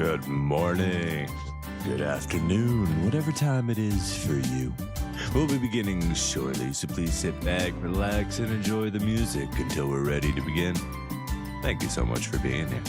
Good morning, good afternoon, whatever time it is for you. We'll be beginning shortly, so please sit back, relax, and enjoy the music until we're ready to begin. Thank you so much for being here.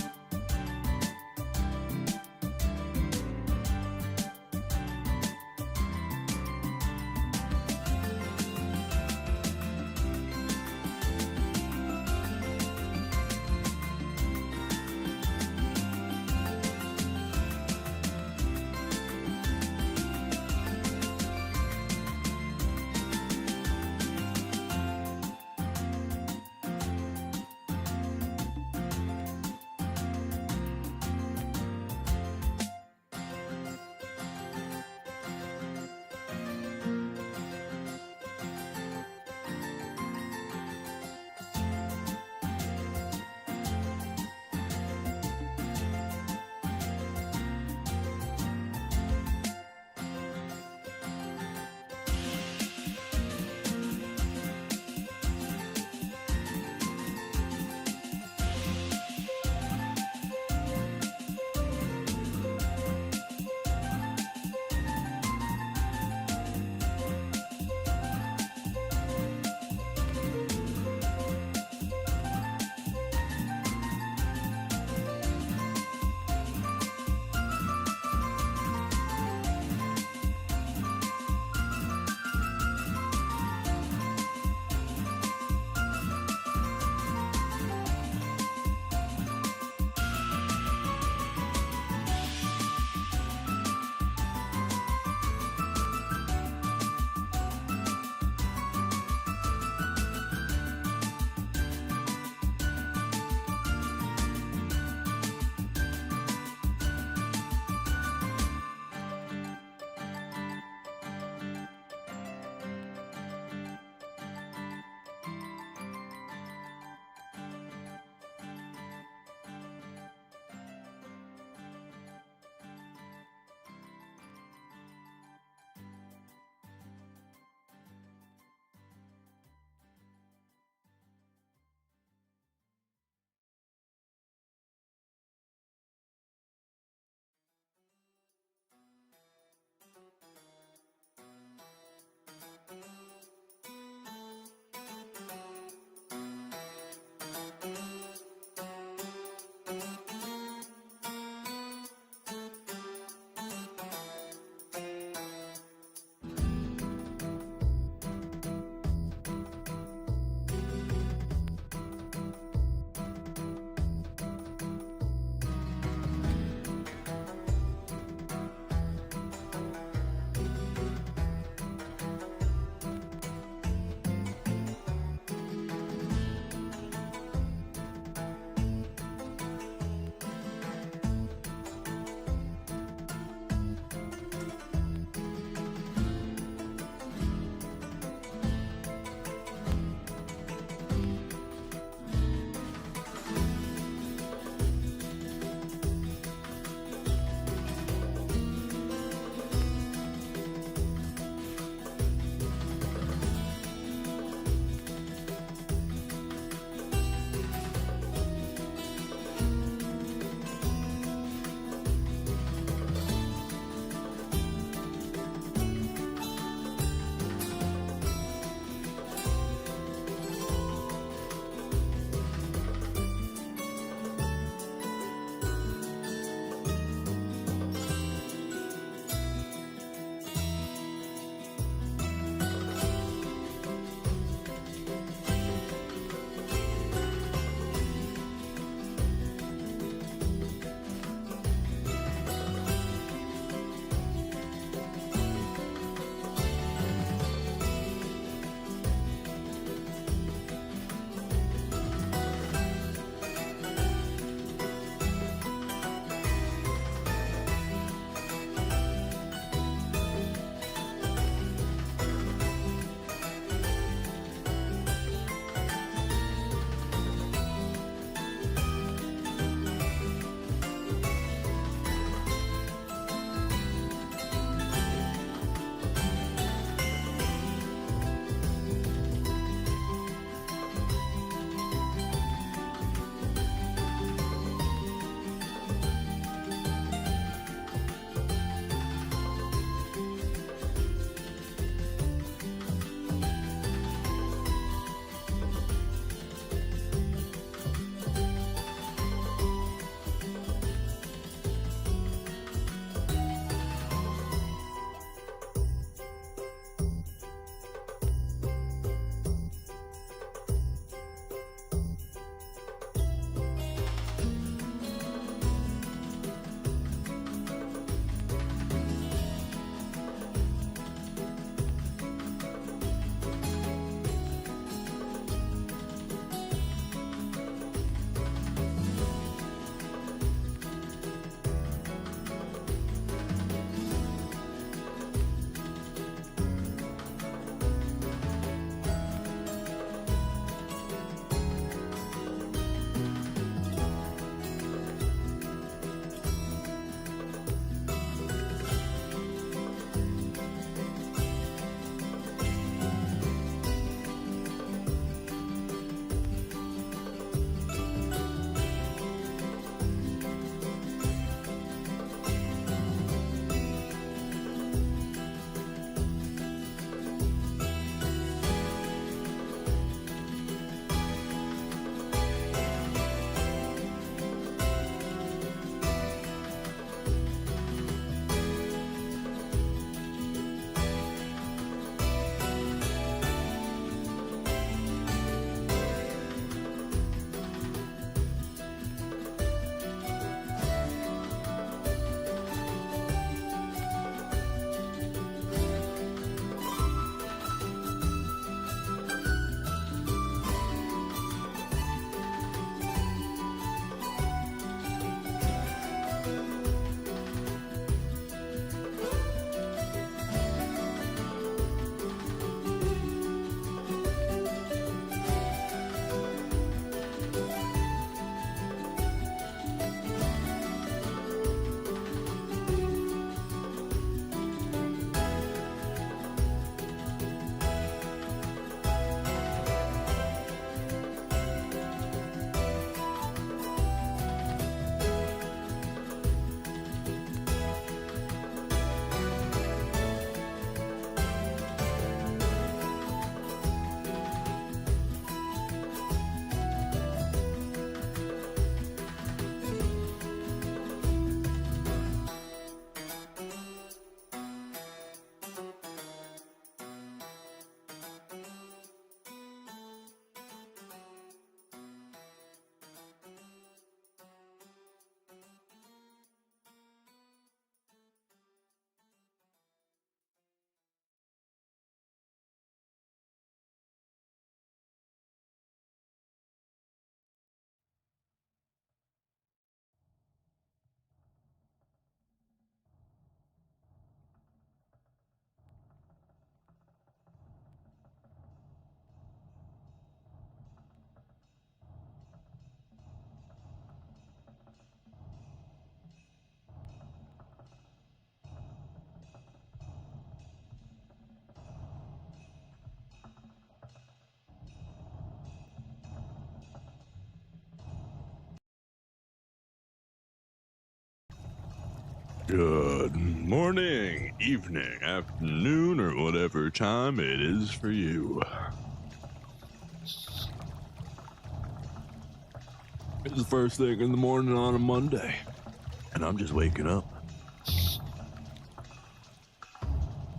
Good morning, evening, afternoon, or whatever time it is for you. It's the first thing in the morning on a Monday, and I'm just waking up.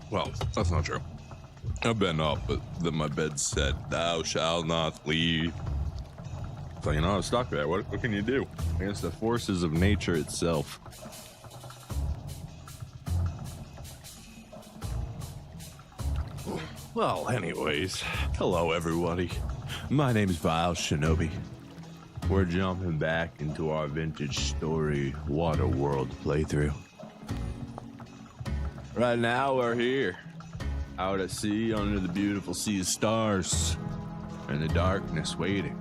Well, that's not true. I've been up, but then my bed said, "Thou shalt not leave." So, you know, I'm stuck there. What can you do against the forces of nature itself? Well, anyways, hello everybody. My name is Vile Shinobi. We're jumping back into our vintage Story WaterWorld playthrough. Right now we're here, out at sea under the beautiful sea of stars, in the darkness waiting.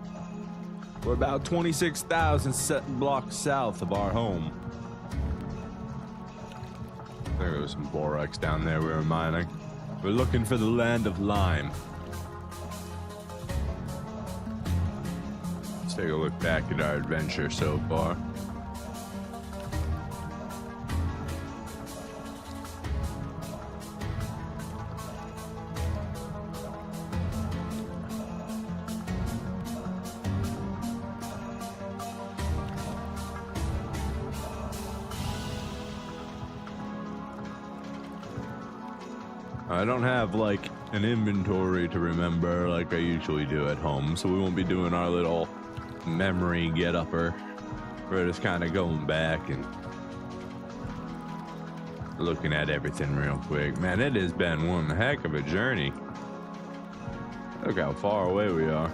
We're about 26,000 blocks south of our home. There was some borax down there we were mining. We're looking for the land of lime. Let's take a look back at our adventure so far. I don't have like an inventory to remember like I usually do at home, so we won't be doing our little memory get-upper. We're just kind of going back and looking at everything real quick. Man, it has been one heck of a journey. Look how far away we are.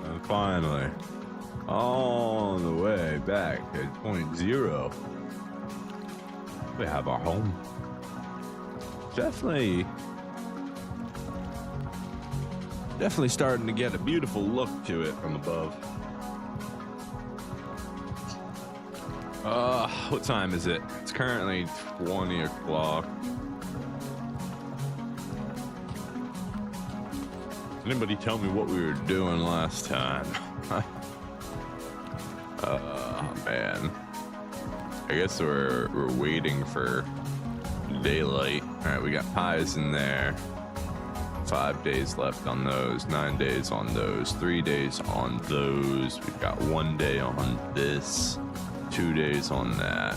And finally, all the way back at point zero, we have our home. Definitely starting to get a beautiful look to it from above. What time is it? It's currently 20 o'clock. Anybody tell me what we were doing last time? Man. I guess we're waiting for daylight. Alright, we got pies in there. 5 days left on those, 9 days on those, 3 days on those. We've got 1 day on this, 2 days on that.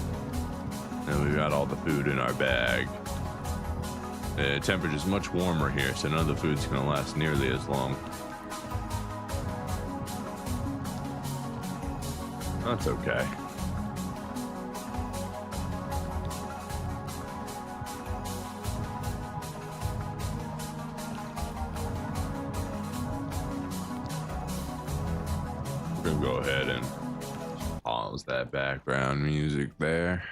And we've got all the food in our bag. The temperature's much warmer here, so none of the food's gonna last nearly as long. That's okay. We're gonna go ahead and pause that background music there.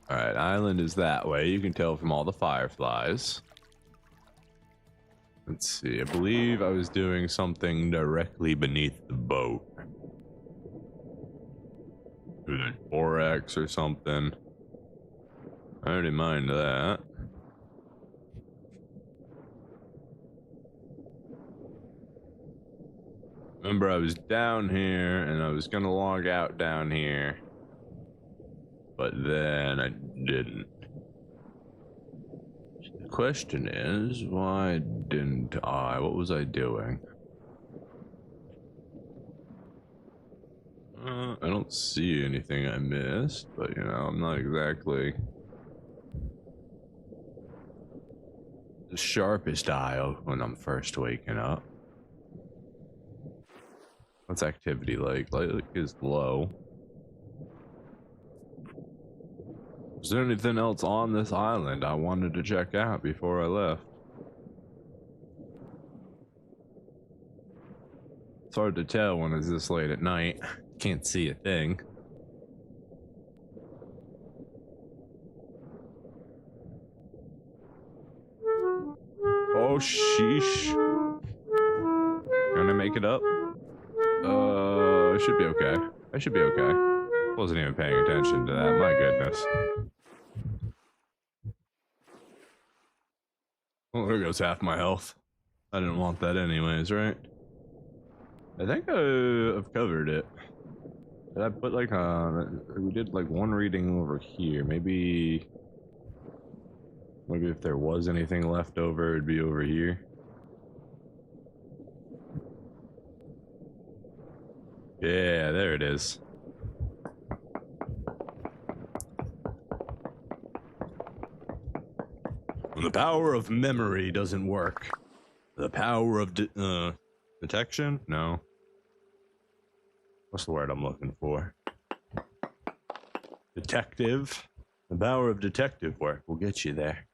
All right, island is that way. You can tell from all the fireflies. Let's see, I believe I was doing something directly beneath the boat. There's borax or something. I already mind that. Remember, I was down here and I was gonna log out down here, but then I didn't. The question is, why didn't I? What was I doing? I don't see anything I missed, but you know, I'm not exactly the sharpest eye when I'm first waking up. What's activity like? Like is low. Is there anything else on this island I wanted to check out before I left? It's hard to tell when it's this late at night. Can't see a thing. Oh, sheesh. Gonna make it up? I should be okay. I should be okay. Wasn't even paying attention to that, my goodness. Well, there goes half my health. I didn't want that anyways, right? I think I've covered it. Did I put like we did like one reading over here. Maybe if there was anything left over, it'd be over here. Yeah, there it is. When the power of memory doesn't work, the power of detection? No. What's the word I'm looking for? Detective. The power of detective work will get you there.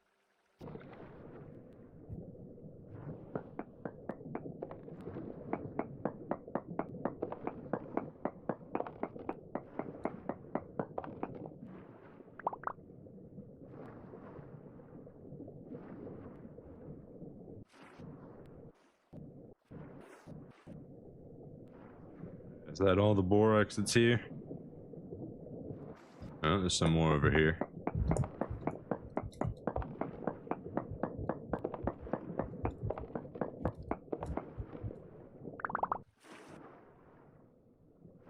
Is that all the borax that's here? Oh, there's some more over here.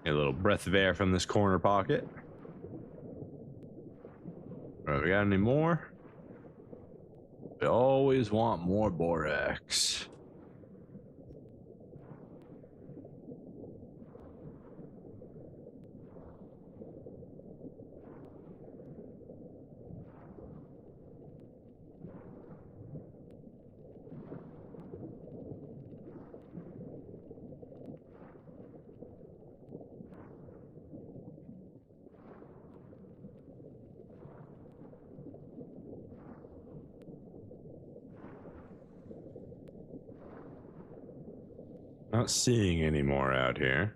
A little breath of air from this corner pocket. All right, we got any more? We always want more borax. Not seeing any more out here.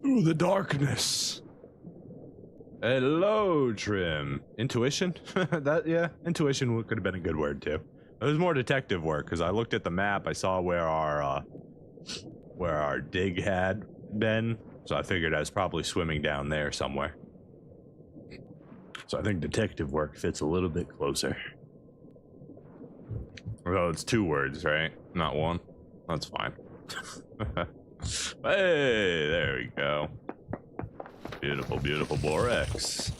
Through the darkness. Hello, Trim. Intuition? Yeah, intuition could have been a good word too. It was more detective work because I looked at the map. I saw where our dig had been, so I figured I was probably swimming down there somewhere. So I think detective work fits a little bit closer. Although it's two words, right? Not one. That's fine. Hey, there we go. Beautiful, beautiful borax.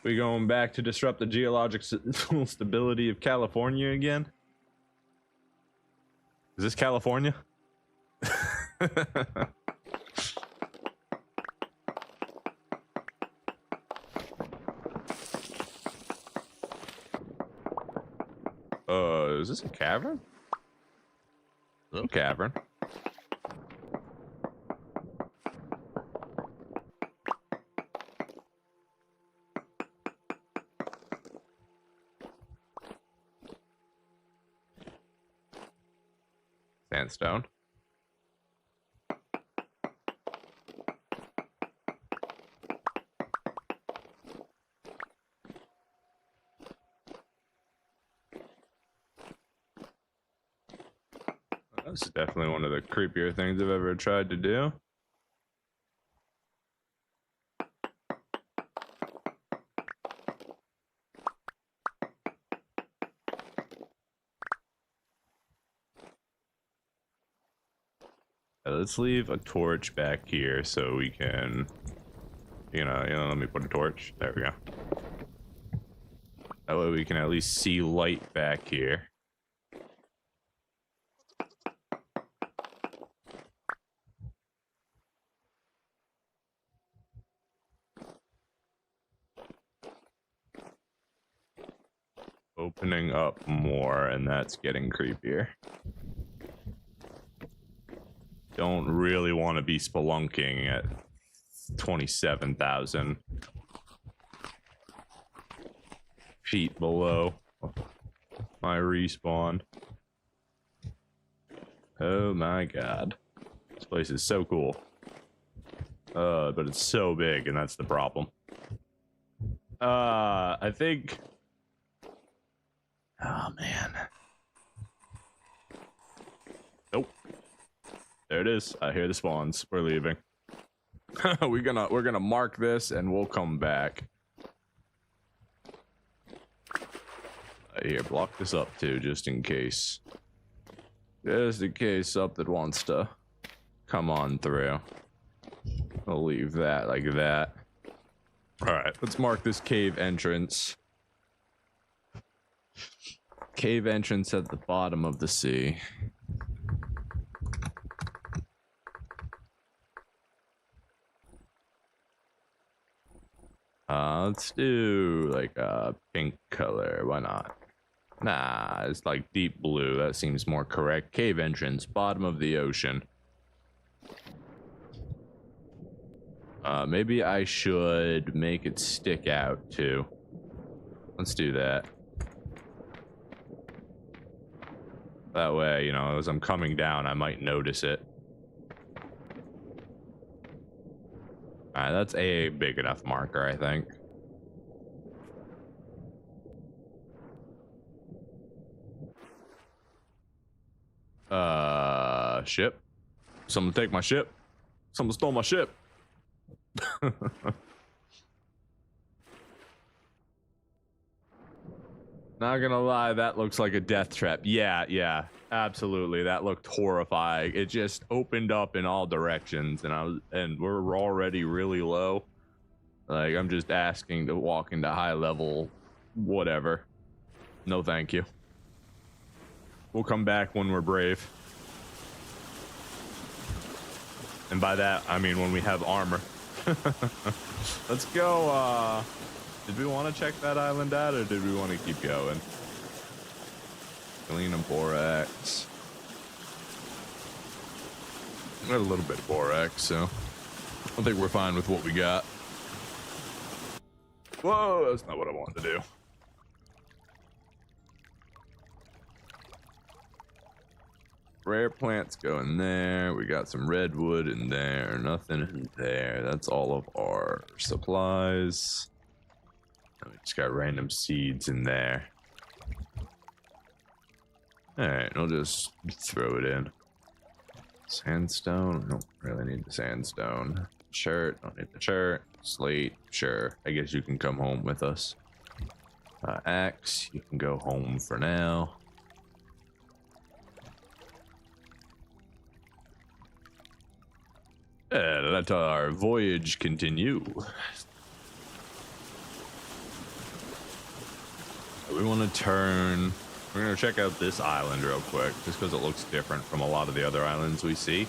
We going back to disrupt the geological stability of California again? Is this California? Is this a cavern? A little cavern. Sandstone. This is definitely one of the creepier things I've ever tried to do. Let's leave a torch back here so we can, you know, let me put a torch. There we go. That way we can at least see light back here. Opening up more, and that's getting creepier. Don't really want to be spelunking at 27,000 feet below my respawn. Oh my god. This place is so cool. But it's so big, and that's the problem. I think... Oh, man. Nope. There it is. I hear the spawns. We're leaving. we're gonna mark this, and we'll come back. Here, block this up, too, just in case. Just in case something wants to come on through. I'll leave that like that. Alright, let's mark this cave entrance. Cave entrance at the bottom of the sea. Let's do like a pink color. Why not? Nah, it's like deep blue. That seems more correct. Cave entrance, bottom of the ocean. Maybe I should make it stick out too. Let's do that. That way, you know, as I'm coming down, I might notice it. Alright, that's a big enough marker, I think. Ship. Someone take my ship. Someone stole my ship. Not gonna lie, that looks like a death trap. Yeah, absolutely. That looked horrifying. It just opened up in all directions, and we're already really low. Like, I'm just asking to walk into high level, whatever. No, thank you. We'll come back when we're brave. And by that, I mean when we have armor. Let's go, did we want to check that island out, or did we want to keep going? Clean and borax. We got a little bit of borax, so I think we're fine with what we got. Whoa, that's not what I wanted to do. Rare plants go in there. We got some redwood in there. Nothing in there. That's all of our supplies. We just got random seeds in there. Alright, I'll just throw it in. Sandstone? Don't really need the sandstone. Shirt? Don't need the shirt. Slate? Sure. I guess you can come home with us. Axe? You can go home for now. And let our voyage continue. We want to turn. We're going to check out this island real quick, just because it looks different from a lot of the other islands we see.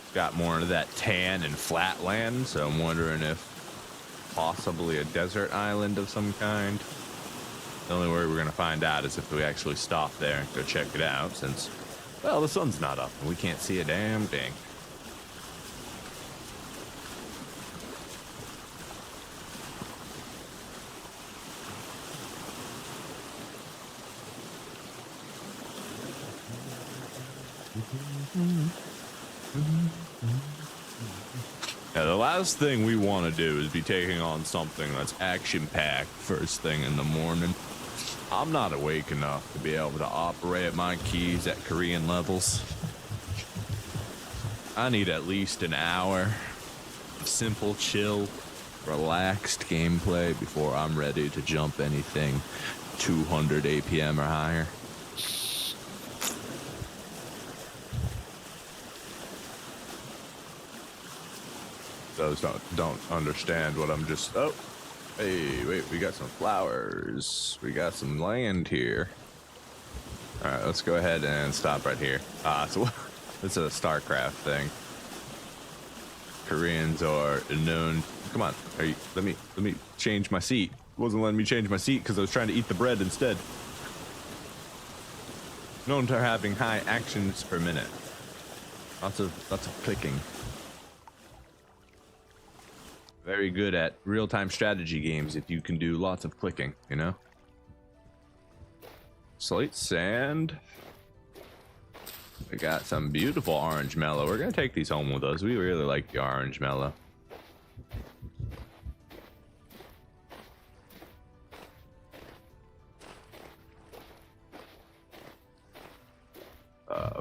It's got more of that tan and flat land, so I'm wondering if possibly a desert island of some kind. The only way we're going to find out is if we actually stop there and go check it out, since, well, the sun's not up and we can't see a damn thing. Now, the last thing we want to do is be taking on something that's action-packed first thing in the morning. I'm not awake enough to be able to operate my keys at Korean levels. I need at least an hour of simple, chill, relaxed gameplay before I'm ready to jump anything 200 APM or higher. Those don't understand what I'm just... Oh, hey, wait, we got some flowers. We got some land here. All right, let's go ahead and stop right here. So it's a StarCraft thing. Koreans are known... Come on, let me change my seat. It wasn't letting me change my seat because I was trying to eat the bread instead. Known for having high actions per minute. Lots of clicking. Very good at real-time strategy games if you can do lots of clicking, you know? slate sand. We got some beautiful orange mellow. We're gonna take these home with us. We really like the orange mellow.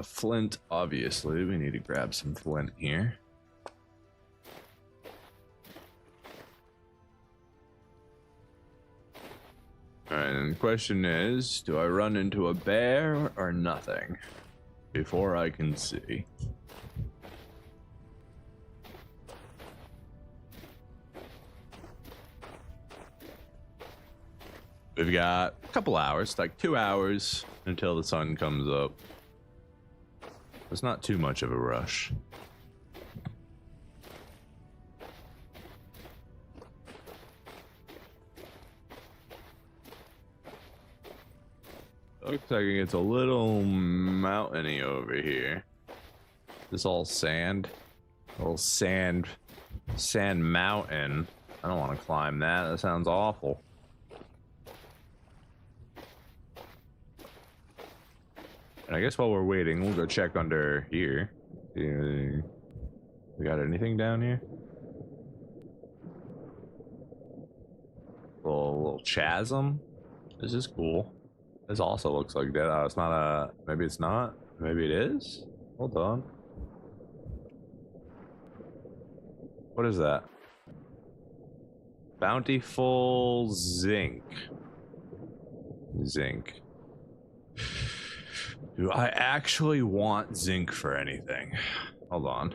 Flint, obviously. We need to grab some flint here. Alright, and the question is, do I run into a bear or nothing before I can see? We've got a couple hours, like 2 hours until the sun comes up. It's not too much of a rush. Looks like it's a little mountainy over here. This all sand. A little sand mountain. I don't want to climb that. That sounds awful. And I guess while we're waiting, we'll go check under here. We got anything down here? Little chasm. This is cool. This also looks like that. Oh, it's not a. Maybe it's not. Maybe it is. Hold on. What is that? Bountiful zinc. Zinc. Do I actually want zinc for anything? Hold on.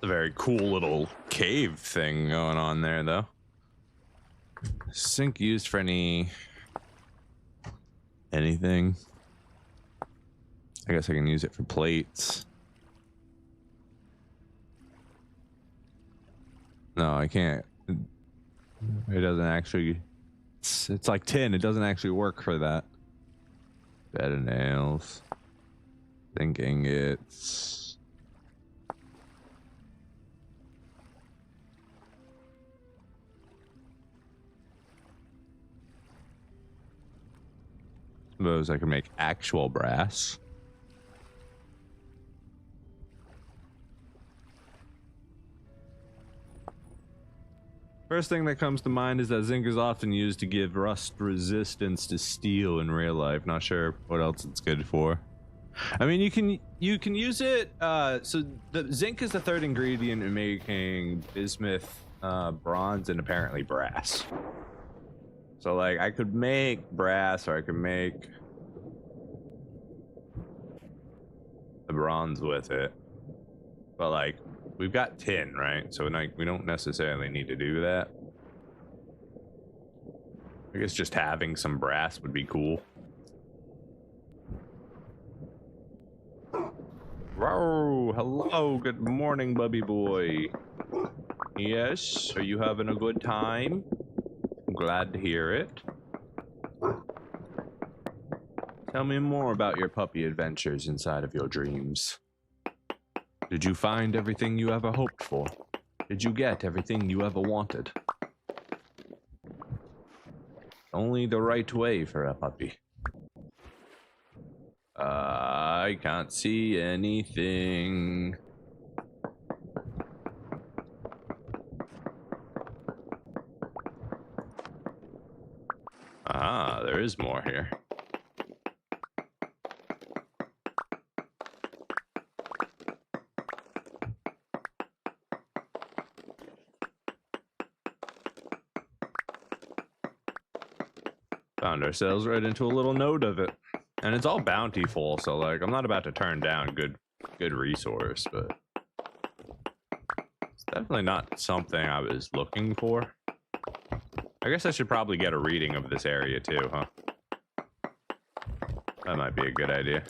A very cool little cave thing going on there, though. Zinc used for anything? I guess I can use it for plates. No, I can't. It doesn't actually. It's like tin. It doesn't actually work for that. Bed of nails. Thinking it's. Suppose I can make actual brass. First thing that comes to mind is that zinc is often used to give rust resistance to steel in real life. Not sure what else it's good for. I mean, you can use it. So the zinc is the third ingredient in making bismuth, bronze, and apparently brass. So like I could make brass, or I could make the bronze with it. But like, we've got tin, right? So like, we don't necessarily need to do that. I guess just having some brass would be cool. Whoa, hello, good morning, Bubby boy. Yes, are you having a good time? I'm glad to hear it. Tell me more about your puppy adventures inside of your dreams. Did you find everything you ever hoped for? Did you get everything you ever wanted? Only the right way for a puppy. I can't see anything. Ah, there is more here. Found ourselves right into a little node of it. And it's all bountiful, so like I'm not about to turn down good resource, but it's definitely not something I was looking for. I guess I should probably get a reading of this area too, huh? That might be a good idea.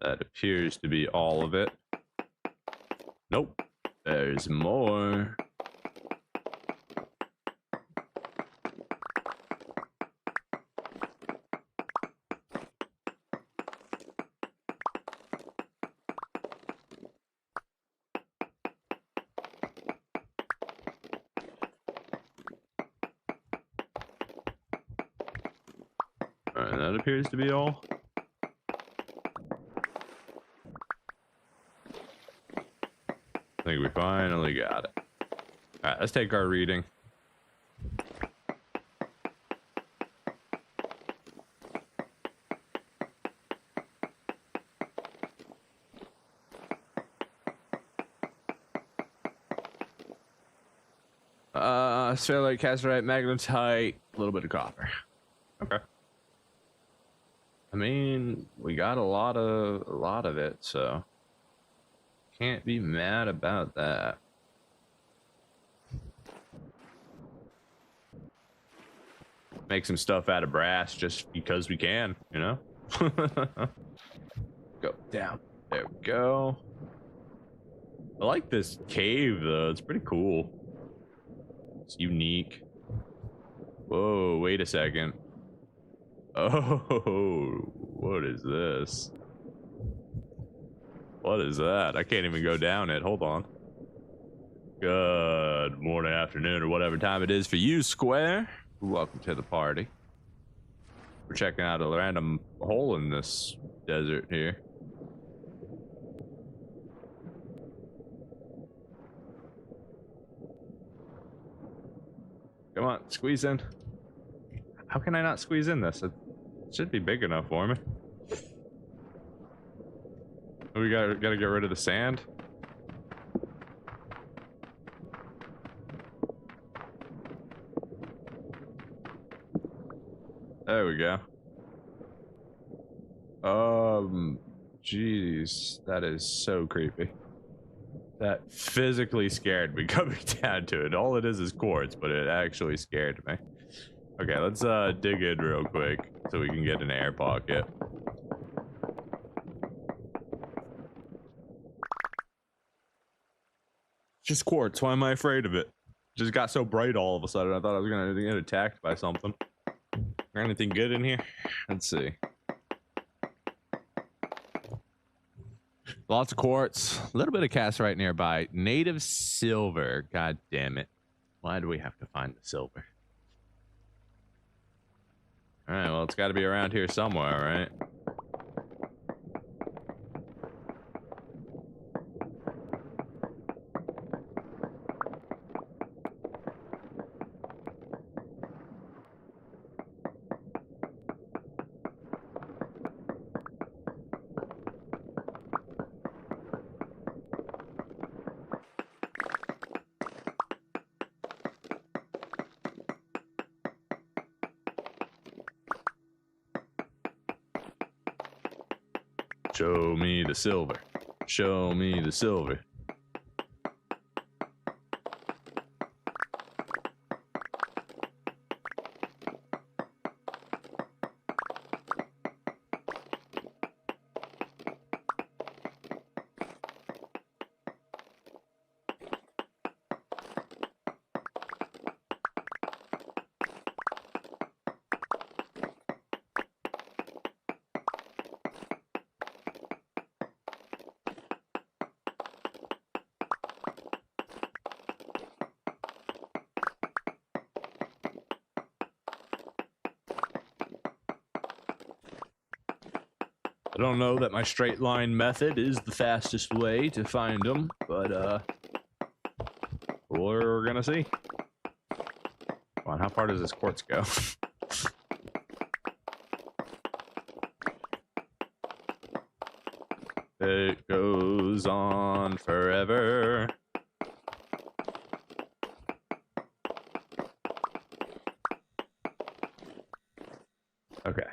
That appears to be all of it. Nope. There's more. That appears to be all. I think we finally got it. All right, let's take our reading. Spherolite, casterite, magnetite, a little bit of copper. Okay. I mean, we got a lot of it, so can't be mad about that. Make some stuff out of brass just because we can, you know? Go down. There we go. I like this cave, though. It's pretty cool. It's unique. Whoa, wait a second. Oh, what is this? What is that? I can't even go down it. Hold on. Good morning, afternoon, or whatever time it is for you, Square. Welcome to the party. We're checking out a random hole in this desert here. Come on, squeeze in. How can I not squeeze in this? It should be big enough for me. We gotta get rid of the sand. There we go. Jeez, that is so creepy. That physically scared me coming down to it. All it is quartz, but it actually scared me. Okay, let's dig in real quick so we can get an air pocket. Just quartz. Why am I afraid of it? Just got so bright all of a sudden. I thought I was gonna get attacked by something. Is there anything good in here? Let's see. Lots of quartz. A little bit of casterite nearby. Native silver. God damn it. Why do we have to find the silver? Alright, well, it's got to be around here somewhere, right? Show me the silver. Show me the silver. I don't know that my straight line method is the fastest way to find them, but we're gonna see. Come on, how far does this quartz go? It goes on forever. Okay.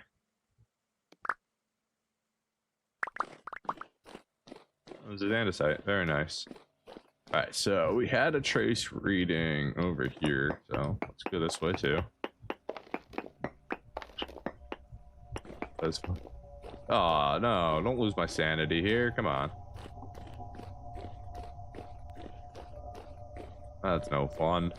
It was an andesite. Very nice. Alright, so we had a trace reading over here, so let's go this way too. That's fun. Oh no, don't lose my sanity here. Come on. That's no fun.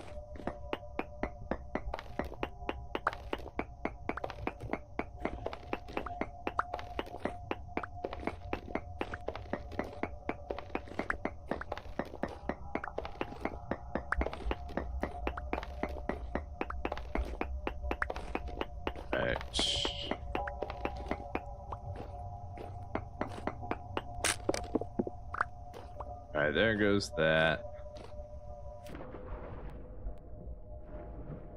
All right, there goes that.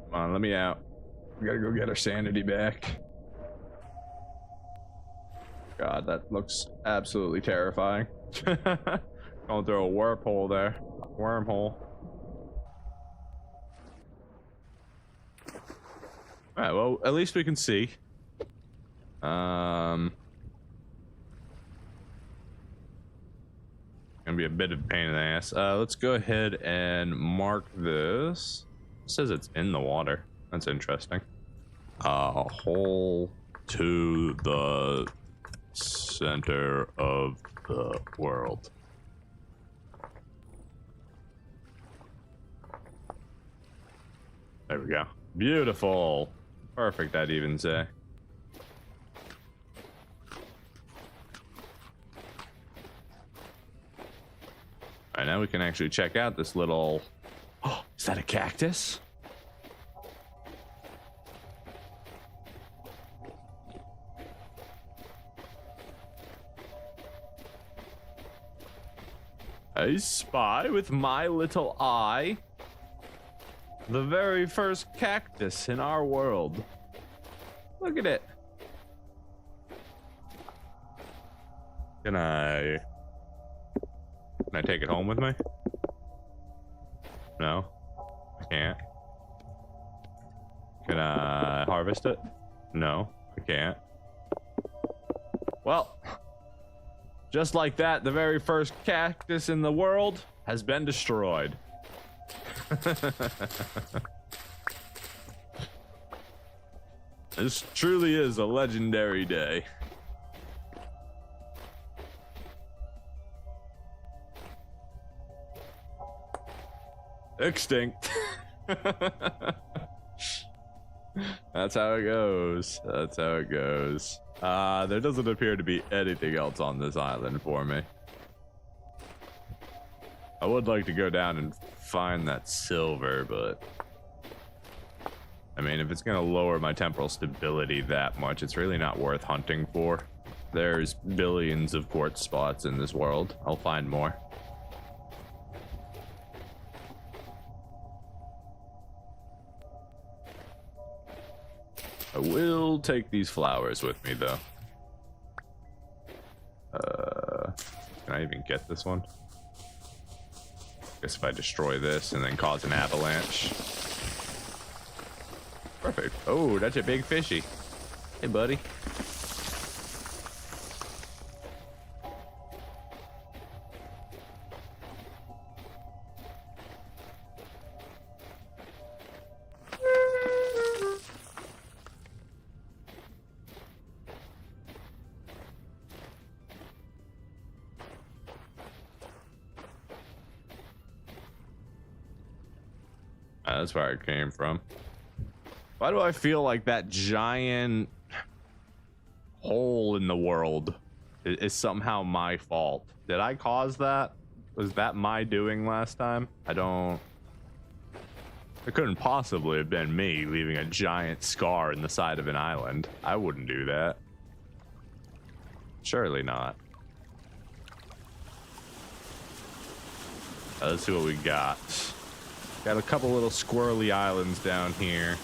Come on, let me out. We gotta go get our sanity back. God, that looks absolutely terrifying. Going through a wormhole there. Wormhole. Alright, well, at least we can see. Gonna be a bit of a pain in the ass. Let's go ahead and mark this. It says it's in the water. That's interesting. Hole to the center of the world. There we go. Beautiful. Perfect, I'd even say. Alright, now we can actually check out this little... Oh, is that a cactus? I spy with my little eye the very first cactus in our world. Look at it. Can I take it home with me? No, I can't. Can I harvest it? No, I can't. Well, just like that, the very first cactus in the world has been destroyed. This truly is a legendary day. Extinct. That's how it goes. That's how it goes. There doesn't appear to be anything else on this island for me. I would like to go down and find that silver, but I mean, if it's gonna lower my temporal stability that much, it's really not worth hunting for. There's billions of quartz spots in this world. I'll find more. I will take these flowers with me, though. Can I even get this one? Guess if I destroy this and then cause an avalanche. Perfect. Oh, that's a big fishy. Hey, buddy. That's where it came from. Why do I feel like that giant hole in the world is somehow my fault? Did I cause that? Was that my doing last time? It couldn't possibly have been me leaving a giant scar in the side of an island. I wouldn't do that. Surely not. Let's see what we got. Got a couple little squirrely islands down here.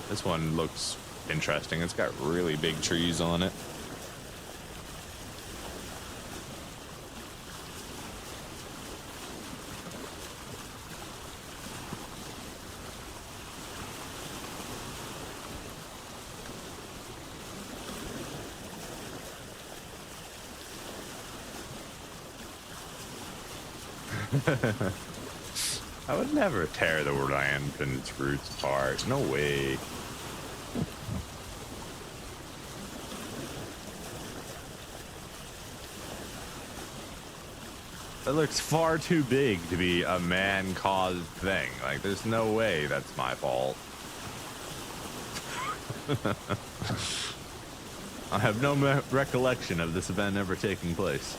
This one looks interesting. It's got really big trees on it. I would never tear the land and its roots apart. No way. That looks far too big to be a man-caused thing. Like, there's no way that's my fault. I have no recollection of this event ever taking place.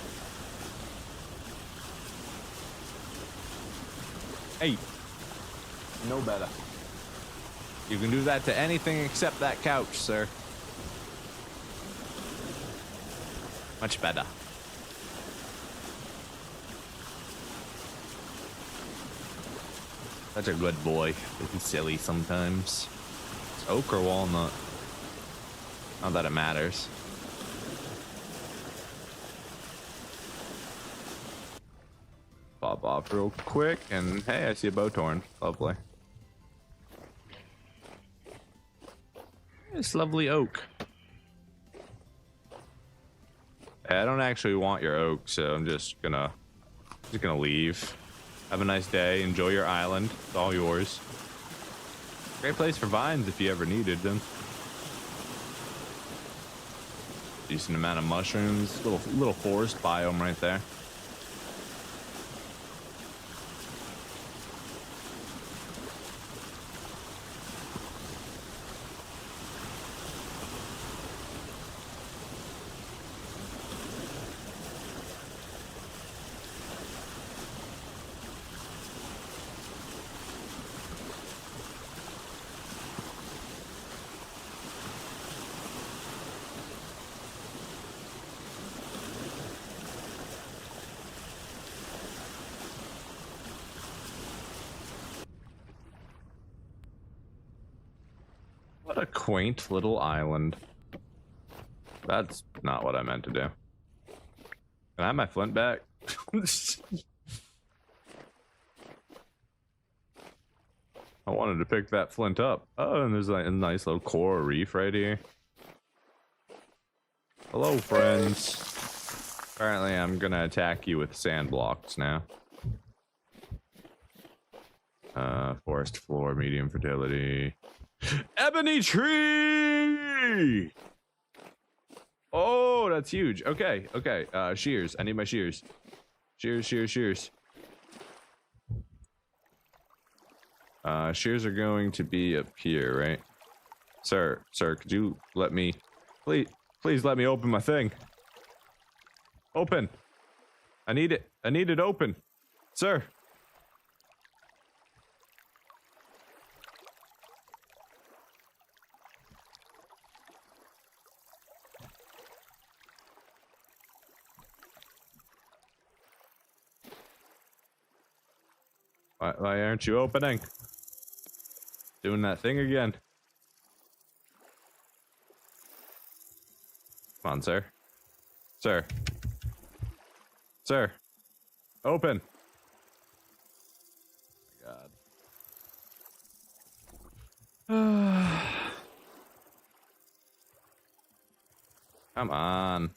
Hey, no better. You can do that to anything except that couch, sir. Much better. Such a good boy. He's silly sometimes. It's oak or walnut? Not that it matters. Pop off real quick, and hey, I see a bowthorn. Lovely. It's lovely oak. Hey, I don't actually want your oak, so I'm just gonna leave. Have a nice day. Enjoy your island. It's all yours. Great place for vines if you ever needed them. Decent amount of mushrooms. Little forest biome right there. What a quaint little island. That's not what I meant to do. Can I have my flint back? I wanted to pick that flint up. Oh, and there's like a nice little coral reef right here. Hello, friends. Apparently, I'm gonna attack you with sand blocks now. Forest floor, medium fertility. Ebony tree! Oh, that's huge. Okay, okay. Shears. I need my shears. Shears. Shears are going to be up here, right? Sir, could you let me... Please let me open my thing. Open. I need it. I need it open. Sir. Why aren't you opening? Doing that thing again. Come on, sir. Sir. Sir. Open. Oh my God. Come on.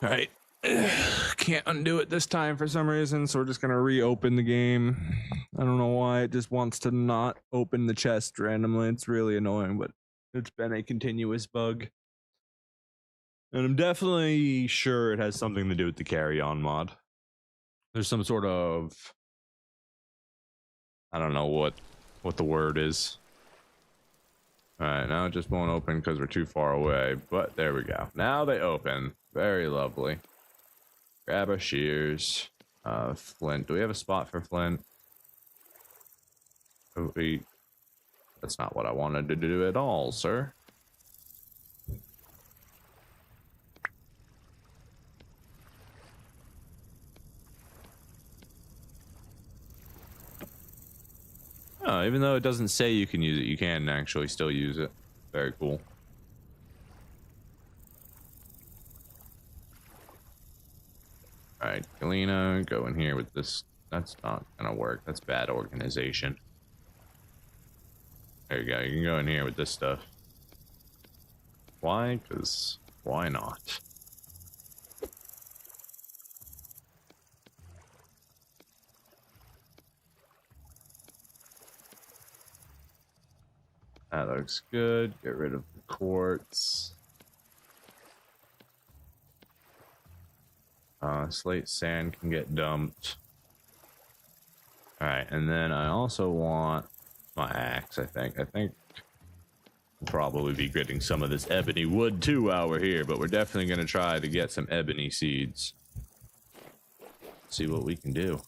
All right. Can't undo it this time for some reason, so we're just gonna reopen the game. I don't know why it just wants to not open the chest randomly. It's really annoying, but it's been a continuous bug. And I'm definitely sure it has something to do with the carry-on mod. There's some sort of... I don't know what the word is. Alright, now it just won't open because we're too far away, but there we go. Now they open. Very lovely. Grab our shears. Flint. Do we have a spot for flint? That's not what I wanted to do at all, sir. Oh, even though it doesn't say you can use it, you can actually still use it. Very cool. Alright, Galena, go in here with this. That's not gonna work. That's bad organization. There you go. You can go in here with this stuff. Why? Because why not? That looks good. Get rid of the quartz. Slate sand can get dumped. Alright, and then I also want my axe, I think. We'll probably be getting some of this ebony wood too while we're here, but we're definitely going to try to get some ebony seeds. See what we can do.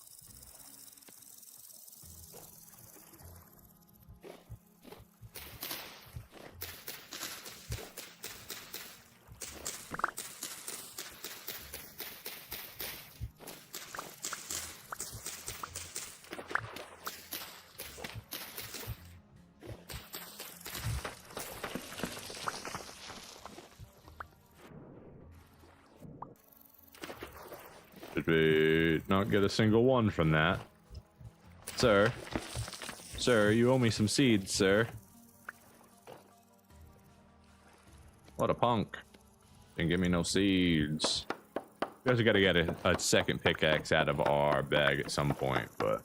Did we not get a single one from that? Sir? Sir, you owe me some seeds, sir. What a punk. Didn't give me no seeds. We guys gotta get a second pickaxe out of our bag at some point, but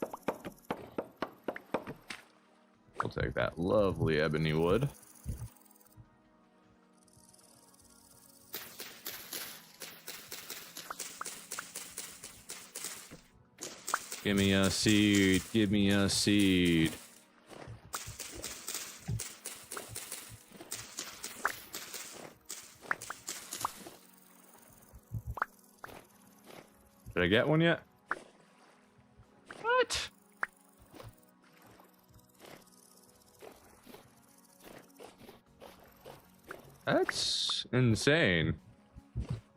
we'll take that lovely ebony wood. Give me a seed. Give me a seed. Did I get one yet? What? That's insane.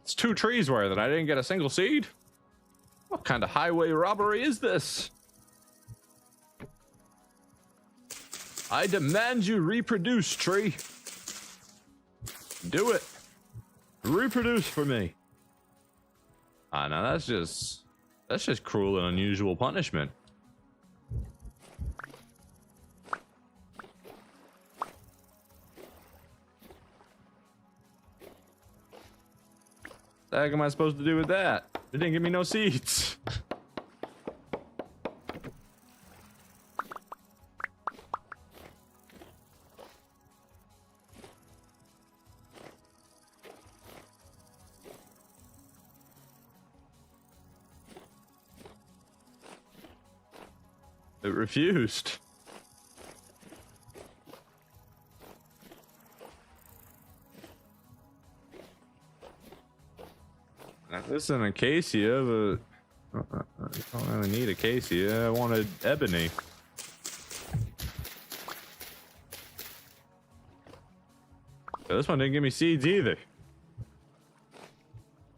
It's 2 trees worth and I didn't get a single seed? What kind of highway robbery is this? I demand you reproduce, tree. Do it. Reproduce for me. Ah, now that's just cruel and unusual punishment. The heck am I supposed to do with that? They didn't give me no seeds. It refused. Now, this is an acacia, but I don't really need acacia. I wanted ebony. So this one didn't give me seeds either.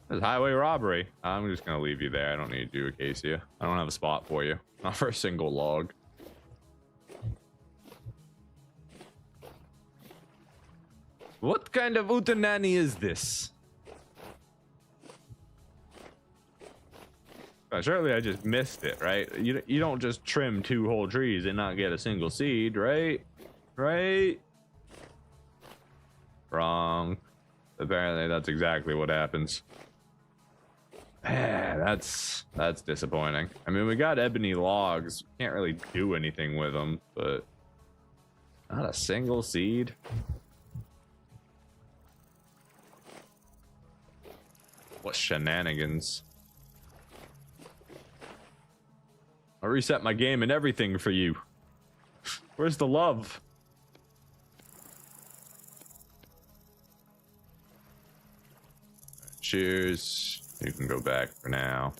This is highway robbery. I'm just gonna leave you there. I don't need to do acacia. I don't have a spot for you. Not for a single log. What kind of utanani is this? Surely I just missed it, right? You don't just trim 2 whole trees and not get a single seed, right? Right? Wrong. Apparently that's exactly what happens. Man, that's disappointing. I mean, we got ebony logs. Can't really do anything with them, but not a single seed. What shenanigans. I reset my game and everything for you. Where's the love? Cheers. You can go back for now.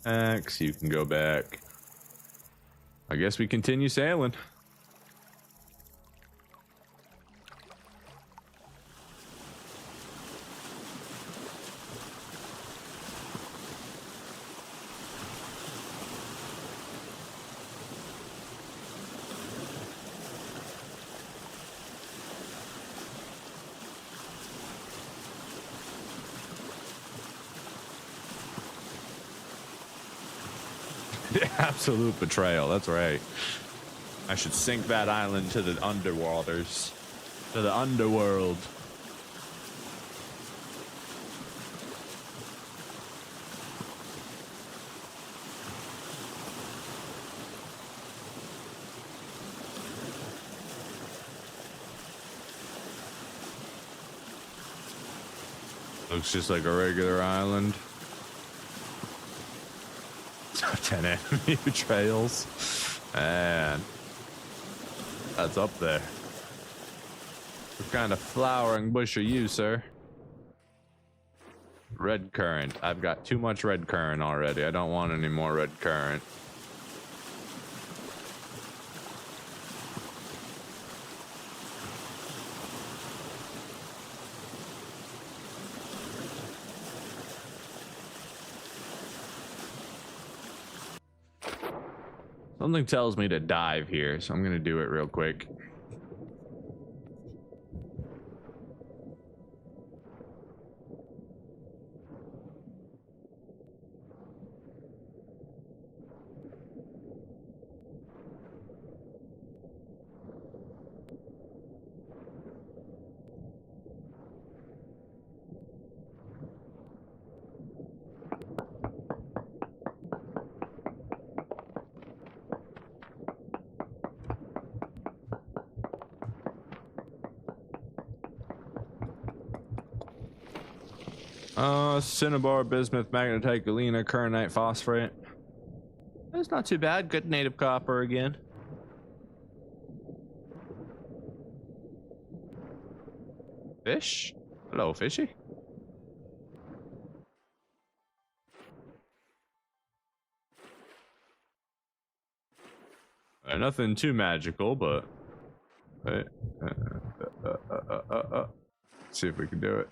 X, you can go back. I guess we continue sailing. Absolute betrayal, that's right. I should sink that island to the underwaters. To the underworld. Looks just like a regular island. 10 enemy betrayals. Man, that's up there. What kind of flowering bush are you, sir? Red currant. I've got too much red currant already. I don't want any more red currant. Something tells me to dive here, so I'm gonna do it real quick. Cinnabar, bismuth, magnetite, galena, kernite, phosphorate. That's not too bad. Good native copper again. Fish? Hello, fishy. Nothing too magical, but right. See if we can do it.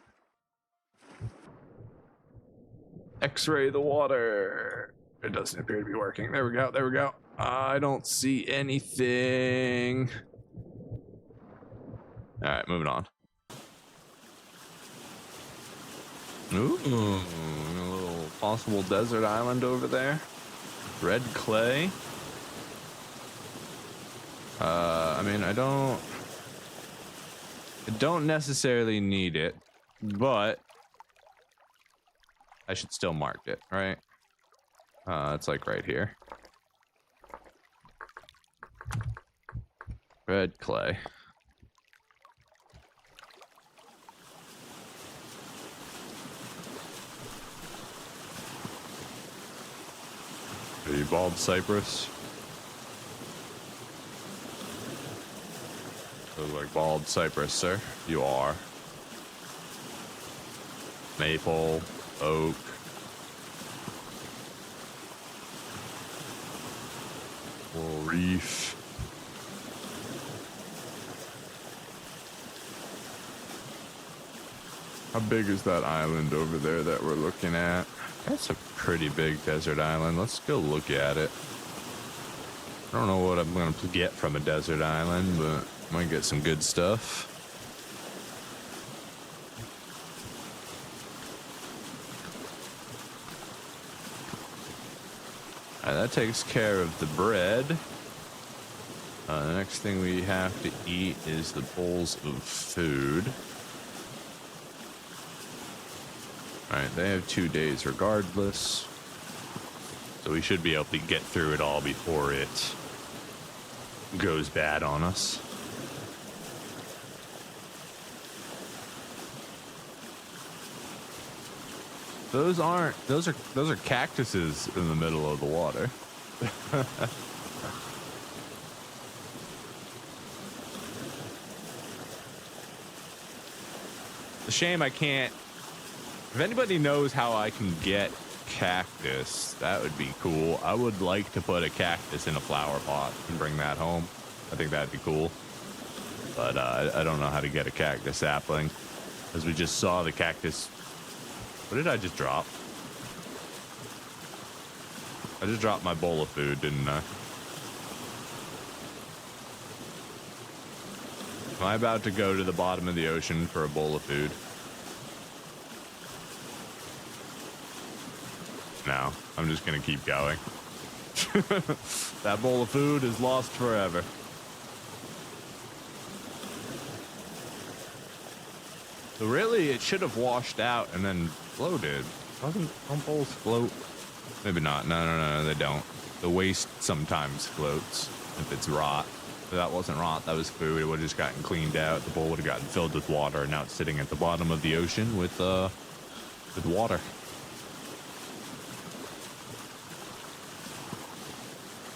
X-ray the water. It doesn't appear to be working. There we go. There we go. I don't see anything. All right, moving on. Ooh, a little possible desert island over there. Red clay. I mean, I don't necessarily need it, but I should still mark it, right? It's like right here. Red clay. Are you bald cypress? Look like bald cypress, sir. You are. Maple, oak. Coral reef. How big is that island over there that we're looking at? That's a pretty big desert island. Let's go look at it. I don't know what I'm going to get from a desert island, but I might get some good stuff. All right, that takes care of the bread. The next thing we have to eat is the bowls of food. Alright, they have 2 days regardless. So we should be able to get through it all before it goes bad on us. Those are cactuses in the middle of the water. It's a shame I can't. If anybody knows how I can get cactus, that would be cool. I would like to put a cactus in a flower pot and bring that home. I think that'd be cool. But I don't know how to get a cactus sapling. As we just saw the cactus. What did I just drop? I just dropped my bowl of food, didn't I? Am I about to go to the bottom of the ocean for a bowl of food? No, I'm just gonna keep going. That bowl of food is lost forever. So really, it should have washed out and then floated. Don't bowls float? Maybe not. No, they don't. The waste sometimes floats if it's rot. If that wasn't rot, that was food. It would have just gotten cleaned out. The bowl would have gotten filled with water, and now it's sitting at the bottom of the ocean with water.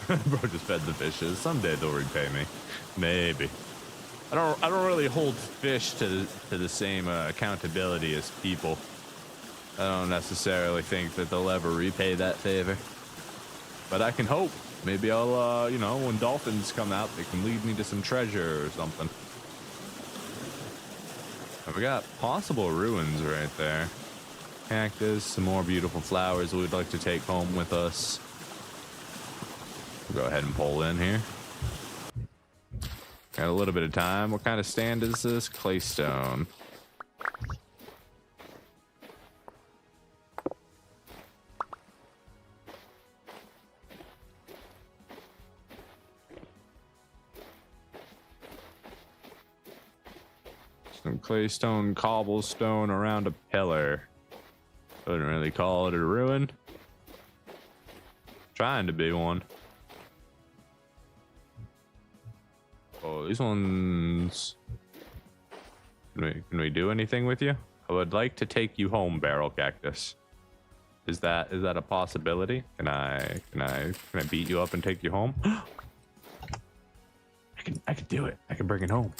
Bro just fed the fishes. Someday they'll repay me. Maybe. I don't really hold fish to the same accountability as people. I don't necessarily think that they'll ever repay that favor. But I can hope. Maybe I'll, you know, when dolphins come out, they can lead me to some treasure or something. We got possible ruins right there. Cactus, some more beautiful flowers we'd like to take home with us. We'll go ahead and pull in here. Got a little bit of time. What kind of stand is this? Claystone. Some claystone, cobblestone around a pillar. Wouldn't really call it a ruin. Trying to be one. Oh, these ones. Can we do anything with you? I would like to take you home, barrel cactus. Is that a possibility? Can I beat you up and take you home? I can do it. I can bring it home.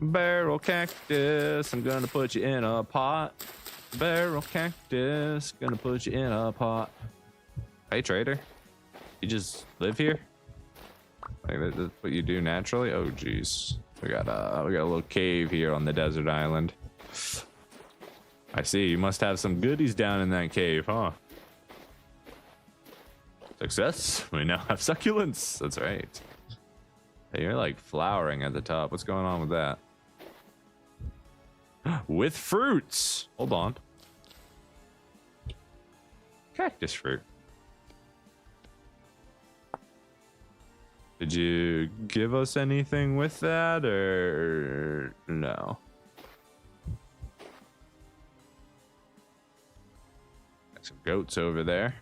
Barrel cactus, I'm gonna put you in a pot. Barrel cactus, gonna put you in a pot. Hey trader, you just live here? Like that's what you do naturally? Oh geez, we got a little cave here on the desert island. I see. You must have some goodies down in that cave, huh? Success. We now have succulents. That's right. Hey, you're like flowering at the top. What's going on with that? With fruits. Hold on. Cactus fruit. Did you give us anything with that or no? Got some goats over there.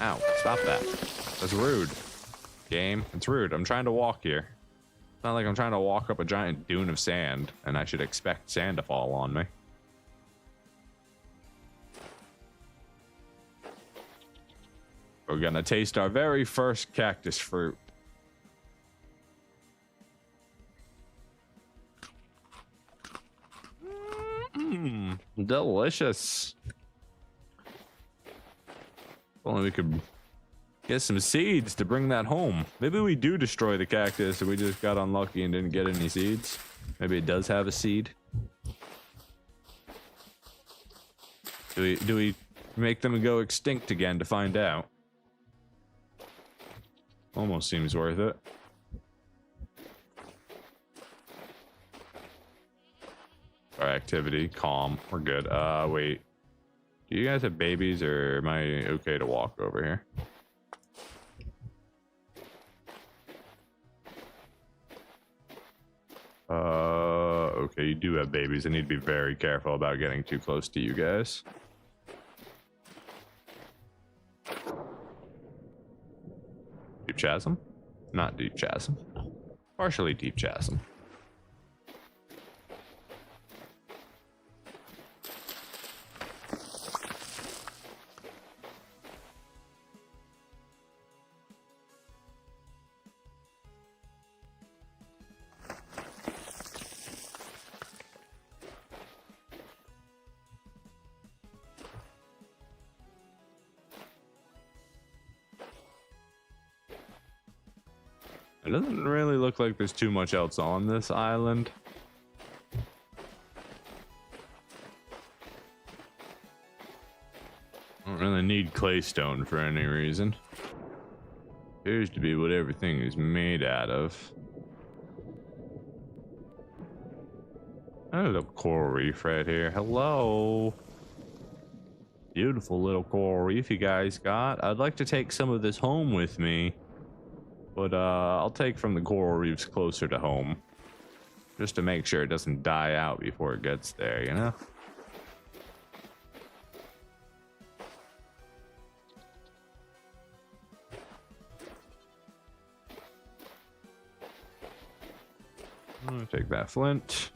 Ow, stop that. That's rude. Game, it's rude. I'm trying to walk here. It's not like I'm trying to walk up a giant dune of sand and I should expect sand to fall on me. We're gonna taste our very first cactus fruit. Delicious. If only we could get some seeds to bring that home. Maybe we do destroy the cactus and we just got unlucky and didn't get any seeds. Maybe it does have a seed. Do we make them go extinct again to find out? Almost seems worth it. Our activity, calm, we're good. Wait. Do you guys have babies or am I okay to walk over here? Okay, you do have babies. I need to be very careful about getting too close to you guys. Deep chasm? Not deep chasm. Partially deep chasm. It doesn't really look like there's too much else on this island. Don't really need claystone for any reason. Appears to be what everything is made out of. There's a coral reef right here. Hello. Beautiful little coral reef you guys got. I'd like to take some of this home with me. But I'll take from the coral reefs closer to home. Just to make sure it doesn't die out before it gets there, you know? I'm gonna take that flint.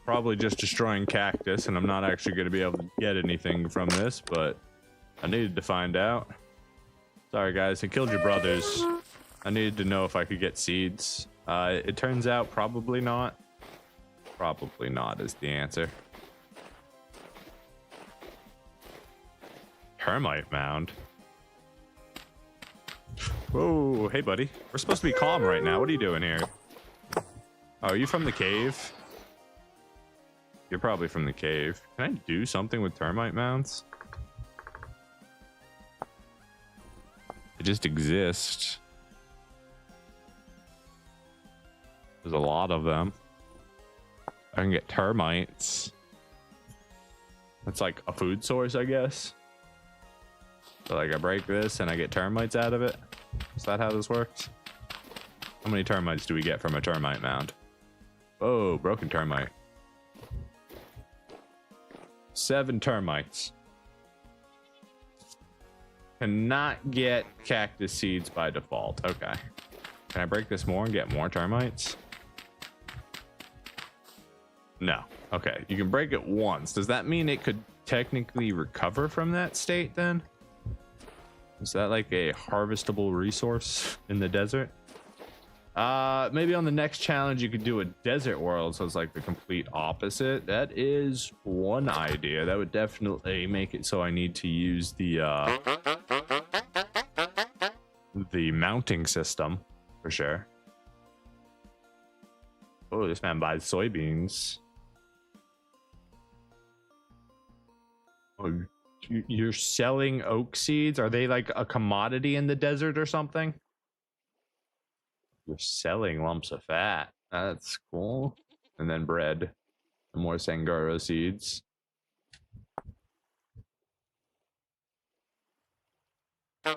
Probably just destroying cactus, and I'm not actually going to be able to get anything from this, but I needed to find out. Sorry guys, I killed your brothers. I needed to know if I could get seeds. It turns out probably not. Probably not is the answer. Termite mound. Whoa, hey buddy. We're supposed to be calm right now. What are you doing here? Oh, are you from the cave? You're probably from the cave. Can I do something with termite mounds? They just exist. There's a lot of them. I can get termites. That's like a food source, I guess. So like I break this and I get termites out of it. Is that how this works? How many termites do we get from a termite mound? Oh, broken termite. 7 termites. Cannot get cactus seeds by default. Okay. Can I break this more and get more termites? No. Okay. You can break it once. Does that mean it could technically recover from that state then? Is that like a harvestable resource in the desert? Maybe on the next challenge you could do a desert world, so it's like the complete opposite. That is one idea. That would definitely make it so I need to use the mounting system for sure. Oh, this man buys soybeans. Oh, you're selling oak seeds? Are they like a commodity in the desert or something? You're selling lumps of fat. That's cool. And then bread. And more Sangara seeds. Hey,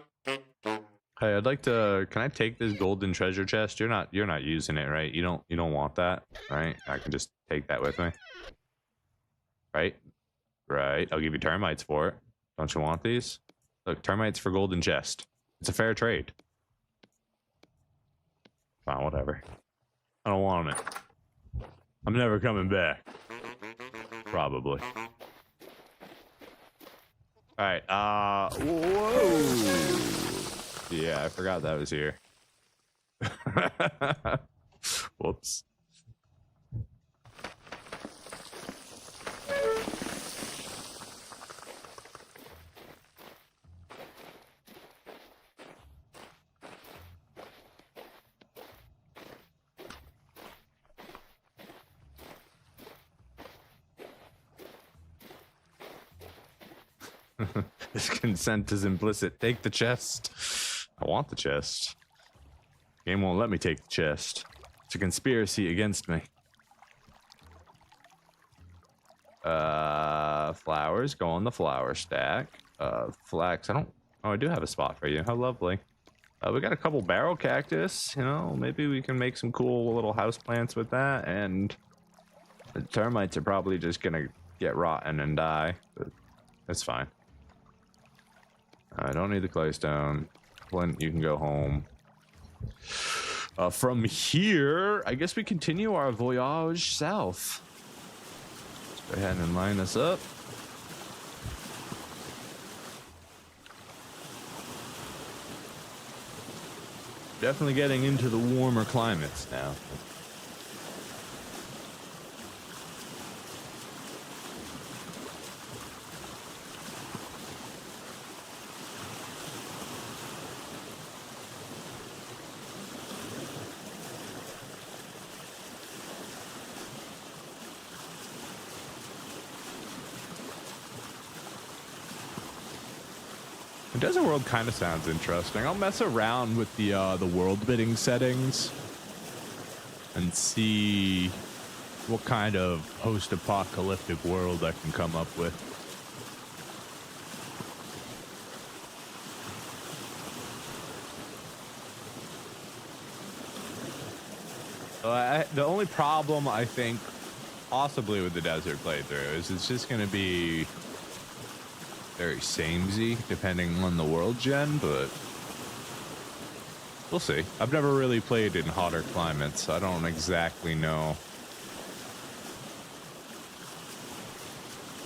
I'd like to. Can I take this golden treasure chest? You're not using it, right? You don't want that, right? I can just take that with me. Right? Right. I'll give you termites for it. Don't you want these? Look, termites for golden chest. It's a fair trade. Fine, whatever. I don't want it. I'm never coming back. Probably. Alright, whoa! Yeah, I forgot that was here. Whoops. This consent is implicit. Take the chest. I want the chest. Game won't let me take the chest. It's a conspiracy against me. Flowers go on the flower stack. Flax. Oh, I do have a spot for you. How lovely. We got a couple barrel cactus. You know, maybe we can make some cool little house plants with that. And the termites are probably just gonna get rotten and die. But that's fine. I don't need the claystone. Flint, you can go home. From here, I guess we continue our voyage south. Let's go ahead and line this up. Definitely getting into the warmer climates now. Desert World kind of sounds interesting. I'll mess around with the world bidding settings and see what kind of post-apocalyptic world I can come up with. The only problem I think possibly with the desert playthrough is it's just going to be very samey depending on the world gen, but we'll see. I've never really played in hotter climates, so I don't exactly know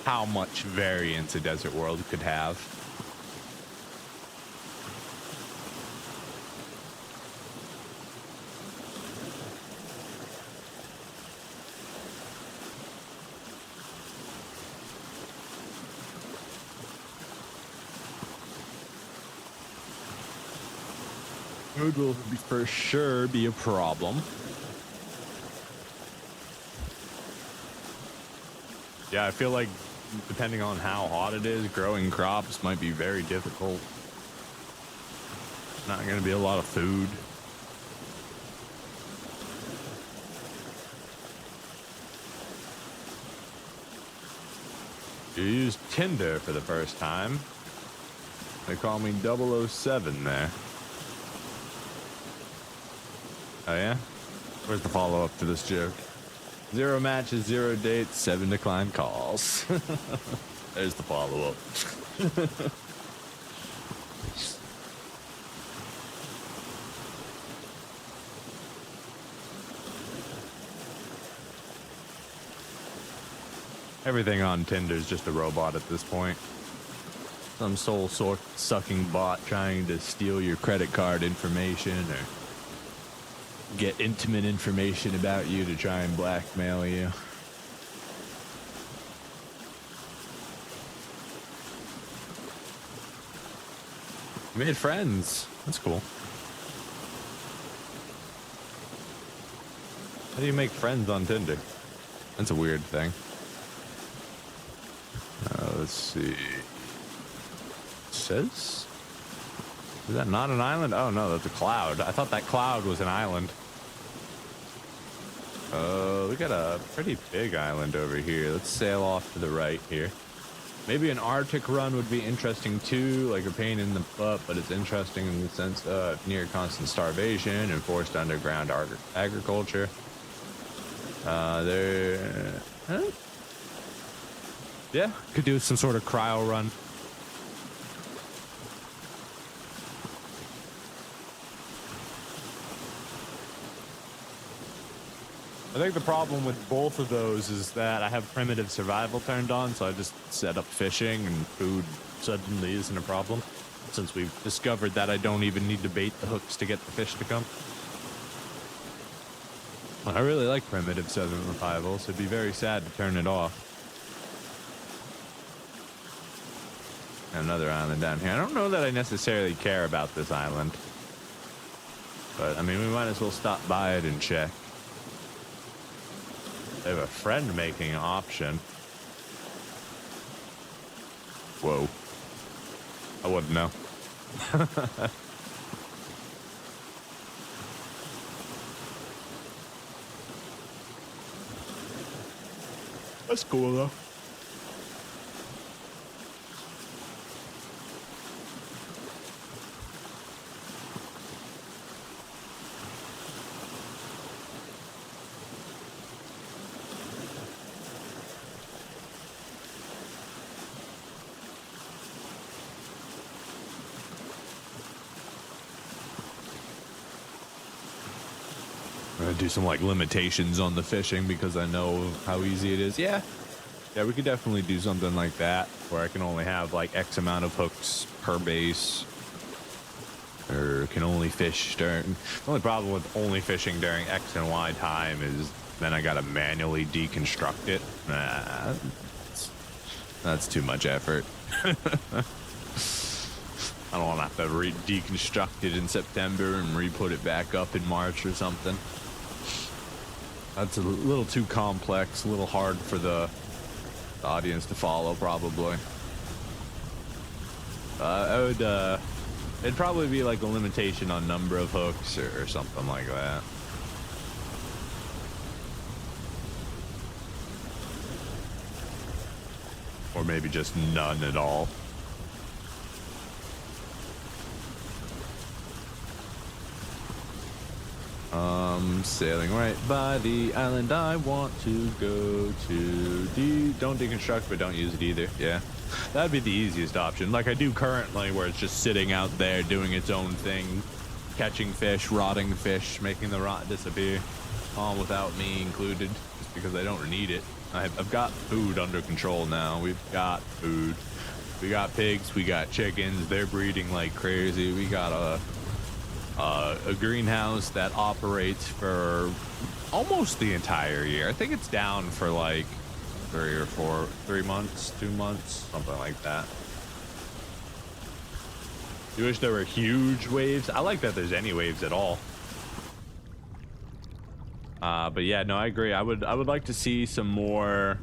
how much variance a desert world could have. It will for sure be a problem. Yeah, I feel like depending on how hot it is, growing crops might be very difficult. Not going to be a lot of food. You used Tinder for the first time. They call me 007 there. Oh yeah? Where's the follow-up to this joke? 0 matches, 0 dates, 7 declined calls. There's the follow-up. Everything on Tinder is just a robot at this point. Some soul-sucking bot trying to steal your credit card information or get intimate information about you to try and blackmail you. We made friends. That's cool. How do you make friends on Tinder? That's a weird thing. Let's see. It says? Is that not an island? Oh no, that's a cloud. I thought that cloud was an island. We got a pretty big island over here. Let's sail off to the right here. Maybe an Arctic run would be interesting too, like a pain in the butt, but it's interesting in the sense of near constant starvation and forced underground agriculture. Yeah, could do some sort of cryo run. I think the problem with both of those is that I have primitive survival turned on, so I just set up fishing and food suddenly isn't a problem. Since we've discovered that I don't even need to bait the hooks to get the fish to come. I really like primitive survival, so it'd be very sad to turn it off. Another island down here. I don't know that I necessarily care about this island. But, I mean, we might as well stop by it and check. They have a friend-making option. Whoa. I wouldn't know. That's cool, though. Do some like limitations on the fishing because I know how easy it is. Yeah, we could definitely do something like that where I can only have like X amount of hooks per base, or can only fish during. The only problem with only fishing during X and Y time is then I gotta manually deconstruct it. That's too much effort. I don't want to have to deconstruct it in September and re-put it back up in March or something. That's a little too complex, a little hard for the audience to follow, probably. It'd probably be like a limitation on number of hooks or something like that. Or maybe just none at all. Sailing right by the island I want to go to. Don't deconstruct, but don't use it either. Yeah, that'd be the easiest option. Like I do currently, where it's just sitting out there doing its own thing, catching fish, rotting fish, making the rot disappear, all without me included, just because I don't need it. I've got food under control now. We've got food. We got pigs. We got chickens. They're breeding like crazy. We got a greenhouse that operates for almost the entire year. I think it's down for like 3 months, 2 months, something like that. You wish there were huge waves? I like that there's any waves at all. But yeah, no, I agree. I would like to see some more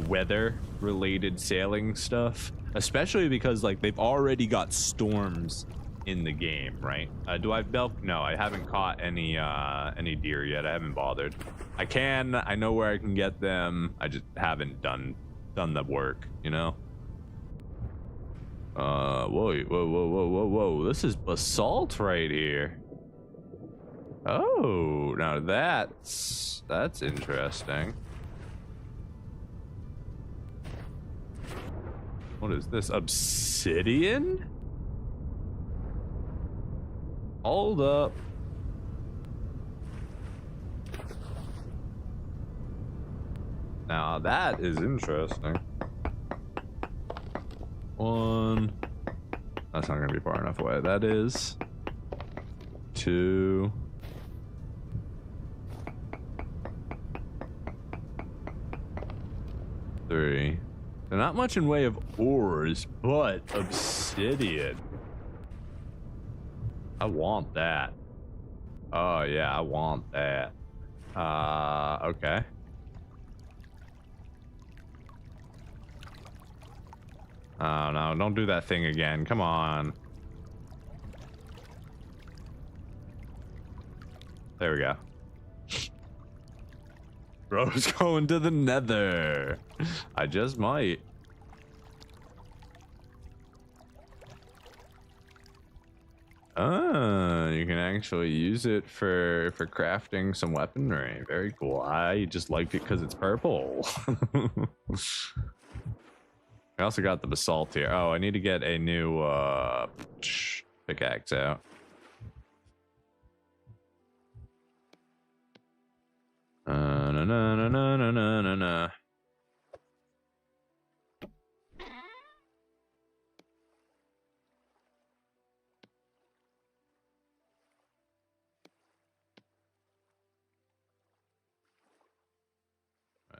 weather related sailing stuff, especially because like they've already got storms in the game, right? Do I milk? No, I haven't caught any deer yet. I haven't bothered. I know where I can get them. I just haven't done the work, you know? Whoa. This is basalt right here. Oh, now that's interesting. What is this? Obsidian? Hold up. Now that is interesting. One. That's not gonna be far enough away. That is. Two. Three. So not much in way of ores, but obsidian. I want that. Oh yeah, I want that. Okay. Oh no, don't do that thing again. Come on. There we go. Bro's going to the nether. I just might. You can actually use it for crafting some weaponry. Very cool. I just liked it because it's purple. I also got the basalt here. Oh, I need to get a new pickaxe out. Na.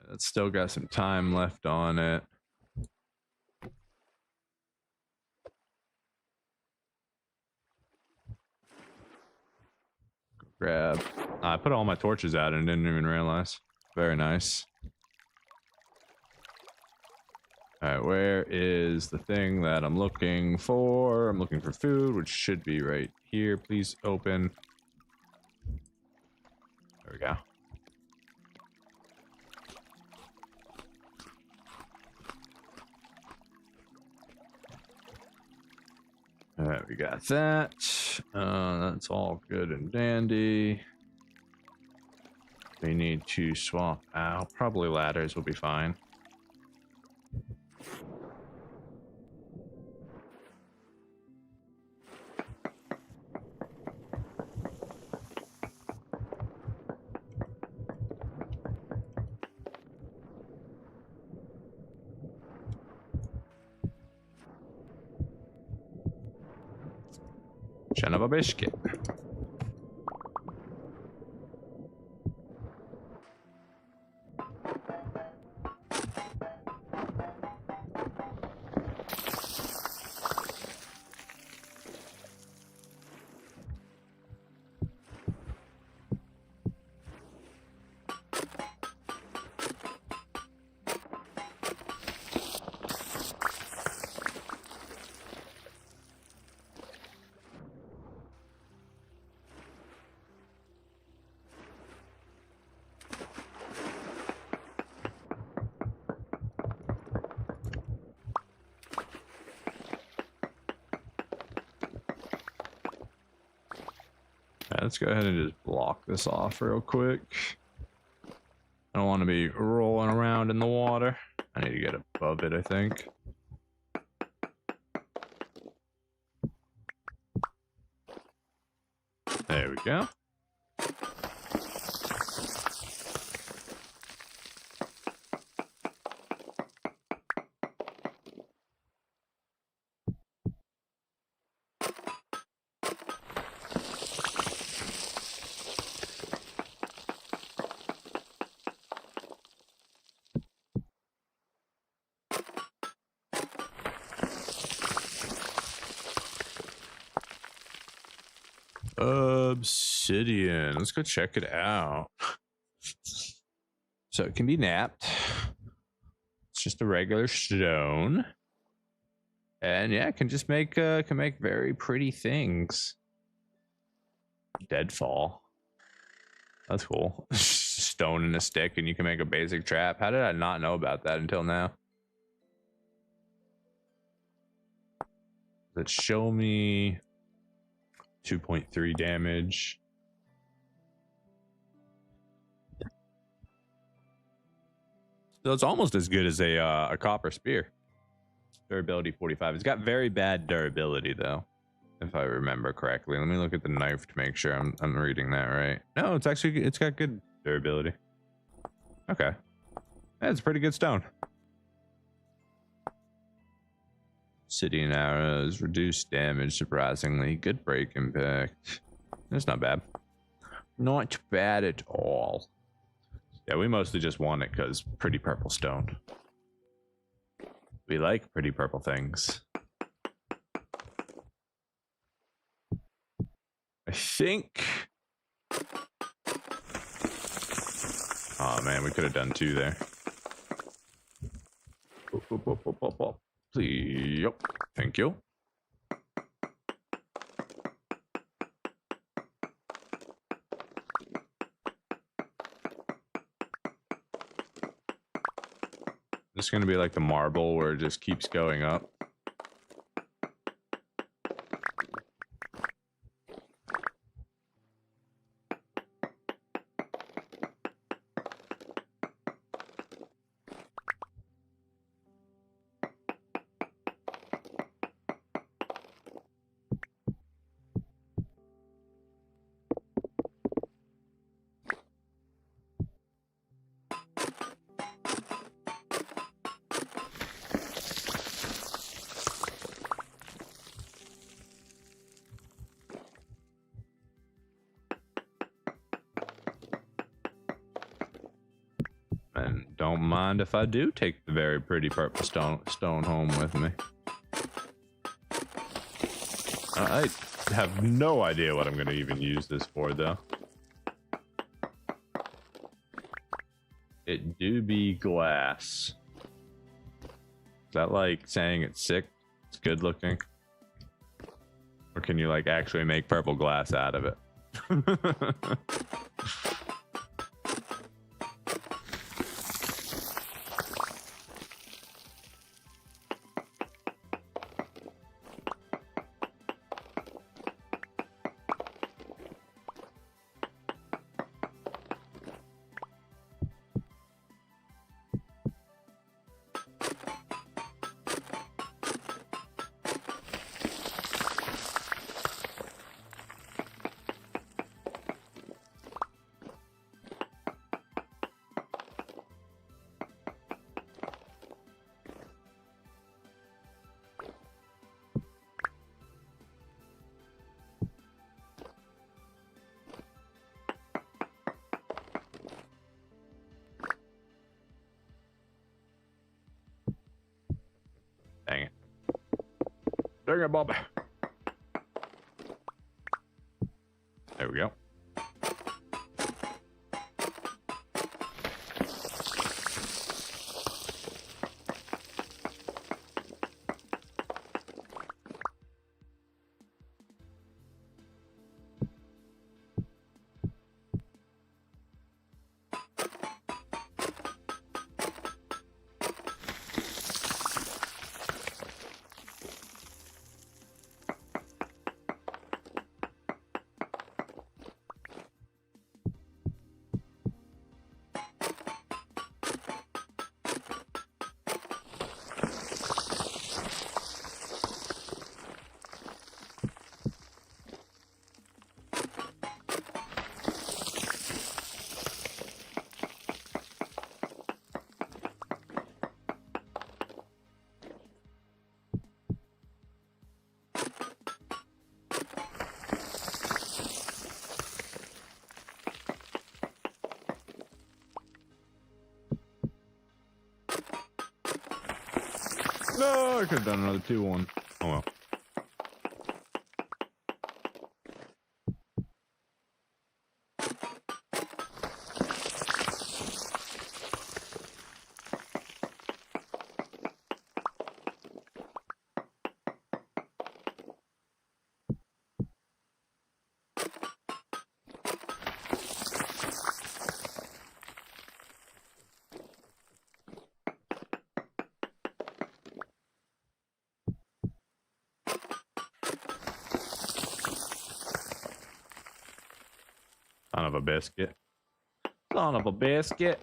That's still got some time left on it. Grab. I put all my torches out and didn't even realize. Very nice. All right, where is the thing that I'm looking for? I'm looking for food, which should be right here. Please open. There we go. All right, we got that. That's all good and dandy. We need to swap out. Probably ladders will be fine. Son of a biscuit. Let's go ahead and just block this off real quick. I don't want to be rolling around in the water. I need to get above it, I think. There we go. Obsidian. Let's go check it out. So it can be napped. It's just a regular stone. And yeah, it can just make very pretty things. Deadfall. That's cool. Stone and a stick and you can make a basic trap. How did I not know about that until now? Let's show me 2.3 damage. So it's almost as good as a copper spear. Durability 45. It's got very bad durability though, if I remember correctly. Let me look at the knife to make sure I'm reading that right. No, it's got good durability. Okay, that's pretty good stone. Obsidian arrows, reduced damage, surprisingly. Good break impact. That's not bad. Not bad at all. Yeah, we mostly just want it because pretty purple stone. We like pretty purple things. I think... Oh man, we could have done 2 there. Please, yep. Thank you. This is going to be like the marble where it just keeps going up. And don't mind if I do take the very pretty purple stone home with me. I have no idea what I'm going to even use this for, though. It do be glass. Is that like saying it's sick? It's good looking? Or can you like actually make purple glass out of it? Dang it. Dang it, Bob. There we go. No, I could have done another 2-1. Oh well. Son of a biscuit. Son of a biscuit.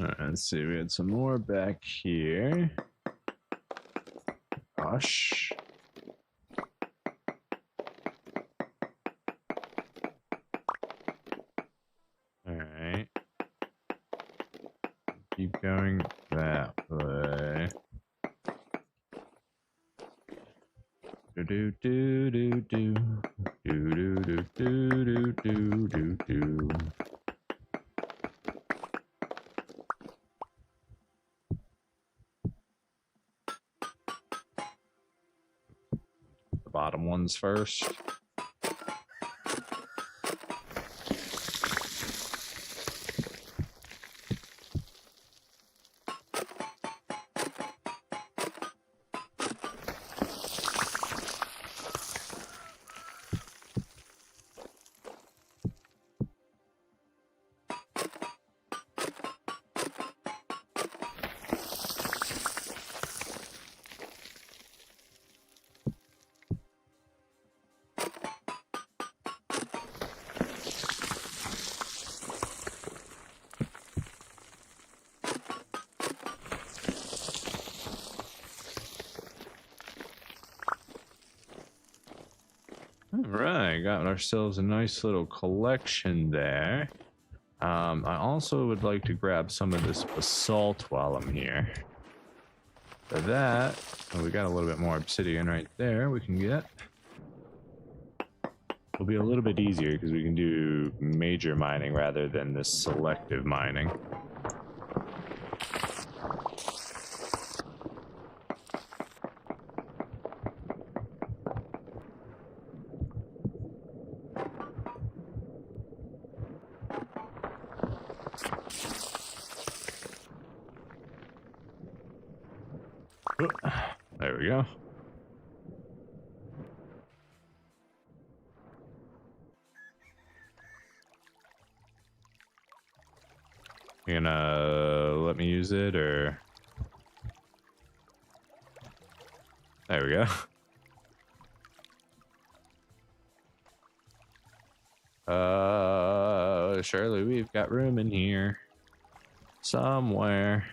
All right, let's see. We had some more back here. Gosh. All right. Keep going that way. Do do do do do do do do do do do. The bottom ones first. All right, got ourselves a nice little collection there. I also would like to grab some of this basalt while I'm here. For that, we got a little bit more obsidian right there we can get. It'll be a little bit easier because we can do major mining rather than this selective mining. There we go. You gonna let me use it, or? There we go. Surely we've got room in here somewhere.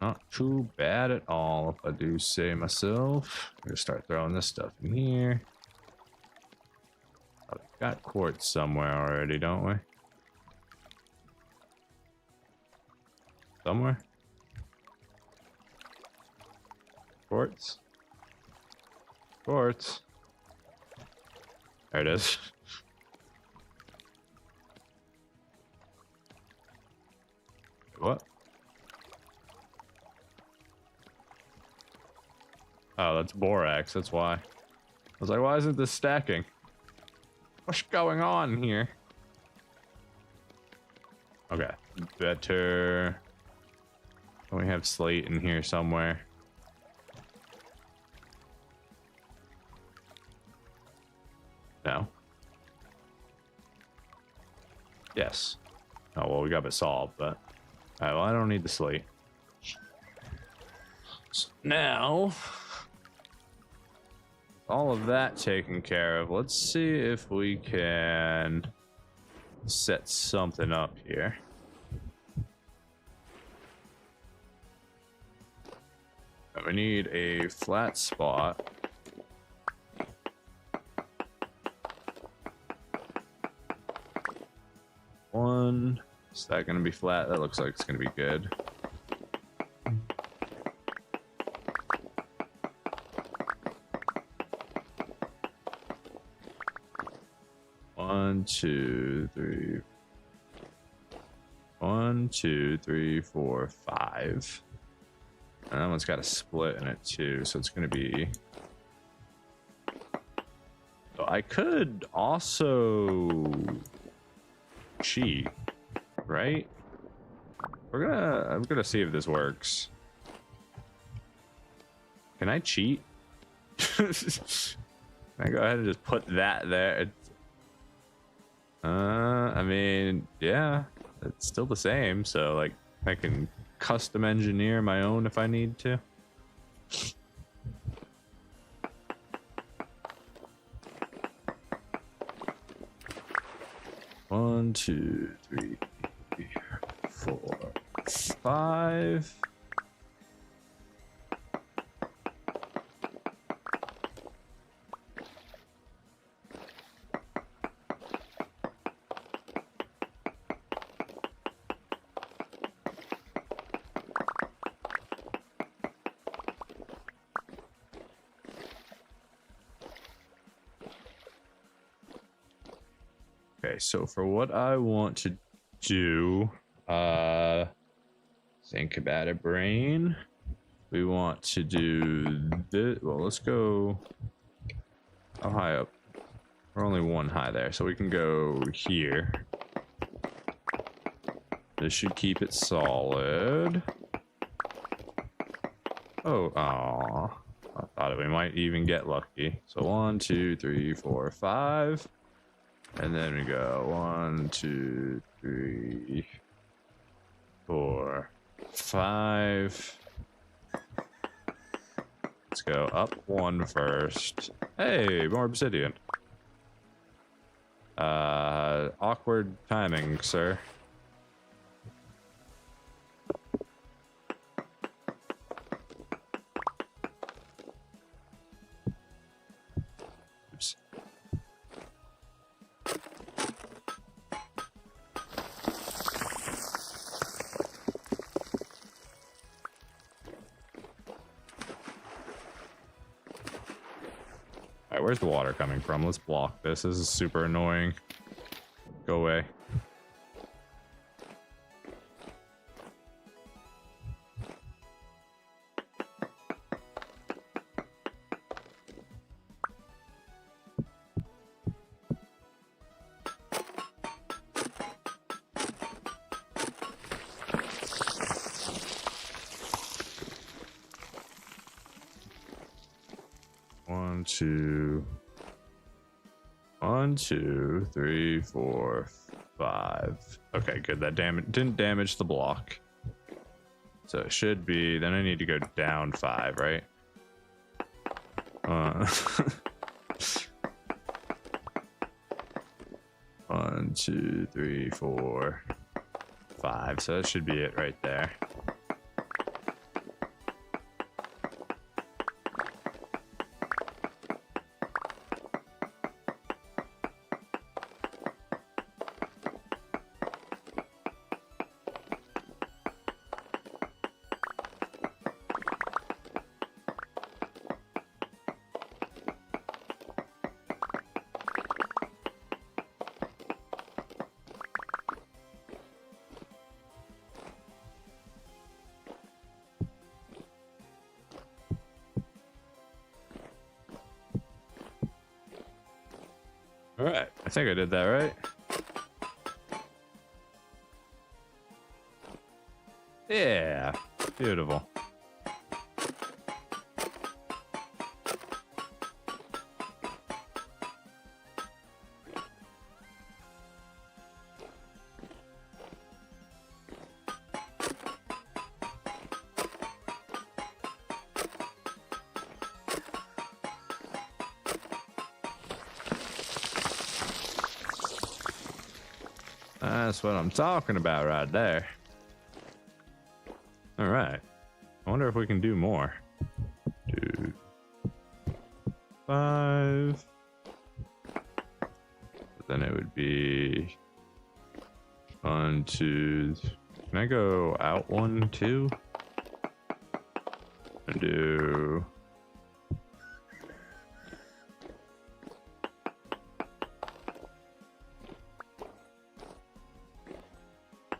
Not too bad at all, if I do say myself. I'm gonna start throwing this stuff in here. Oh, we've got quartz somewhere already, don't we? Somewhere? Quartz? Quartz. There it is. What? Oh, that's borax, that's why. I was like, why isn't this stacking? What's going on here? Okay, better. We have slate in here somewhere. No. Yes. Oh, well, we got basalt, but... Alright, well, I don't need the slate. So now... all of that taken care of. Let's see if we can set something up here. We need a flat spot. One. Is that going to be flat? That looks like it's going to be good. One, two, three. 1, 2, 3, 4, 5. And that one's got a split in it too, so it's going to be... So I could also cheat, right? I'm gonna see if this works. Can I cheat? Can I go ahead and just put that there? I mean, yeah, it's still the same. So like, I can custom engineer my own if I need to. One, two, three, 4, 5. Okay, so for what I want to do, think about it, brain. We want to do this. Well, let's go. How high up? We're only one high there, so we can go here. This should keep it solid. Oh, aw. I thought we might even get lucky. So 1, 2, 3, 4, 5. And then we go 1, 2, 3, 4, 5. Let's go up 1 first. Hey, more obsidian. Awkward timing, sir. Oops. Alright, where's the water coming from? Let's block this. This is super annoying. Go away. One, two, 3, 4, 5. Okay, good. That didn't damage the block. So it should be. Then I need to go down 5, right? 1, 2, 3, 4, 5. So that should be it right there. All right, I think I did that right. Yeah, beautiful. That's what I'm talking about right there. All right. I wonder if we can do more. 2, 5. Then it would be 1, 2. Can I go out 1, 2? And do.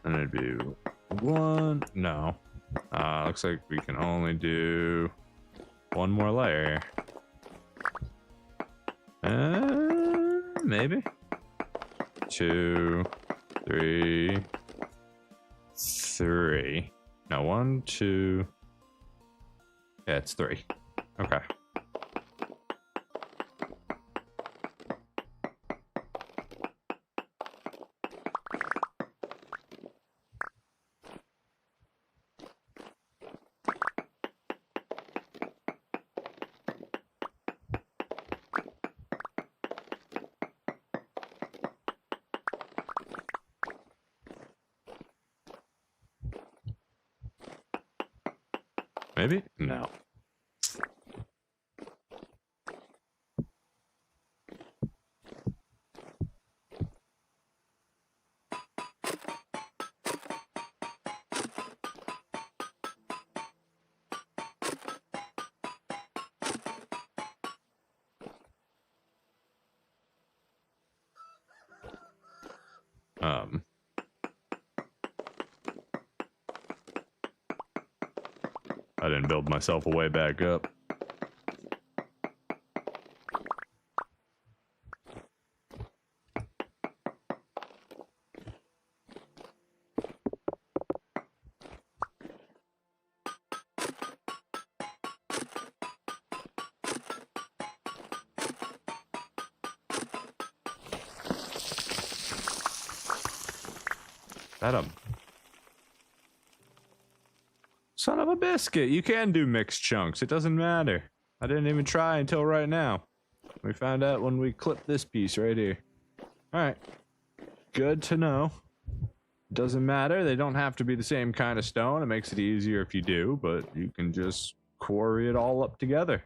And it'd be 1. No. Looks like we can only do one more layer here. Maybe 2, 3. No, 1, 2. Yeah, it's 3. Okay. Maybe? No. I didn't build myself a way back up. That son of a biscuit. You can do mixed chunks. It doesn't matter. I didn't even try until right now. We found out when we clipped this piece right here. Alright. Good to know. Doesn't matter. They don't have to be the same kind of stone. It makes it easier if you do, but you can just quarry it all up together.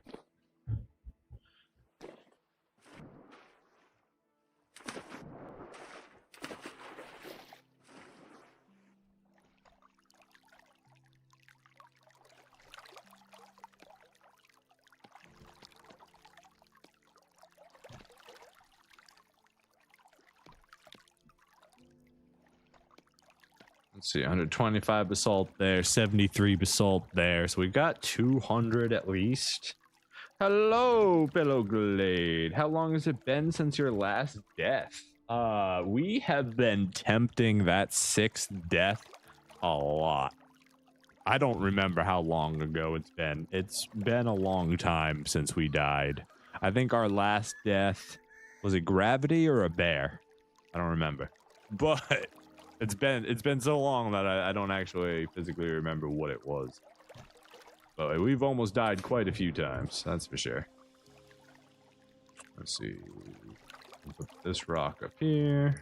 Let's see, 125 basalt there, 73 basalt there. So we got 200 at least. Hello, Pillowglade. How long has it been since your last death? We have been tempting that 6th death a lot. I don't remember how long ago it's been. It's been a long time since we died. I think our last death, was it gravity or a bear? I don't remember. But it's been so long that I don't actually physically remember what it was. But we've almost died quite a few times, that's for sure. Let's see. Put this rock up here.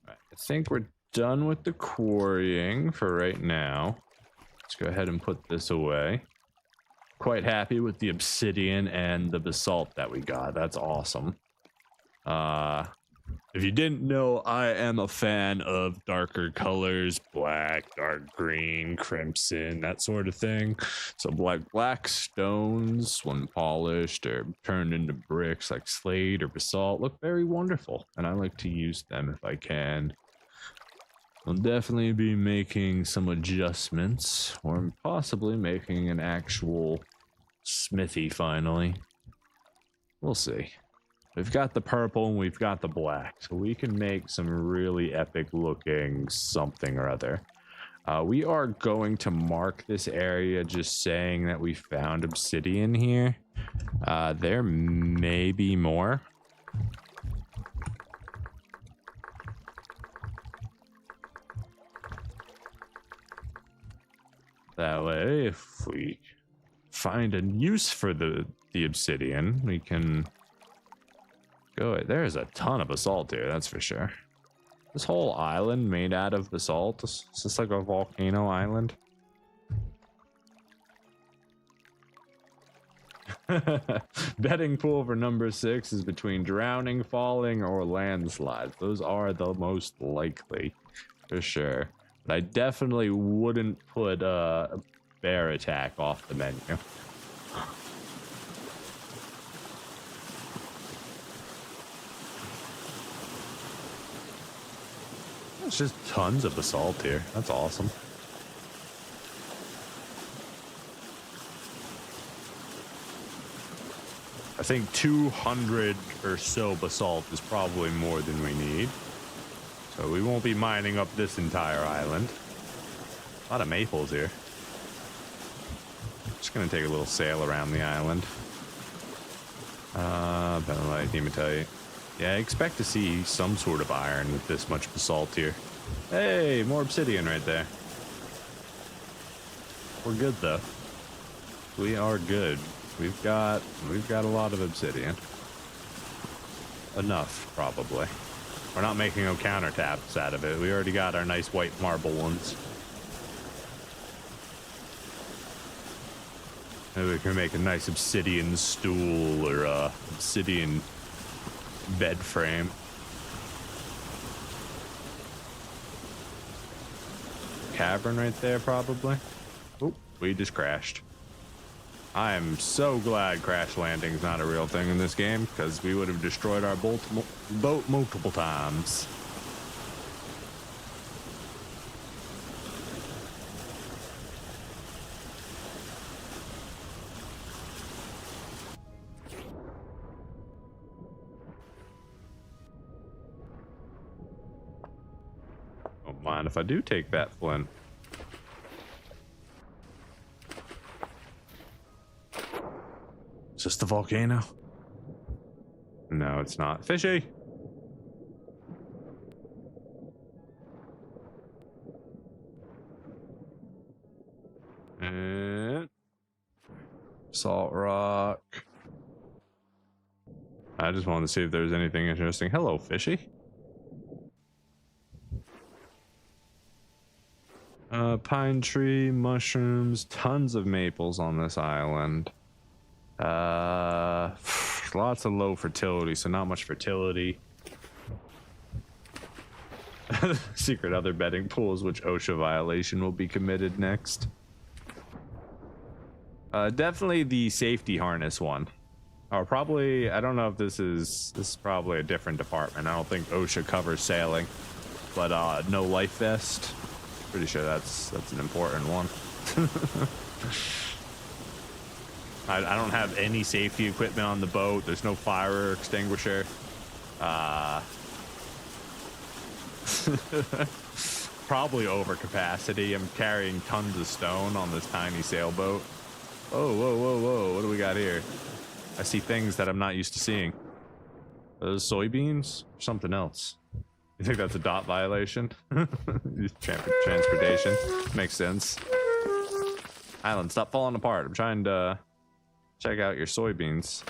I think we're done with the quarrying for right now. Let's go ahead and put this away. Quite happy with the obsidian and the basalt that we got. That's awesome. If you didn't know, I am a fan of darker colors, black, dark green, crimson, that sort of thing. So black stones, when polished or turned into bricks like slate or basalt, look very wonderful, and I like to use them if I can. I'll definitely be making some adjustments, or possibly making an actual smithy finally. We'll see. We've got the purple and we've got the black, so we can make some really epic looking something or other. We are going to mark this area just saying that we found obsidian here. There may be more. That way, if we find a use for the obsidian, we can go. There's a ton of basalt here, that's for sure. This whole island made out of basalt. Is this like a volcano island? Betting pool for number 6 is between drowning, falling, or landslides. Those are the most likely, for sure. But I definitely wouldn't put a bear attack off the menu. There's just tons of basalt here. That's awesome. I think 200 or so basalt is probably more than we need. So we won't be mining up this entire island. A lot of maples here. Just gonna take a little sail around the island. Benelite, hematite. Yeah, I expect to see some sort of iron with this much basalt here. Hey, more obsidian right there. We're good though. We are good. We've got a lot of obsidian. Enough, probably. We're not making no countertaps out of it. We already got our nice white marble ones. Maybe we can make a nice obsidian stool or obsidian bed frame. Cavern right there, probably. Oh, we just crashed. I am so glad crash landing's not a real thing in this game, because we would have destroyed our boat multiple times. Don't mind if I do take that flint. Is this the volcano? No, it's not. Fishy! And salt rock. I just wanted to see if there's anything interesting. Hello, fishy. Pine tree, mushrooms, tons of maples on this island. Lots of low fertility, so not much fertility. Secret other betting pools, which OSHA violation will be committed next. Definitely the safety harness one. Or probably, I don't know if this is probably a different department. I don't think OSHA covers sailing, but no life vest. Pretty sure that's an important one. I don't have any safety equipment on the boat. There's no fire extinguisher. Probably over capacity. I'm carrying tons of stone on this tiny sailboat. Oh, whoa, whoa, whoa. What do we got here? I see things that I'm not used to seeing. Those soybeans? Or something else. You think that's a dot violation? Transportation. Makes sense. Island, stop falling apart. I'm trying to check out your soybeans.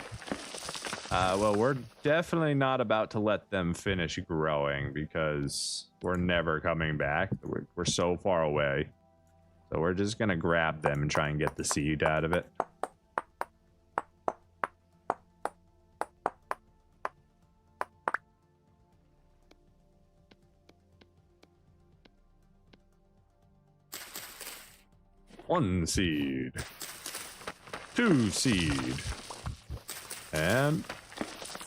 Well, we're definitely not about to let them finish growing because we're never coming back. We're so far away. So we're just gonna grab them and try and get the seed out of it. One seed. 2 seed. And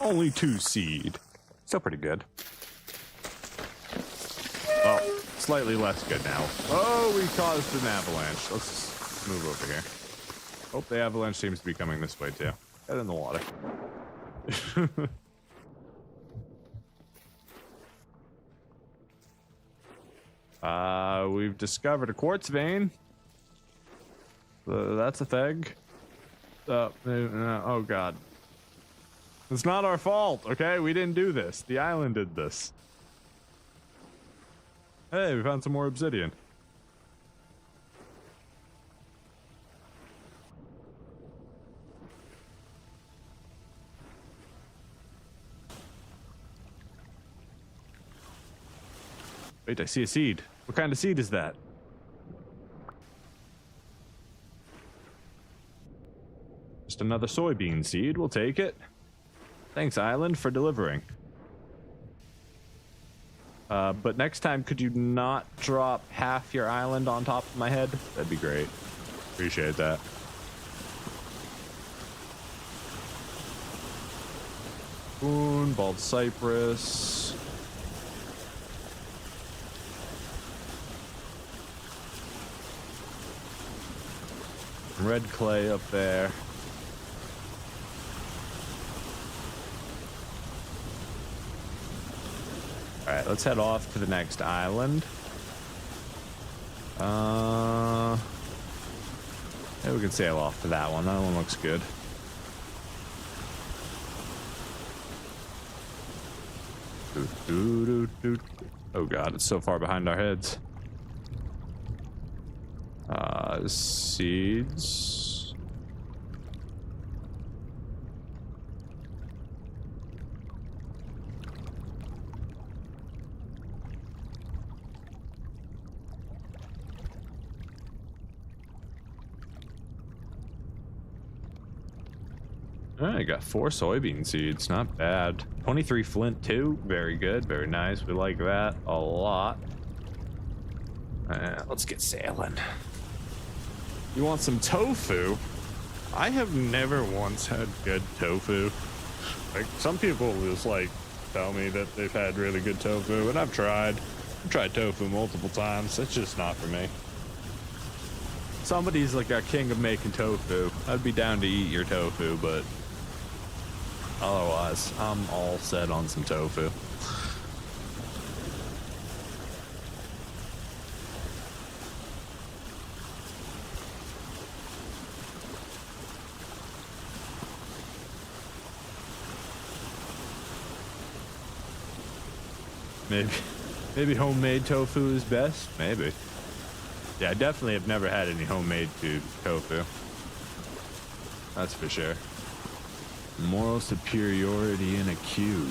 only 2 seed. Still pretty good. Oh, slightly less good now. Oh, we caused an avalanche. Let's move over here. Oh, the avalanche seems to be coming this way too. Get in the water. We've discovered a quartz vein. That's a thing. Oh god. It's not our fault, okay? We didn't do this. The island did this. Hey, we found some more obsidian. Wait, I see a seed. What kind of seed is that? Just another soybean seed. We'll take it. Thanks, Island, for delivering. But next time, could you not drop half your island on top of my head? That'd be great. Appreciate that. Boon, bald cypress. Red clay up there. All right, let's head off to the next island. Yeah, we can sail off to that one. That one looks good. Oh god, it's so far behind our heads. Seeds. I got 4 soybean seeds, not bad. 23 flint too, very good, very nice. We like that a lot. Let's get sailing. You want some tofu? I have never once had good tofu. Like, some people just like tell me that they've had really good tofu, and I've tried tofu multiple times. It's just not for me. Somebody's like a king of making tofu. I'd be down to eat your tofu, but otherwise, I'm all set on some tofu. Maybe homemade tofu is best. Maybe. Yeah, I definitely have never had any homemade tofu. That's for sure. Moral superiority in a cube.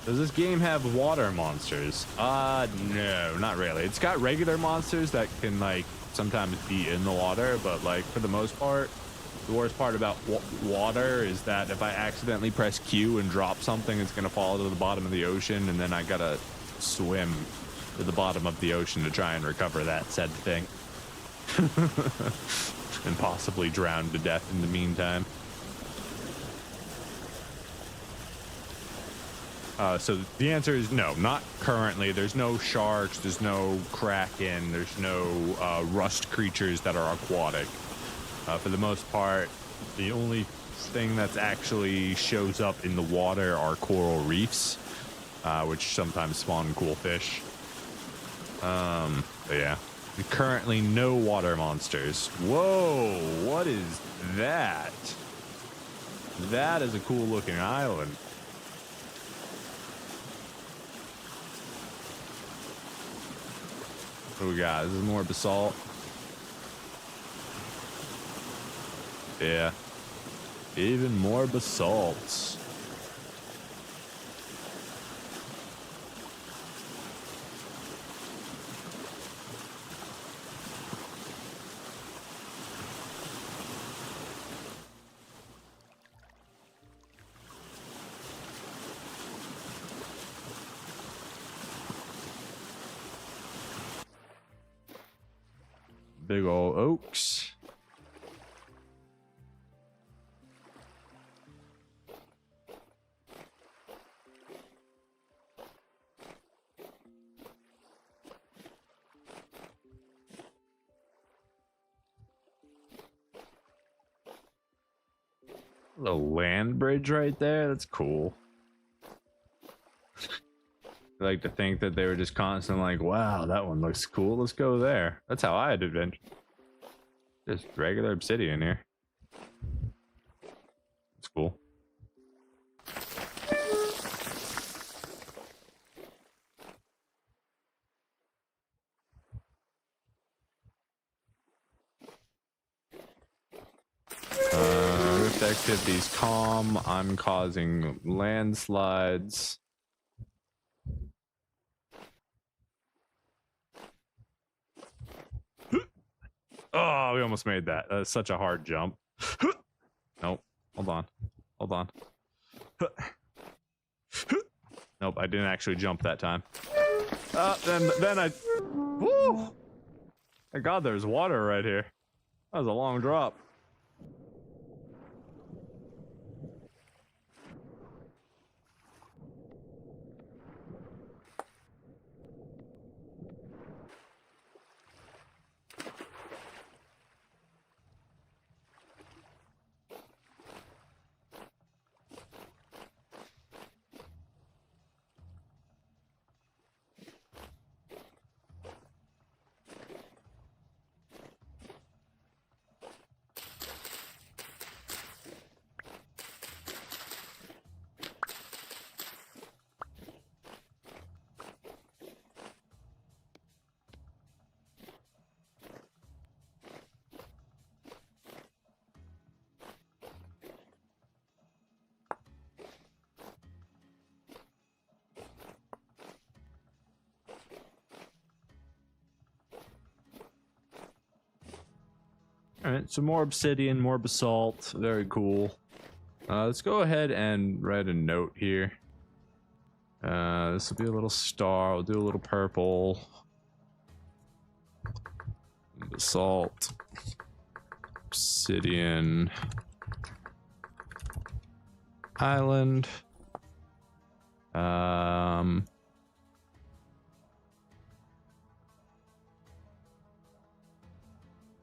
Does this game have water monsters? No, not really. It's got regular monsters that can like sometimes be in the water, but like for the most part, the worst part about water is that if I accidentally press Q and drop something, it's gonna fall to the bottom of the ocean, and then I gotta swim to the bottom of the ocean to try and recover that said thing. And possibly drown to death in the meantime. So the answer is no, not currently. There's no sharks, there's no kraken, there's no rust creatures that are aquatic. For the most part, the only thing that's actually shows up in the water are coral reefs, which sometimes spawn cool fish. But yeah, currently no water monsters. Whoa, what is that? That is a cool looking island. What do we got? This is more basalt. Yeah, even more basalts. Big old oaks. The land bridge right there, that's cool. I like to think that they were just constantly like, wow, that one looks cool, let's go there. That's how I had adventure. Just regular obsidian here. It's cool. activity's calm. I'm causing landslides. Oh, we almost made that. That's such a hard jump. Nope. Hold on. Hold on. Nope, I didn't actually jump that time. Then I... Woo! Thank God there's water right here. That was a long drop. Alright, so more obsidian, more basalt. Very cool. Let's go ahead and write a note here. This will be a little star. We'll do a little purple. Basalt. Obsidian. Island.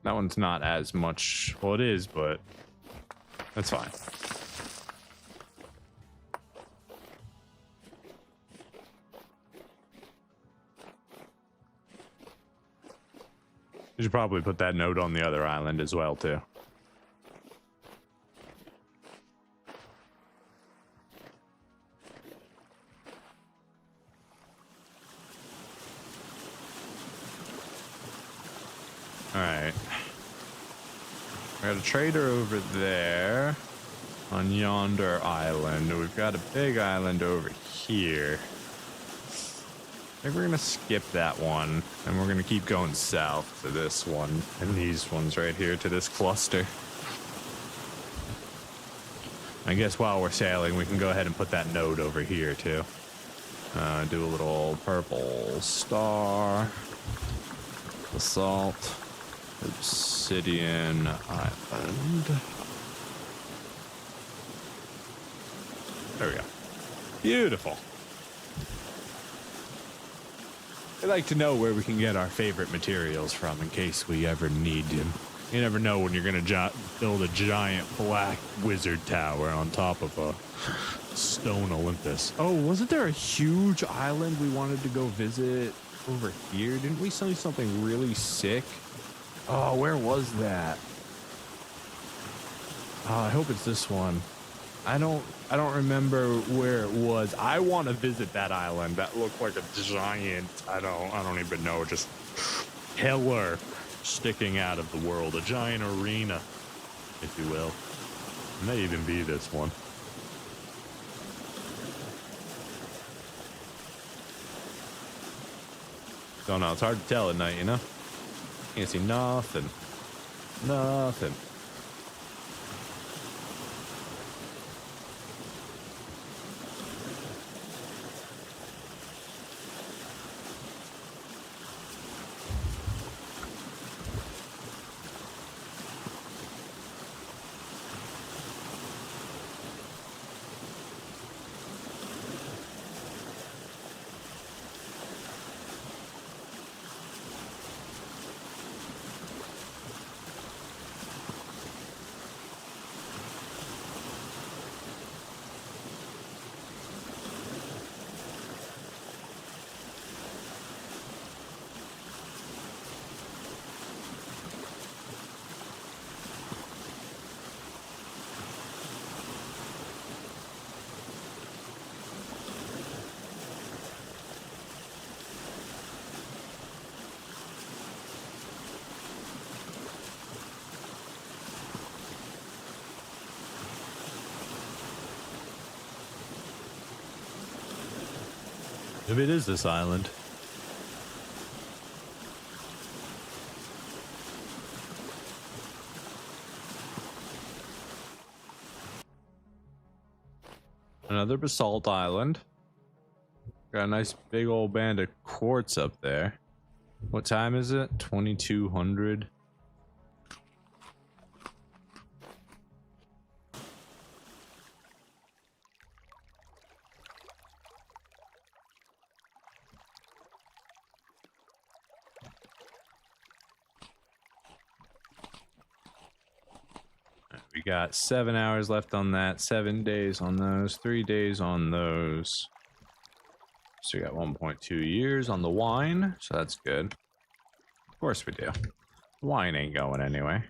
That one's not as much. Well, it is, but that's fine. You should probably put that note on the other island as well, too. Alright. We got a trader over there on yonder island. We've got a big island over here. I think we're gonna skip that one, and we're gonna keep going south to this one, and these ones right here to this cluster. I guess while we're sailing, we can go ahead and put that node over here too. Do a little purple star, basalt, obsidian island. There we go. Beautiful. I like to know where we can get our favorite materials from in case we ever need them. You never know when you're gonna build a giant black wizard tower on top of a stone Olympus. Oh, wasn't there a huge island we wanted to go visit over here? Didn't we see something really sick? Oh, where was that? Oh, I hope it's this one. I don't remember where it was. I want to visit that island. That looked like a giant, I don't even know, just pillar sticking out of the world. A giant arena, if you will. It may even be this one. Don't know, it's hard to tell at night, you know? Can't see nothing. Nothing. If it is this island. Another basalt island. Got a nice big old band of quartz up there. What time is it? 2200. We got 7 hours left on that, 7 days on those, 3 days on those. So we got 1.2 years on the wine, so that's good. Of course we do. The wine ain't going anywhere.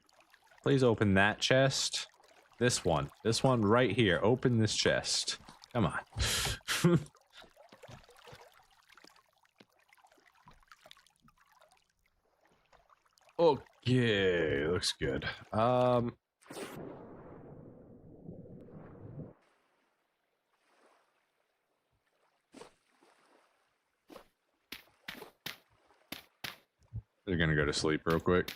Please open that chest. This one right here. Open this chest. Come on. Okay, looks good. They're gonna go to sleep real quick.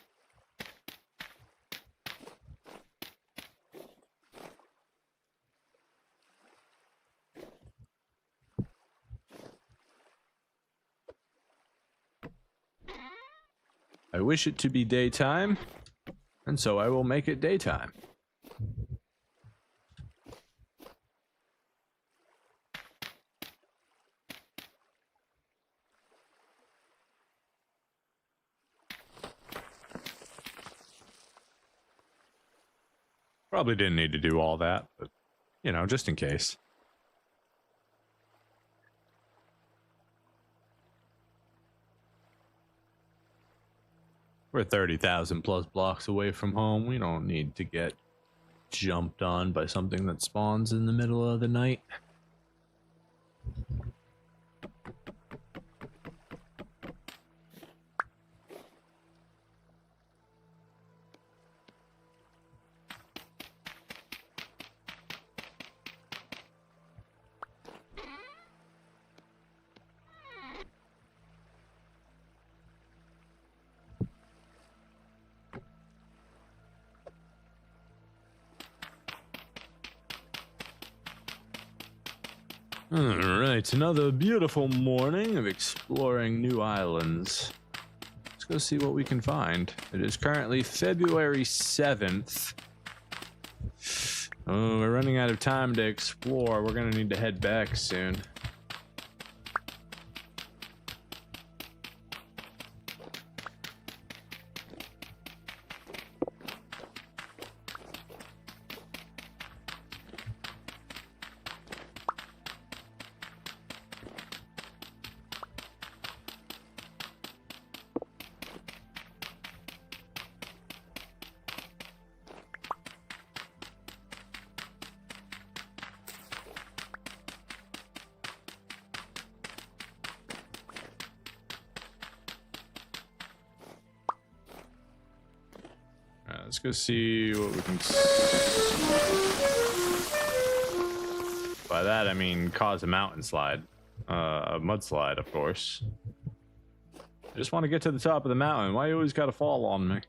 I wish it to be daytime, and so I will make it daytime. Probably didn't need to do all that, but, you know, just in case. We're 30,000 plus blocks away from home. We don't need to get jumped on by something that spawns in the middle of the night. Alright, another beautiful morning of exploring new islands. Let's go see what we can find. It is currently February 7th. Oh, we're running out of time to explore. We're gonna need to head back soon. Let's go see what we can. By that I mean cause a mountain slide, a mudslide, of course. I just want to get to the top of the mountain. Why you always gotta fall on me?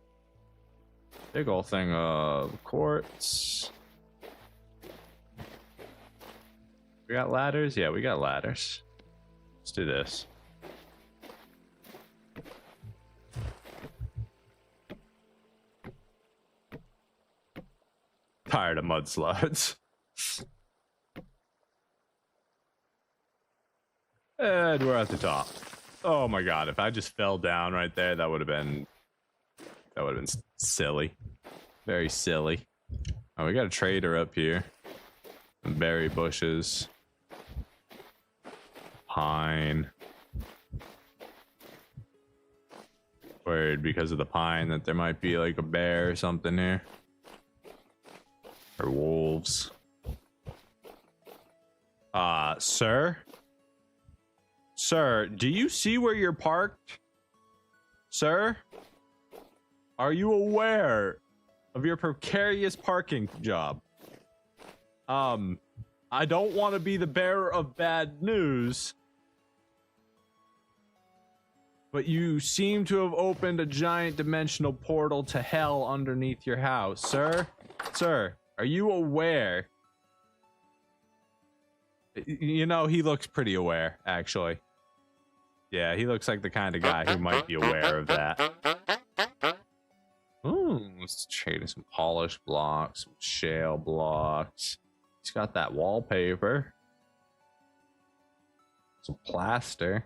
Big old thing of quartz. We got ladders? Yeah, we got ladders. Let's do this. Tired of mudslides. And we're at the top. Oh my god, if I just fell down right there, that would have been silly. Very silly. Oh, we got a trader up here. Some berry bushes. Pine. Worried because of the pine that there might be like a bear or something here. Or wolves. Sir? Sir, do you see where you're parked? Sir? Are you aware of your precarious parking job? I don't want to be the bearer of bad news, but you seem to have opened a giant dimensional portal to hell underneath your house. Sir, are you aware? You know, he looks pretty aware, actually. Yeah, he looks like the kind of guy who might be aware of that. Ooh, let's trade in some polished blocks, some shale blocks. He's got that wallpaper. Some plaster.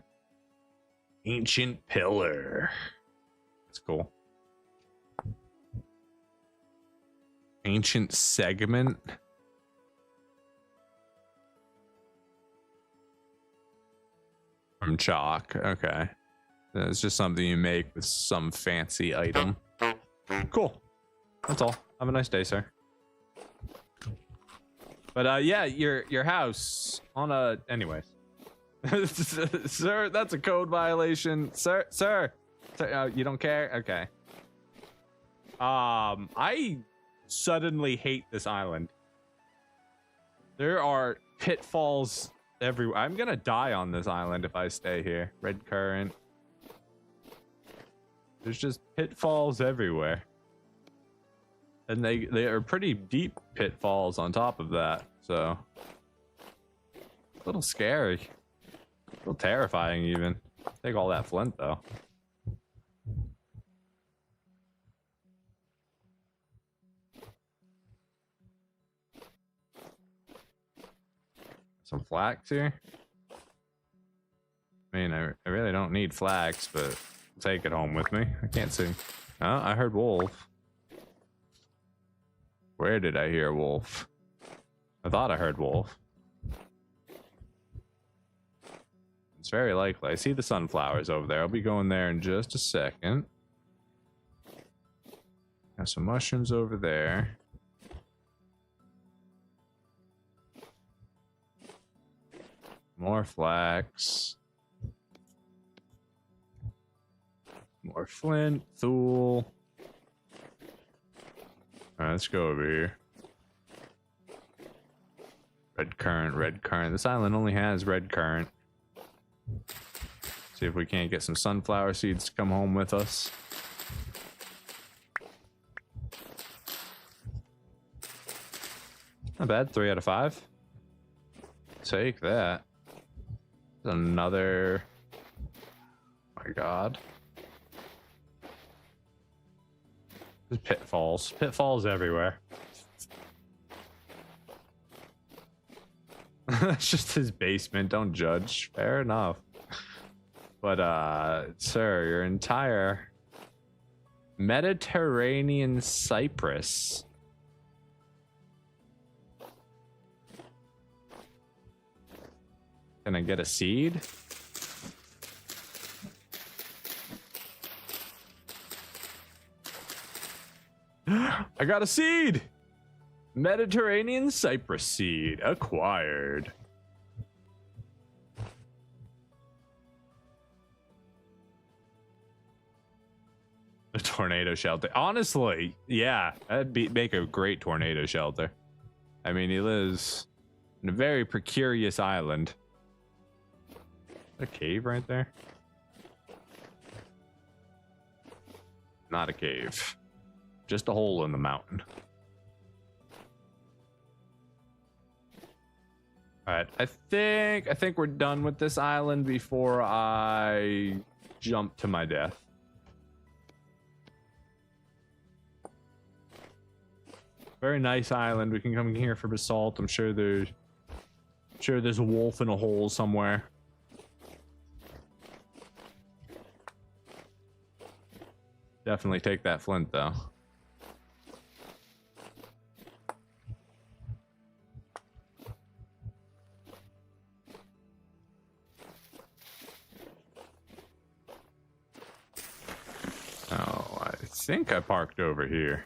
Ancient pillar. That's cool. Ancient segment. From chalk. Okay. It's just something you make with some fancy item. Cool. That's all. Have a nice day, sir. But yeah, your house on a anyways. Sir, that's a code violation. Sir, you don't care? Okay. I suddenly hate this island. There are pitfalls everywhere. I'm gonna die on this island if I stay here. Red current. There's just pitfalls everywhere. And they are pretty deep pitfalls on top of that, so a little scary. A little terrifying even. Take all that flint though. Some flax here. I mean, I really don't need flax, but I'll take it home with me. I can't see. Oh, I heard wolf. Where did I hear wolf? I thought I heard wolf. It's very likely. I see the sunflowers over there. I'll be going there in just a second. Got some mushrooms over there. More flax. More flint, thule. Alright, let's go over here. Red currant, red currant. This island only has red currant. See if we can't get some sunflower seeds to come home with us. Not bad, 3 out of 5. Take that. Another. Oh my god. There's pitfalls. Pitfalls everywhere. That's just his basement. Don't judge. Fair enough. But, sir, your entire Mediterranean cypress. Can I get a seed? I got a seed! Mediterranean cypress seed acquired. A tornado shelter. Honestly, yeah, that'd make a great tornado shelter. I mean, he lives in a very precarious island. A cave right there? Not a cave. Just a hole in the mountain. Alright, I think we're done with this island before I jump to my death. Very nice island. We can come here for basalt. I'm sure there's a wolf in a hole somewhere. Definitely take that flint though. Oh, I think I parked over here.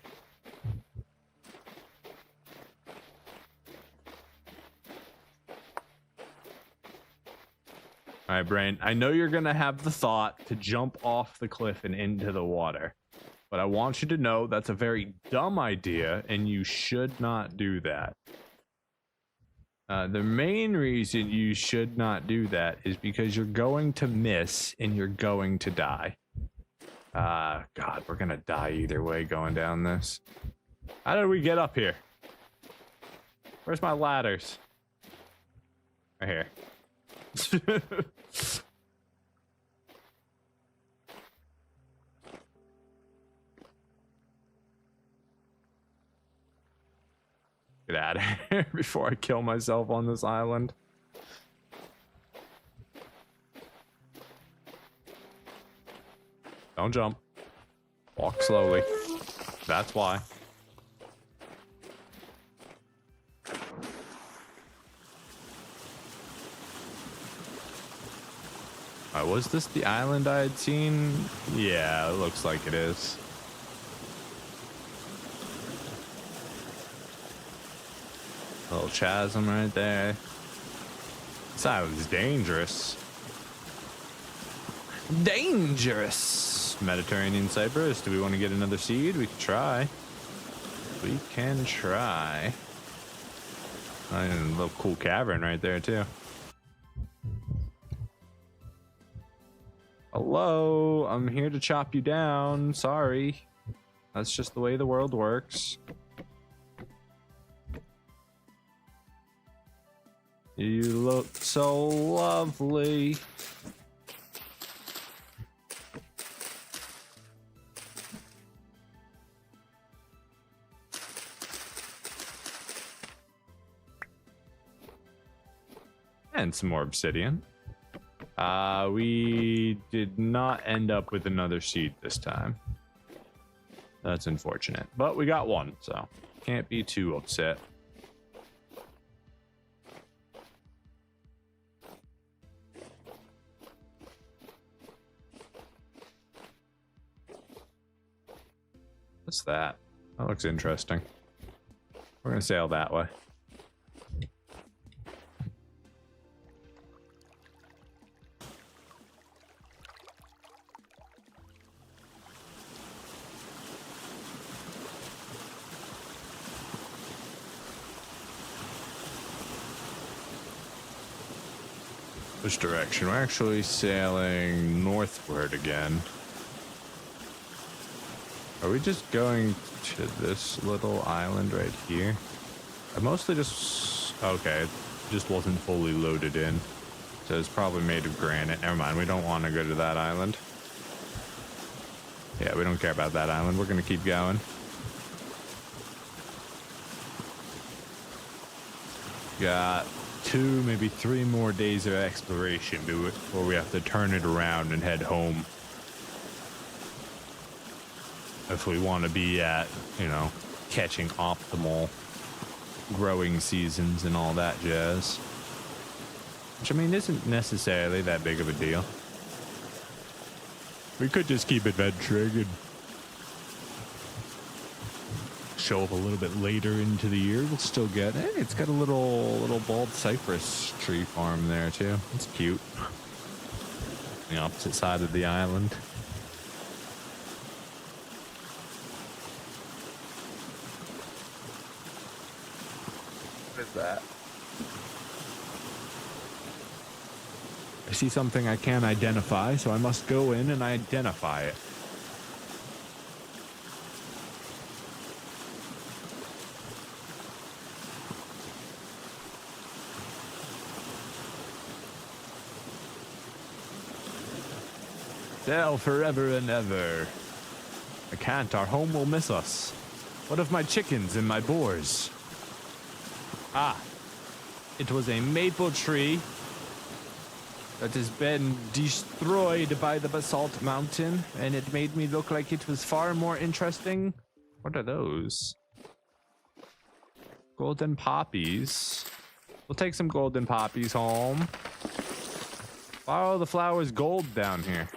All right, Brain, I know you're going to have the thought to jump off the cliff and into the water, but I want you to know that's a very dumb idea and you should not do that. The main reason you should not do that is because you're going to miss and you're going to die. God, we're gonna die either way going down this. How did we get up here? Where's my ladders? Right here. Get out of here before I kill myself on this island. Don't jump. Walk slowly. That's why. Was this the island I had seen? Yeah, it looks like it is. A little chasm right there. This island's dangerous. Dangerous! Mediterranean Cypress. Do we want to get another seed? We can try. We can try. And a little cool cavern right there, too. Hello, I'm here to chop you down. Sorry. That's just the way the world works. You look so lovely. And some more obsidian. We did not end up with another seed this time. That's unfortunate, but we got one, so can't be too upset. What's that? That looks interesting. We're gonna sail that way. Which direction? We're actually sailing northward again. Are we just going to this little island right here? I mostly just... Okay, it just wasn't fully loaded in. So it's probably made of granite. Never mind, we don't want to go to that island. Yeah, we don't care about that island. We're going to keep going. Got 2, maybe 3 more days of exploration to it before we have to turn it around and head home. If we want to be at, you know, catching optimal growing seasons and all that jazz. Which, I mean, isn't necessarily that big of a deal. We could just keep adventuring and show up a little bit later into the year. We'll still get it. It's got a little bald cypress tree farm there too. It's cute. The opposite side of the island. What is that? I see something I can't identify, so I must go in and identify it. Sail forever and ever. I can't. Our home will miss us. What of my chickens and my boars? Ah, it was a maple tree that has been destroyed by the basalt mountain, and it made me look like it was far more interesting. What are those? Golden poppies. We'll take some golden poppies home. Wow, the flower's gold down here.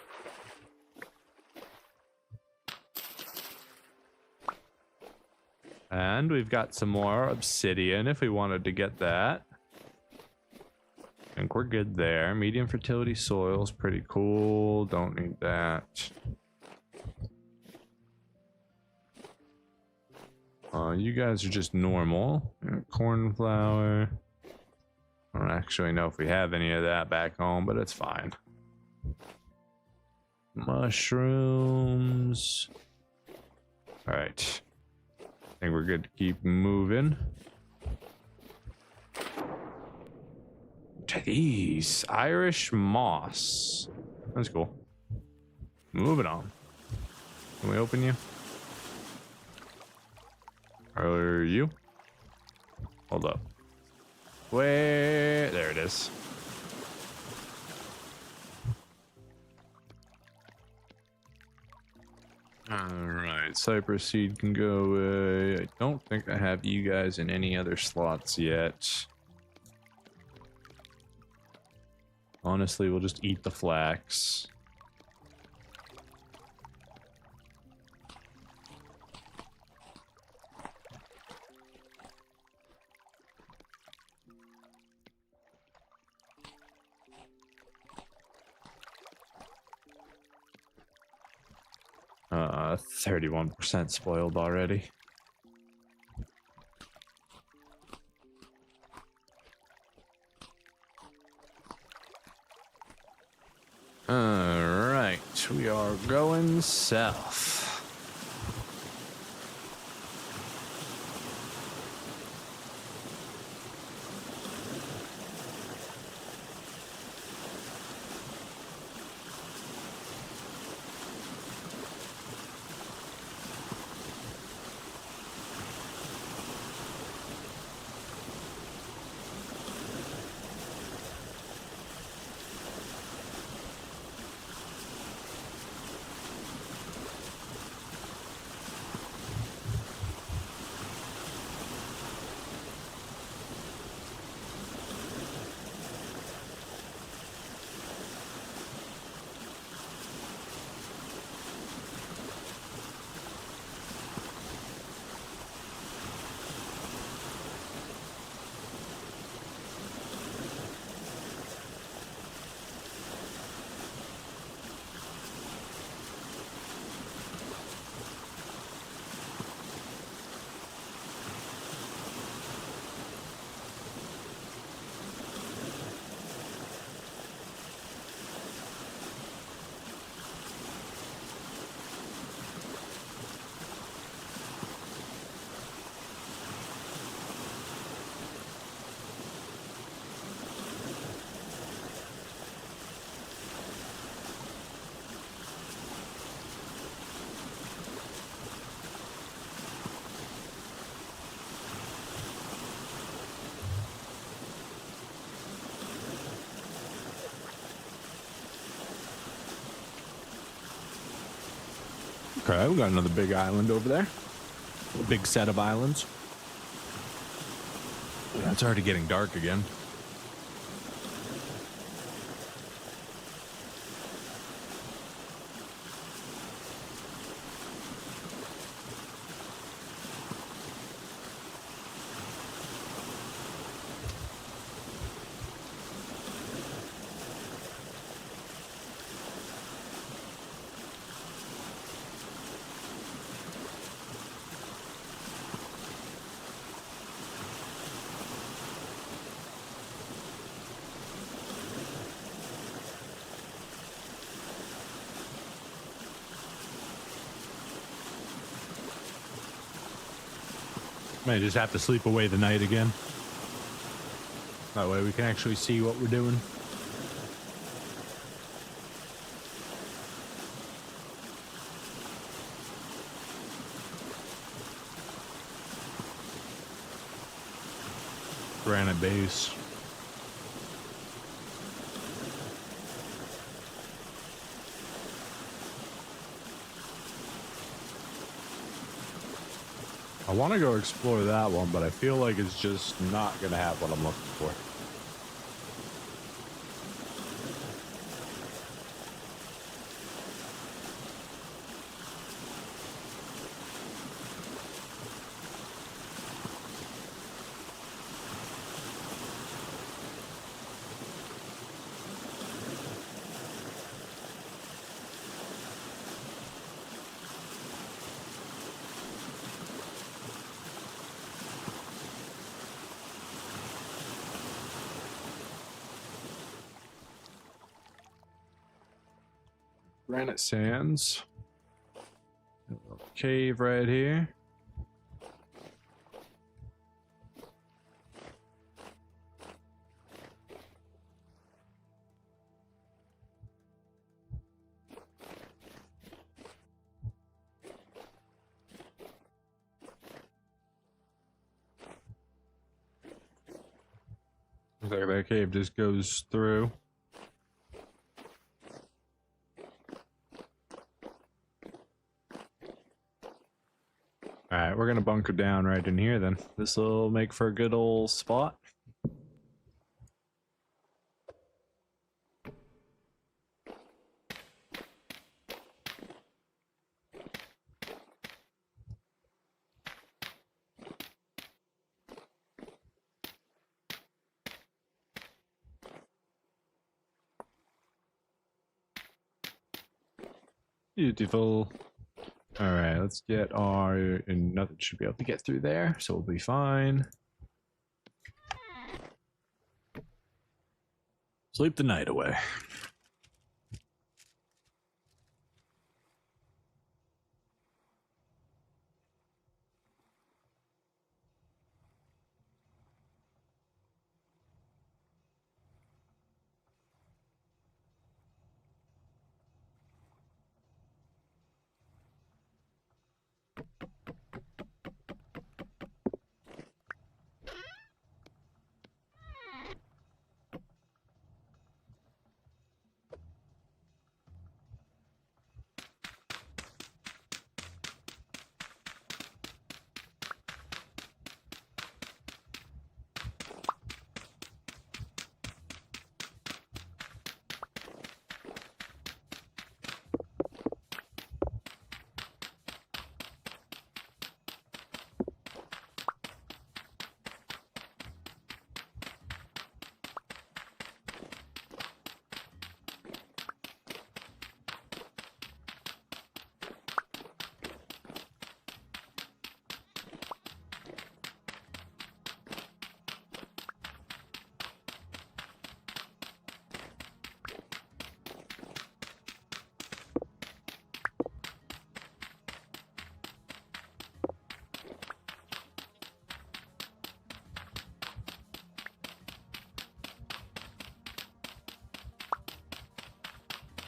And we've got some more obsidian if we wanted to get that. I think we're good there. Medium fertility soil's pretty cool. Don't need that. You guys are just normal. Corn flour. I don't actually know if we have any of that back home, but it's fine. Mushrooms. All right. I think we're good to keep moving. These Irish moss. That's cool. Moving on. Can we open you? Are you? Hold up. Where? There it is. Alright, cypress seed can go away. I don't think I have you guys in any other slots yet. Honestly, we'll just eat the flax. Uh, 31% spoiled already. Alright, we are going south. Okay, we got another big island over there. A big set of islands. Yeah, it's already getting dark again. Might just have to sleep away the night again. That way we can actually see what we're doing. Granite base. I want to go explore that one, but I feel like it's just not going to have what I'm looking for. granite sands. A little cave right here. Looks like that cave just goes through. Alright, we're gonna bunker down right in here then. This will make for a good old spot. Beautiful. Alright, let's get our... and nothing should be able to get through there, so we'll be fine. Sleep the night away.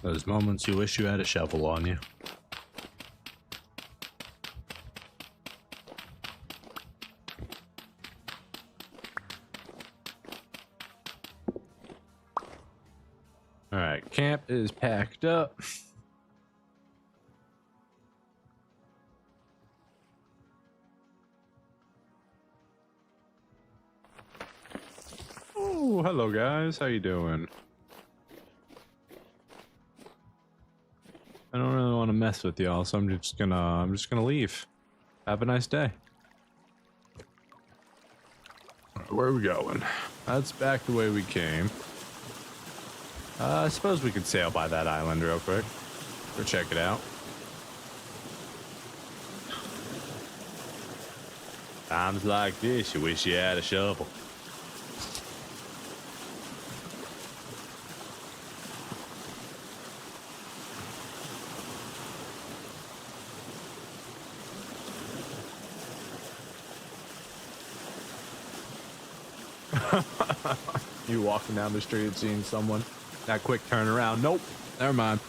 Those moments you wish you had a shovel on you. Alright, camp is packed up. Oh, hello guys, how you doing? I don't really want to mess with y'all, so I'm just gonna leave. Have a nice day. Right, where are we going? That's back the way we came. I suppose we could sail by that island real quick. Go check it out. Times like this, you wish you had a shovel. You walking down the street seeing someone, that quick turnaround. Nope, never mind.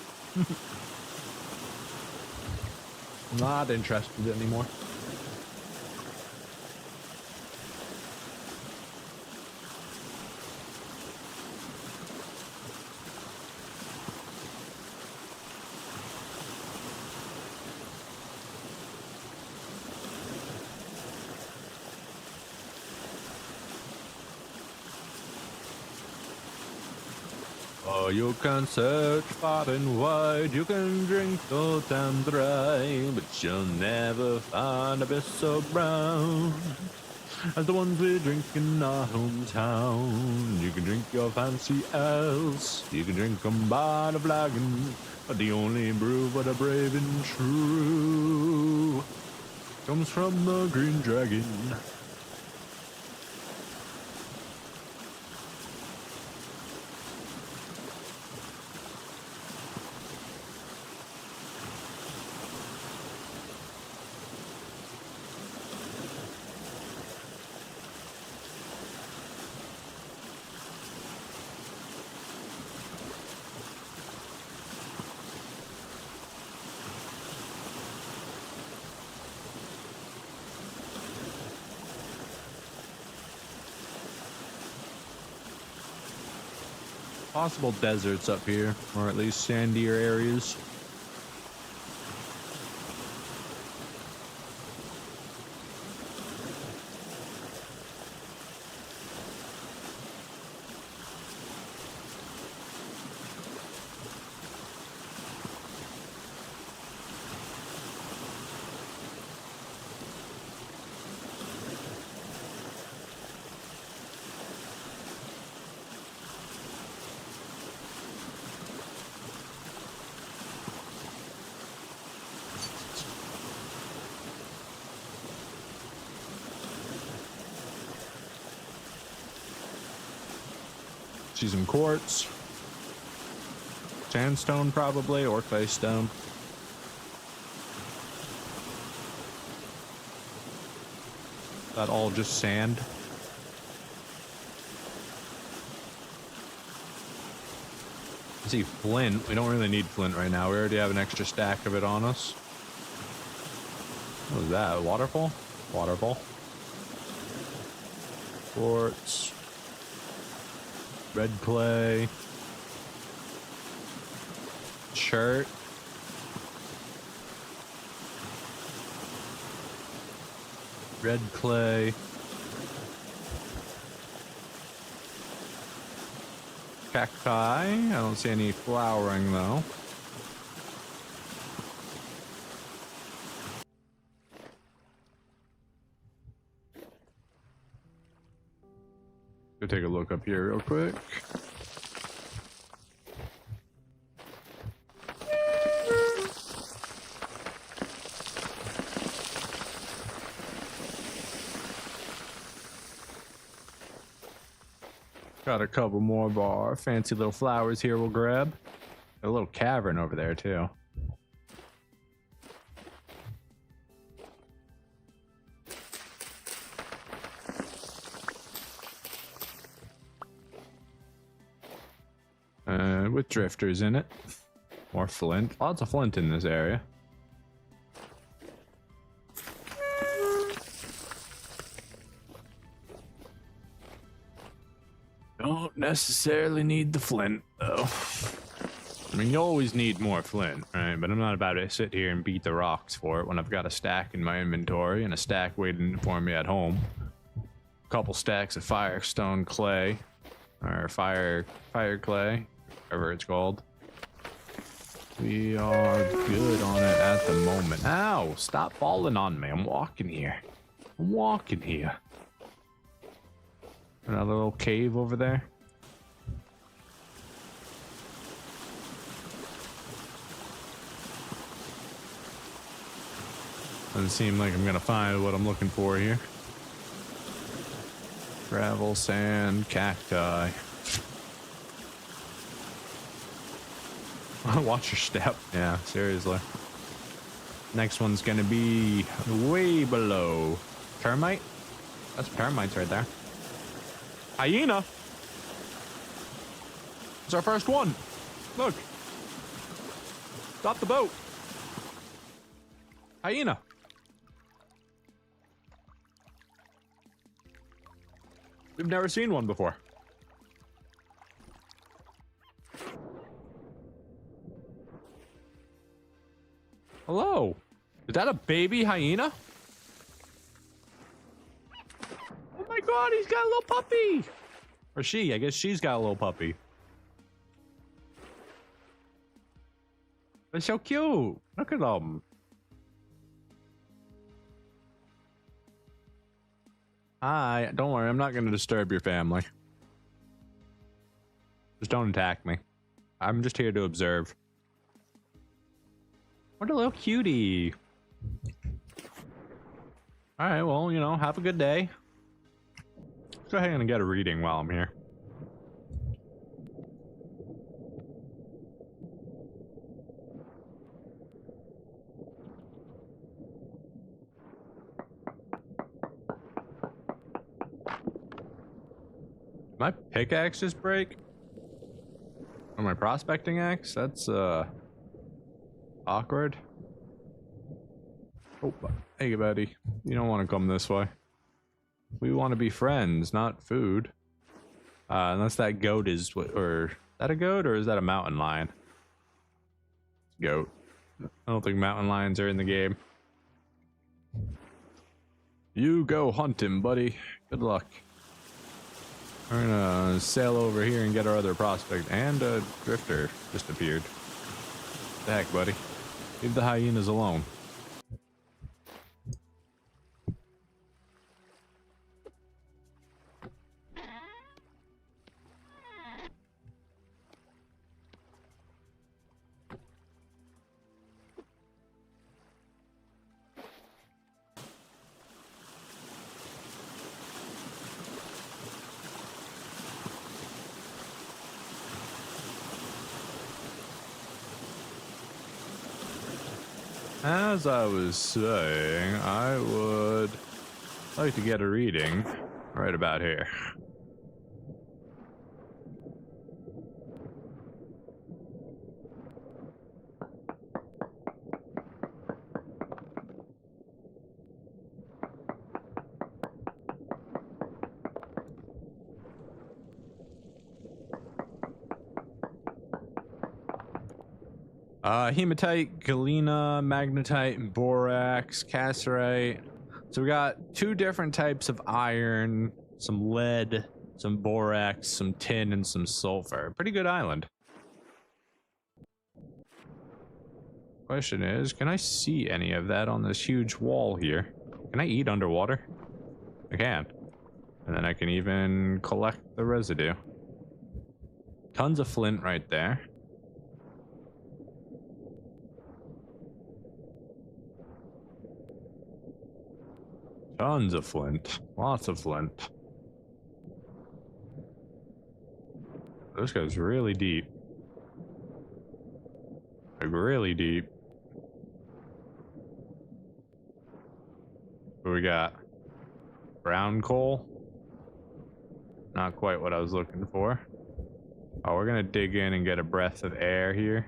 Not interested anymore. Oh, you can search far and wide, you can drink salt and dry, but you'll never find a beer so brown as the ones we drink in our hometown. You can drink your fancy ales, you can drink 'em by the flagon, but the only brew for the brave and true comes from the Green Dragon. Possible deserts up here, or at least sandier areas. See some quartz, sandstone probably, or clay stone. That all just sand. I see flint. We don't really need flint right now. We already have an extra stack of it on us. What was that? A waterfall? Waterfall. Quartz. Red clay. Shirt. Red clay. Cacti. I don't see any flowering though. Go take a look up here real quick. Got a couple more of our fancy little flowers here we'll grab. A little cavern over there too. With drifters in it. More flint. Lots of flint in this area. Don't necessarily need the flint, though. I mean, you always need more flint, right? But I'm not about to sit here and beat the rocks for it when I've got a stack in my inventory and a stack waiting for me at home. A couple stacks of firestone clay, or fire clay, whatever it's called. We are good on it at the moment. Ow! Stop falling on me. I'm walking here. I'm walking here. Another little cave over there. Doesn't seem like I'm gonna find what I'm looking for here. Gravel, sand, cacti. Watch your step. Yeah, seriously. Next one's gonna be way below. Termite? That's termites right there. Hyena! It's our first one. Look. Stop the boat. Hyena. We've never seen one before. Hello. Is that a baby hyena? Oh my god, he's got a little puppy. Or she, I guess she's got a little puppy. They're so cute. Look at them. Hi, don't worry, I'm not going to disturb your family. Just don't attack me. I'm just here to observe. What a little cutie. Alright, well, you know, have a good day. Let's go ahead and get a reading while I'm here. My pickaxe just break? Or my prospecting axe? That's awkward. Oh, hey buddy. You don't want to come this way. We want to be friends, not food. Unless that goat is what, or that a goat or is that a mountain lion? Goat. I don't think mountain lions are in the game. You go hunt him, buddy. Good luck. We're gonna sail over here and get our other prospect. And a drifter just appeared. What the heck, buddy? Leave the hyenas alone. As I was saying, I would like to get a reading right about here. Hematite, galena, magnetite, and borax, cassiterite. So we got 2 different types of iron, some lead, some borax, some tin, and some sulfur. Pretty good island. Question is, can I see any of that on this huge wall here? Can I eat underwater? I can. And then I can even collect the residue. Tons of flint right there. Tons of flint. Lots of flint. This goes really deep. Like really deep. What we got? Brown coal? Not quite what I was looking for. Oh, we're gonna dig in and get a breath of air here.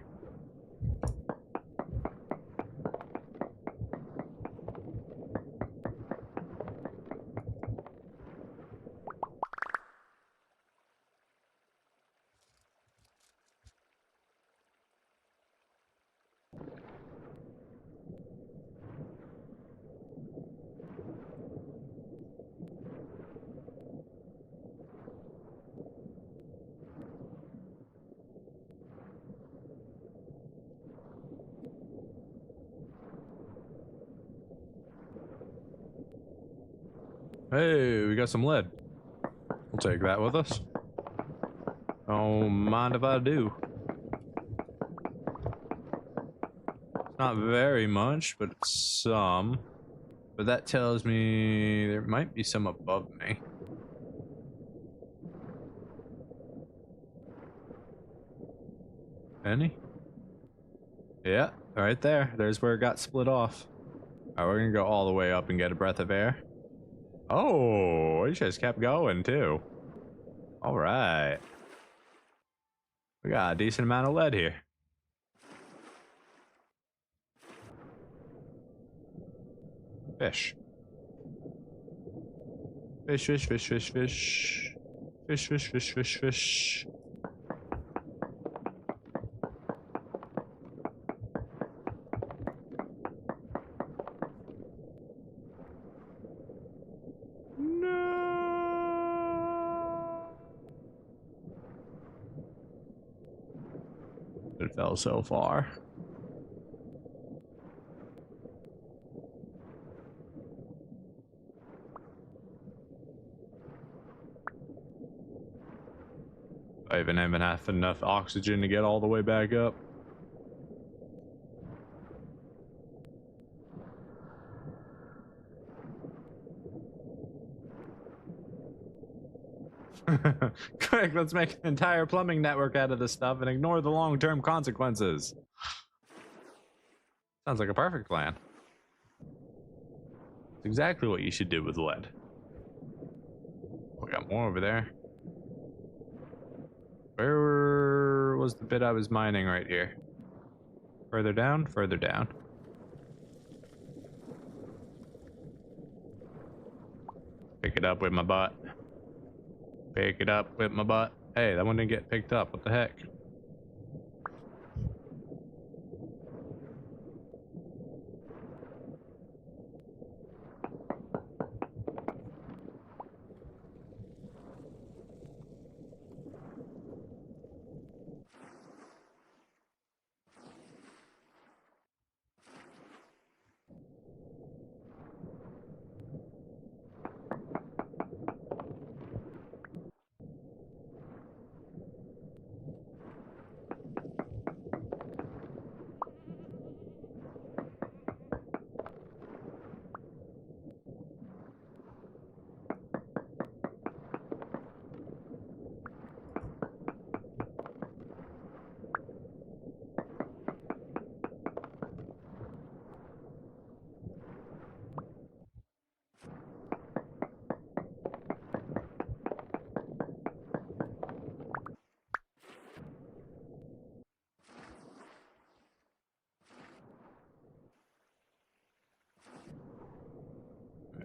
Hey, we got some lead. We'll take that with us. Don't mind if I do. Not very much, but some. But that tells me there might be some above me. Any? Yeah, right there. There's where it got split off. Alright, we're gonna go all the way up and get a breath of air. Oh, it just kept going too. All right. We got a decent amount of lead here. Fish. Fish, fish, fish, fish, fish. Fish, fish, fish, fish, fish. It fell so far. I even haven't had enough oxygen to get all the way back up. Quick, let's make an entire plumbing network out of this stuff and ignore the long-term consequences. Sounds like a perfect plan. It's exactly what you should do with lead. We got more over there. Where was the bit I was mining right here? Further down? Further down. Pick it up with my butt. Pick it up with my butt. Hey, that one didn't get picked up. What the heck?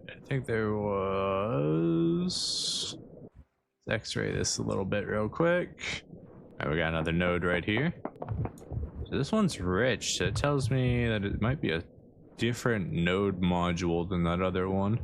I think there was... Let's x-ray this a little bit real quick. Alright, we got another node right here. So this one's rich, so it tells me that it might be a different node module than that other one.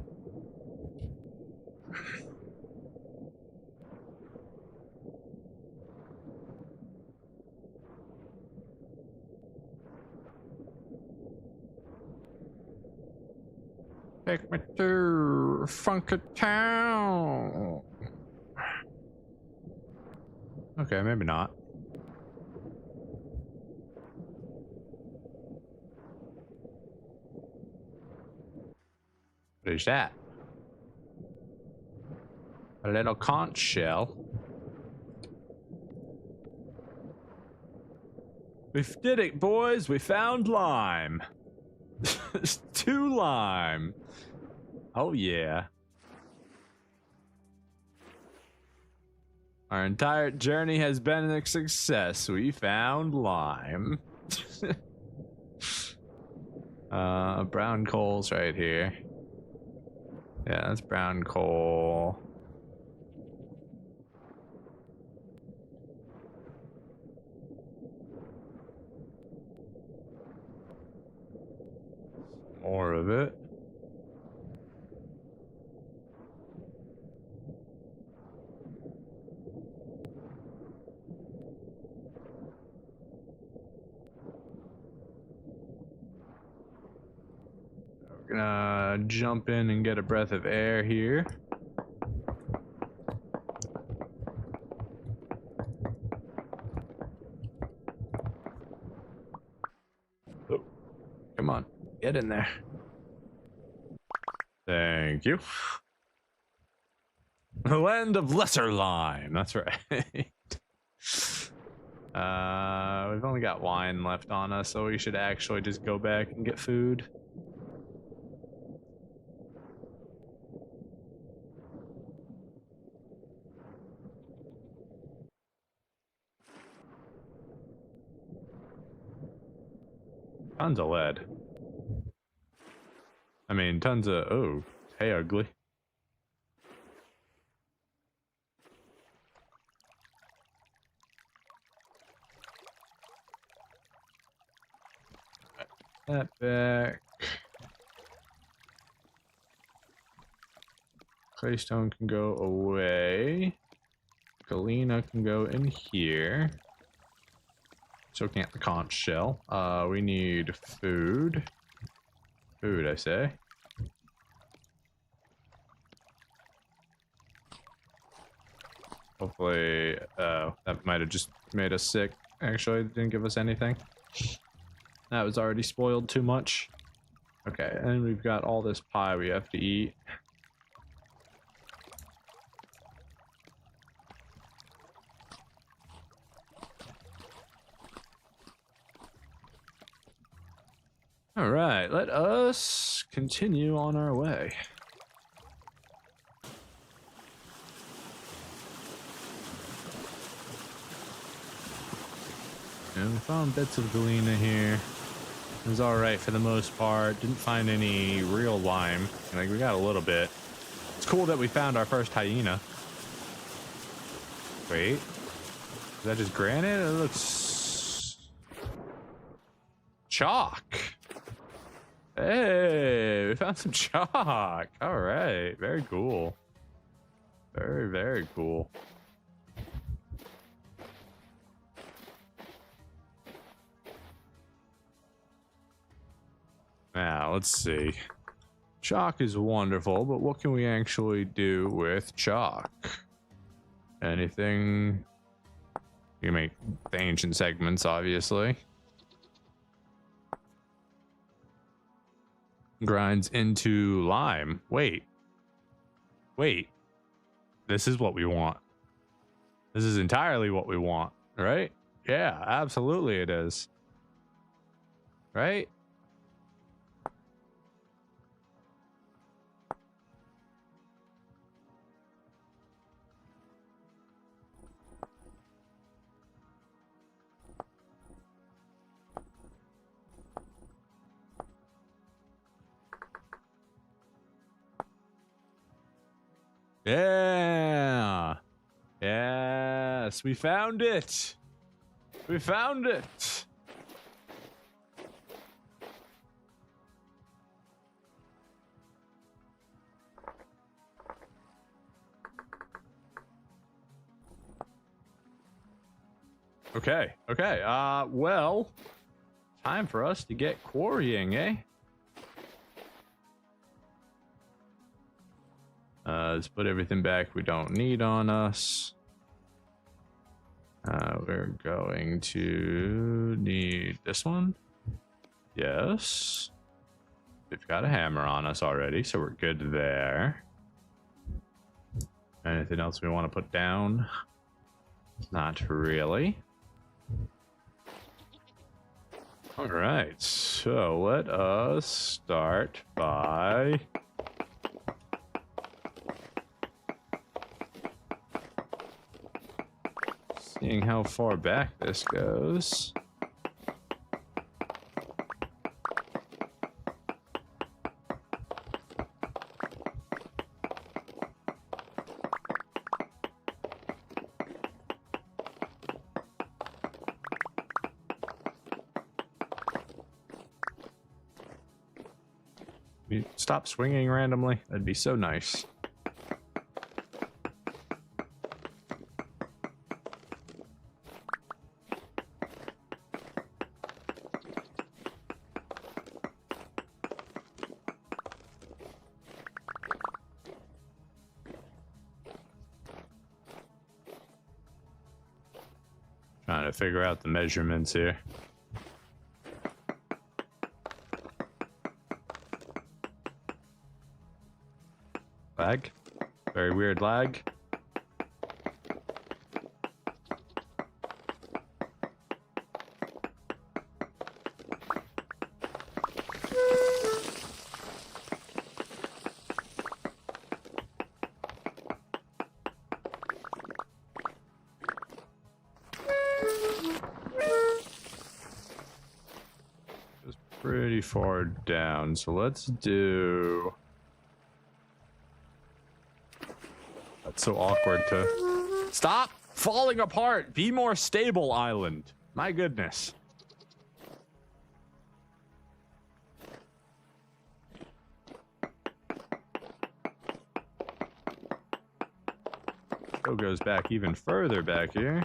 Take me to Funky Town. Okay, maybe not. What is that? A little conch shell. We did it, boys. We found lime. 2 lime. Oh, yeah. Our entire journey has been a success. We found lime. Brown coal's right here. Yeah, that's brown coal. More of it. We're gonna jump in and get a breath of air here. Oh, come on, get in there. Thank you. The land of lesser lime, that's right. We've only got wine left on us, so we should actually just go back and get food. Tons of lead. I mean, tons of... Oh, hey, ugly. That back. Claystone can go away. Galena can go in here. So can't the conch shell. We need food. Food, I say. Hopefully, that might have just made us sick. Actually, it didn't give us anything. That was already spoiled too much. Okay, and we've got all this pie we have to eat. All right, let us continue on our way. And we found bits of galena here. It was all right for the most part. Didn't find any real lime. Like, we got a little bit. It's cool that we found our first hyena. Wait, Is that just granite? It looks chalk. Hey, we found some chalk. All right, very cool. Very, very cool. Now, let's see. Chalk is wonderful, but what can we actually do with chalk? Anything? You can make the ancient segments, obviously. Grinds into lime. Wait. This is what we want. This is entirely what we want, right? Yeah, absolutely it is. Right? Yeah. Yes, we found it. We found it. Okay. Well, time for us to get quarrying, eh? Let's put everything back we don't need on us. We're going to need this one. Yes. We've got a hammer on us already, so we're good there. Anything else we want to put down? Not really. All right, so let us start by seeing how far back this goes. You stop swinging randomly? That'd be so nice. Trying to figure out the measurements here. Lag. Very weird lag. It's pretty far down, so let's do... That's so awkward to... Stop falling apart! Be more stable, island. My goodness. Still goes back even further back here.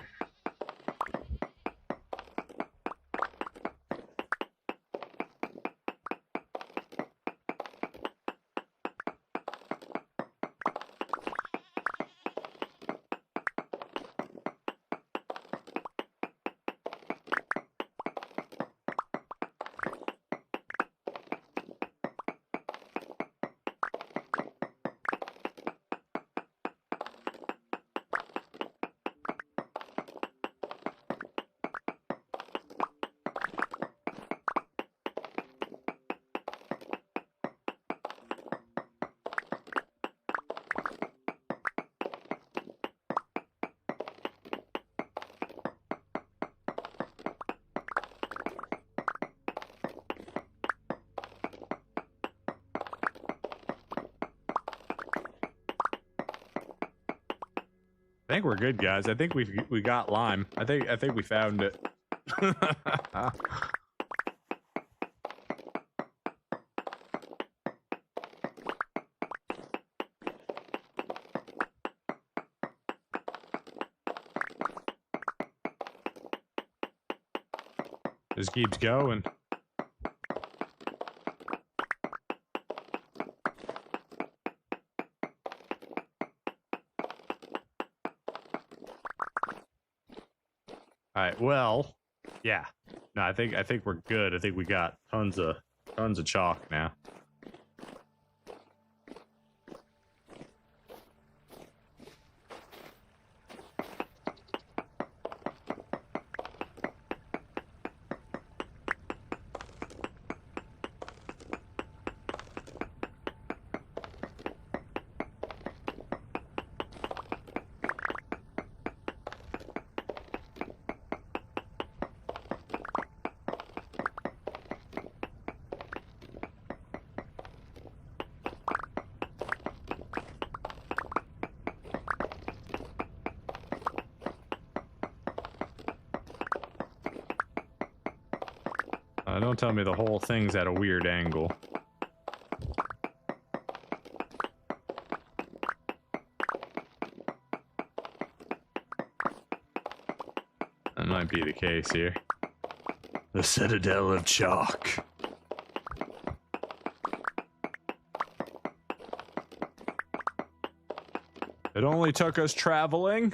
think we're good, guys. I think we got lime. I think we found it. Just keeps going. All right. Well, yeah. No, I think we're good. I think we got tons of chalk now. Don't tell me the whole thing's at a weird angle. That might be the case here. The Citadel of Chalk. It only took us traveling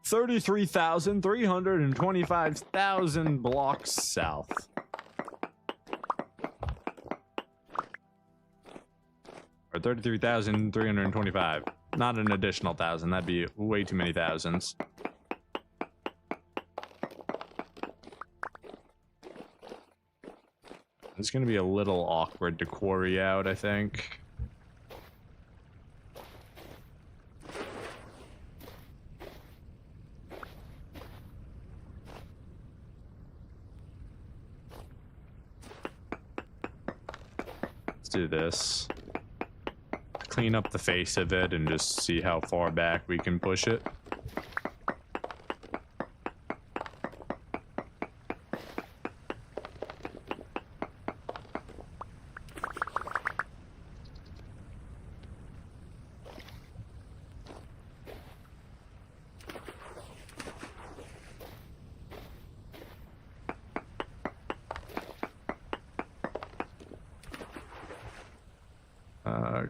33,325,000 blocks south. Or 33,325. Not an additional 1,000. That'd be way too many thousands. It's gonna be a little awkward to quarry out, I think. Do this, clean up the face of it, and just see how far back we can push it.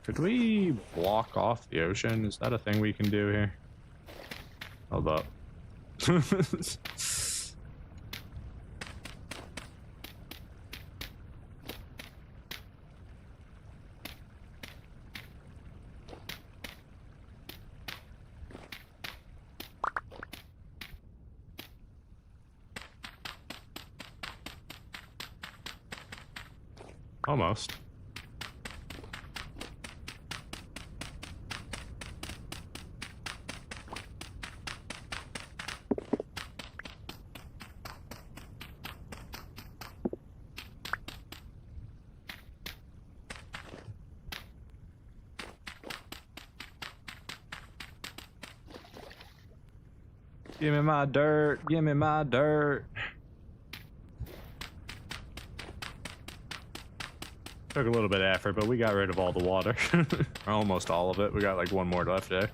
Could we block off the ocean? Is that a thing we can do here? Hold up. Almost. Give me my dirt. Give me my dirt. Took a little bit of effort, but we got rid of all the water. Or almost all of it. We got like one more left there.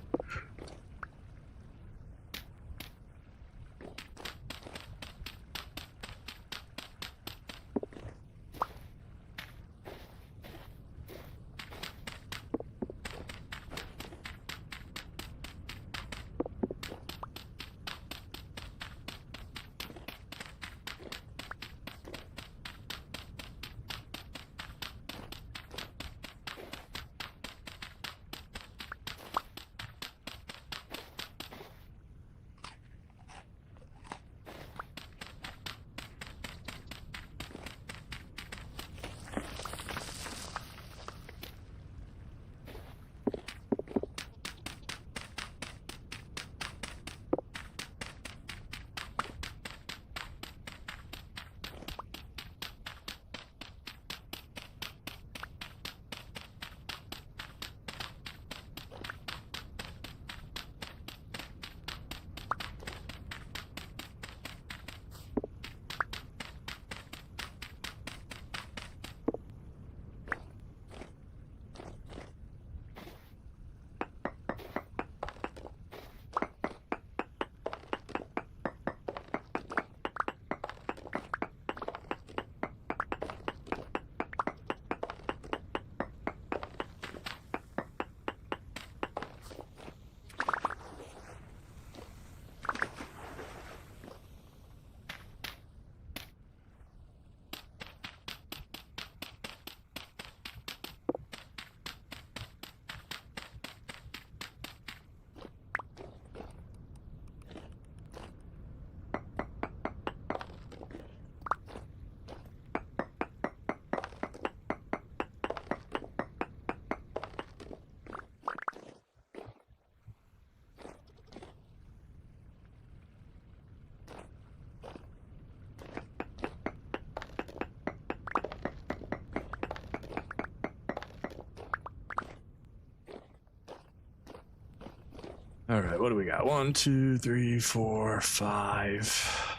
All right, what do we got? 1, 2, 3, 4, 5.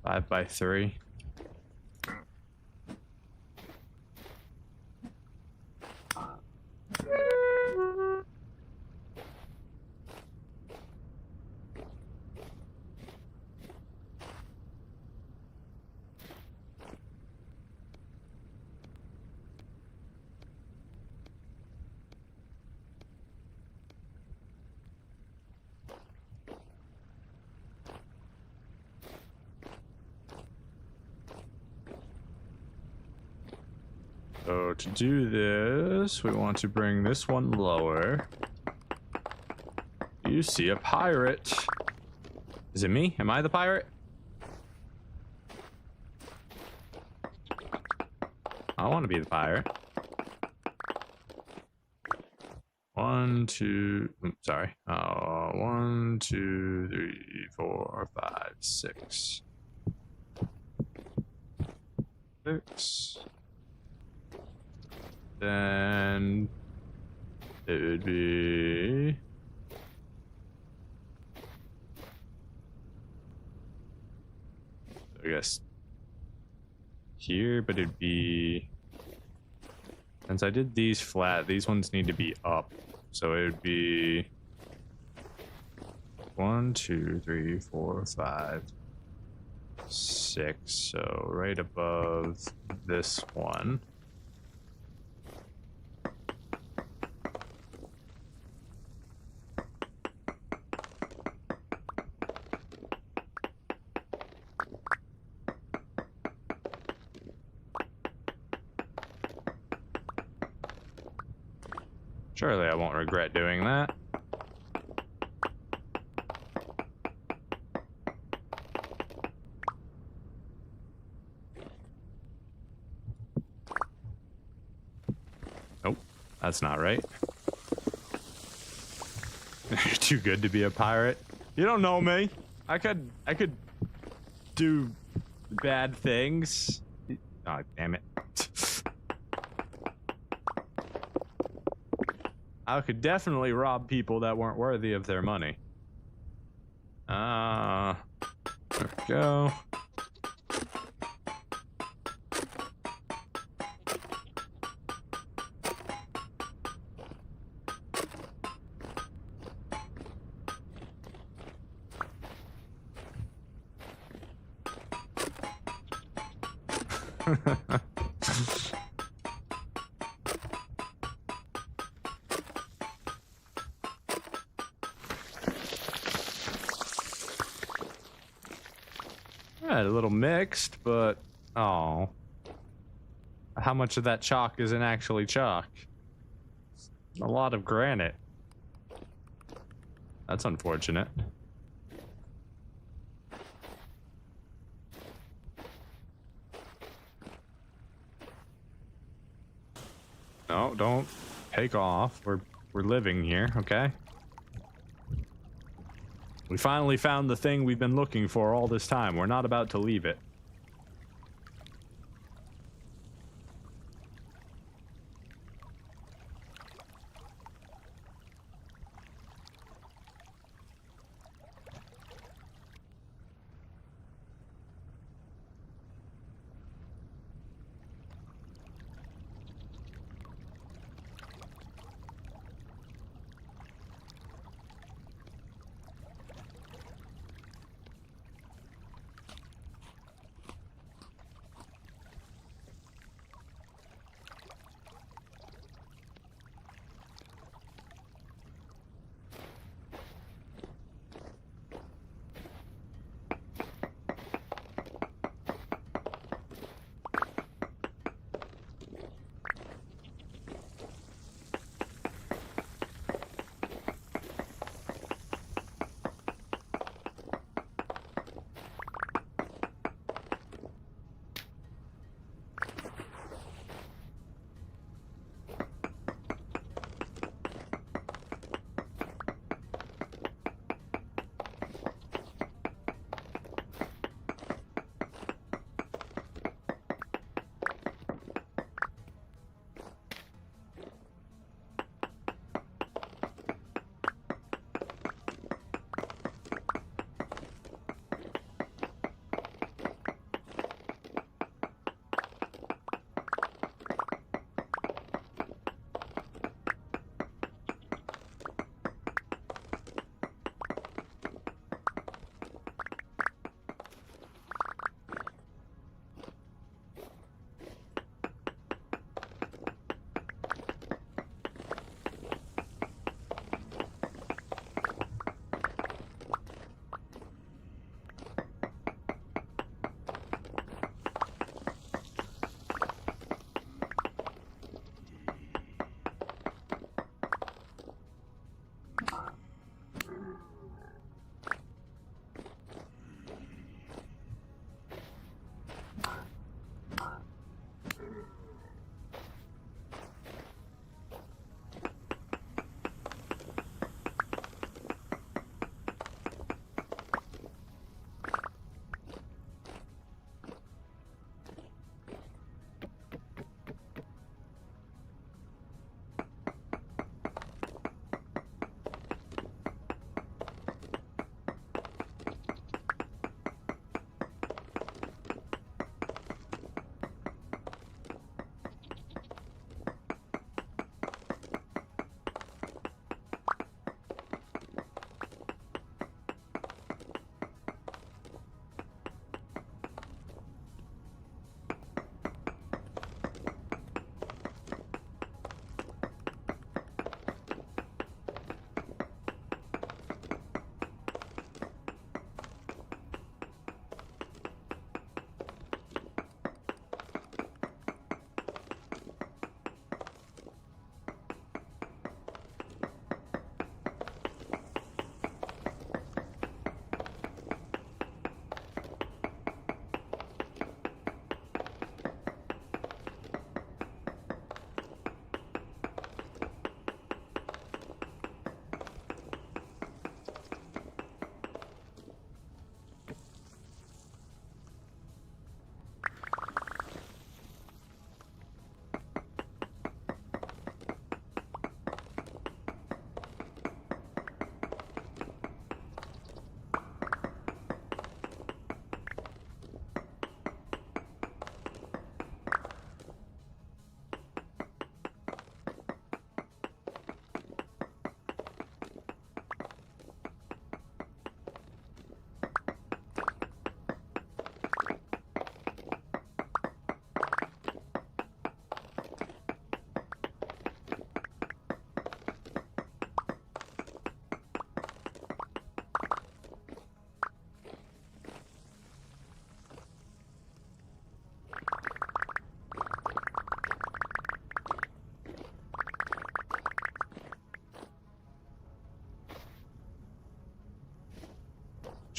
5 by 3. So to do this, we want to bring this one lower. You see a pirate. Is it me? Am I the pirate? I want to be the pirate. 1, 2, sorry. 1, 2, 3, 4, 5, 6. 6. Then it would be I guess here, but it'd be since I did these flat, these ones need to be up. So it would be 1, 2, 3, 4, 5, 6. So right above this one. Surely I won't regret doing that. Nope, that's not right. You're too good to be a pirate. You don't know me. I could do bad things. Oh, damn it. I could definitely rob people that weren't worthy of their money. There we go. Yeah, a little mixed, but oh, how much of that chalk isn't actually chalk? A lot of granite. That's unfortunate. No, don't take off. We're living here, okay? We finally found the thing we've been looking for all this time. We're not about to leave it.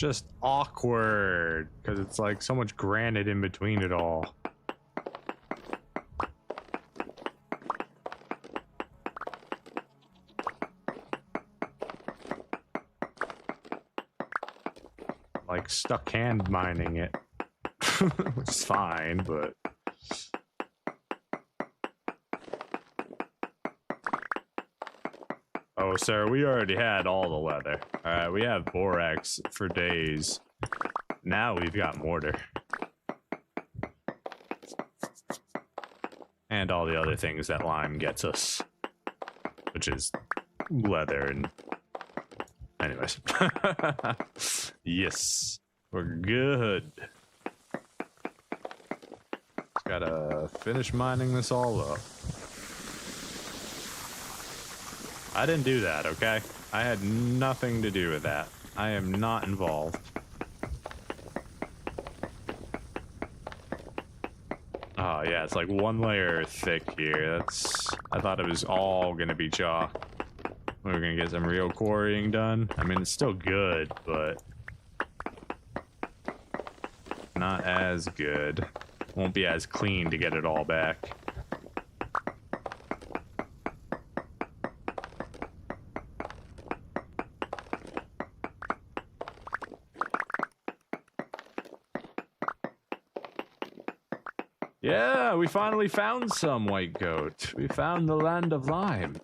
just awkward because it's like so much granite in between it all. Like stuck hand mining it, which is fine, but oh, sir, we already had all the leather. All right, we have borax for days. Now we've got mortar. And all the other things that lime gets us, which is leather and... Anyways. Yes, we're good. Just gotta finish mining this all up. I didn't do that, okay? I had nothing to do with that. I am not involved. Oh yeah, it's like one layer thick here. I thought it was all gonna be chalk. We're gonna get some real quarrying done. I mean, it's still good, but not as good. Won't be as clean to get it all back. Yeah, we finally found some, white goat. We found the land of lime.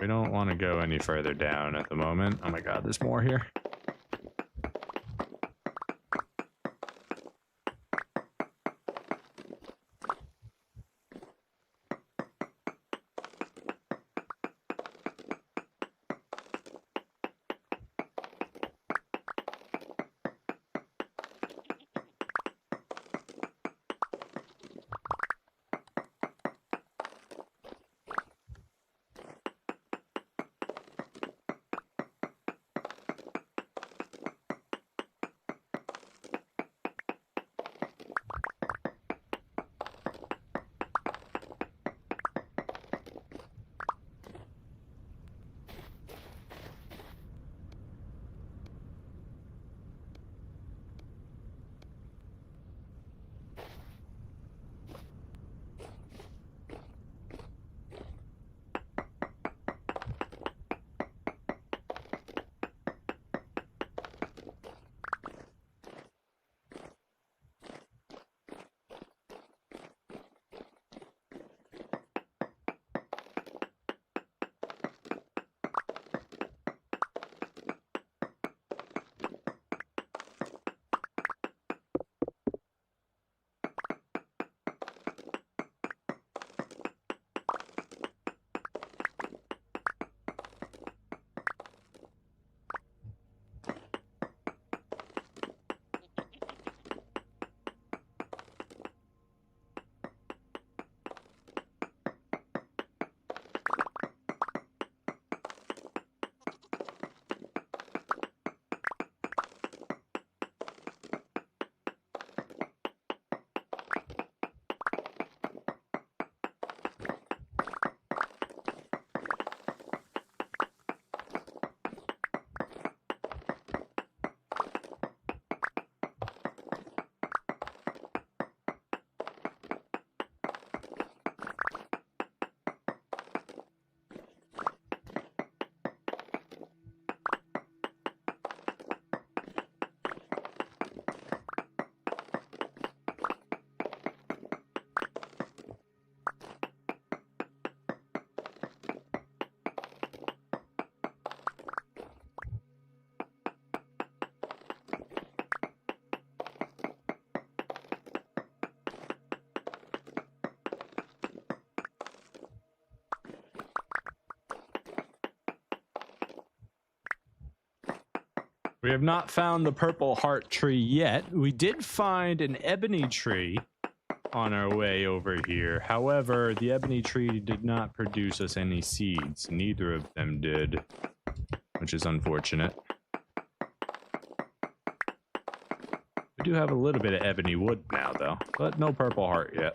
We don't want to go any further down at the moment. Oh my god, there's more here. We have not found the purple heart tree yet. We did find an ebony tree on our way over here. However, the ebony tree did not produce us any seeds. Neither of them did, which is unfortunate. We do have a little bit of ebony wood now, though, but no purple heart yet.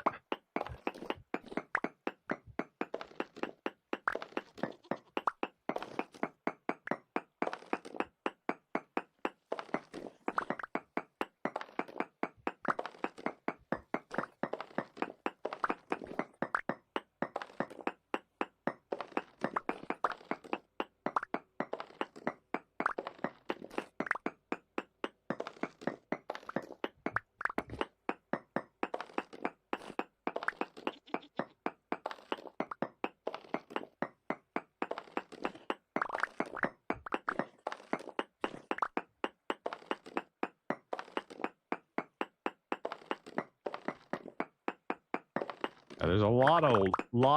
There's a lot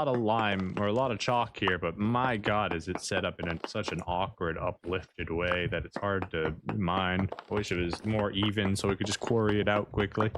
of lime or a lot of chalk here, but my God, is it set up in such an awkward, uplifted way that it's hard to mine. I wish it was more even so we could just quarry it out quickly.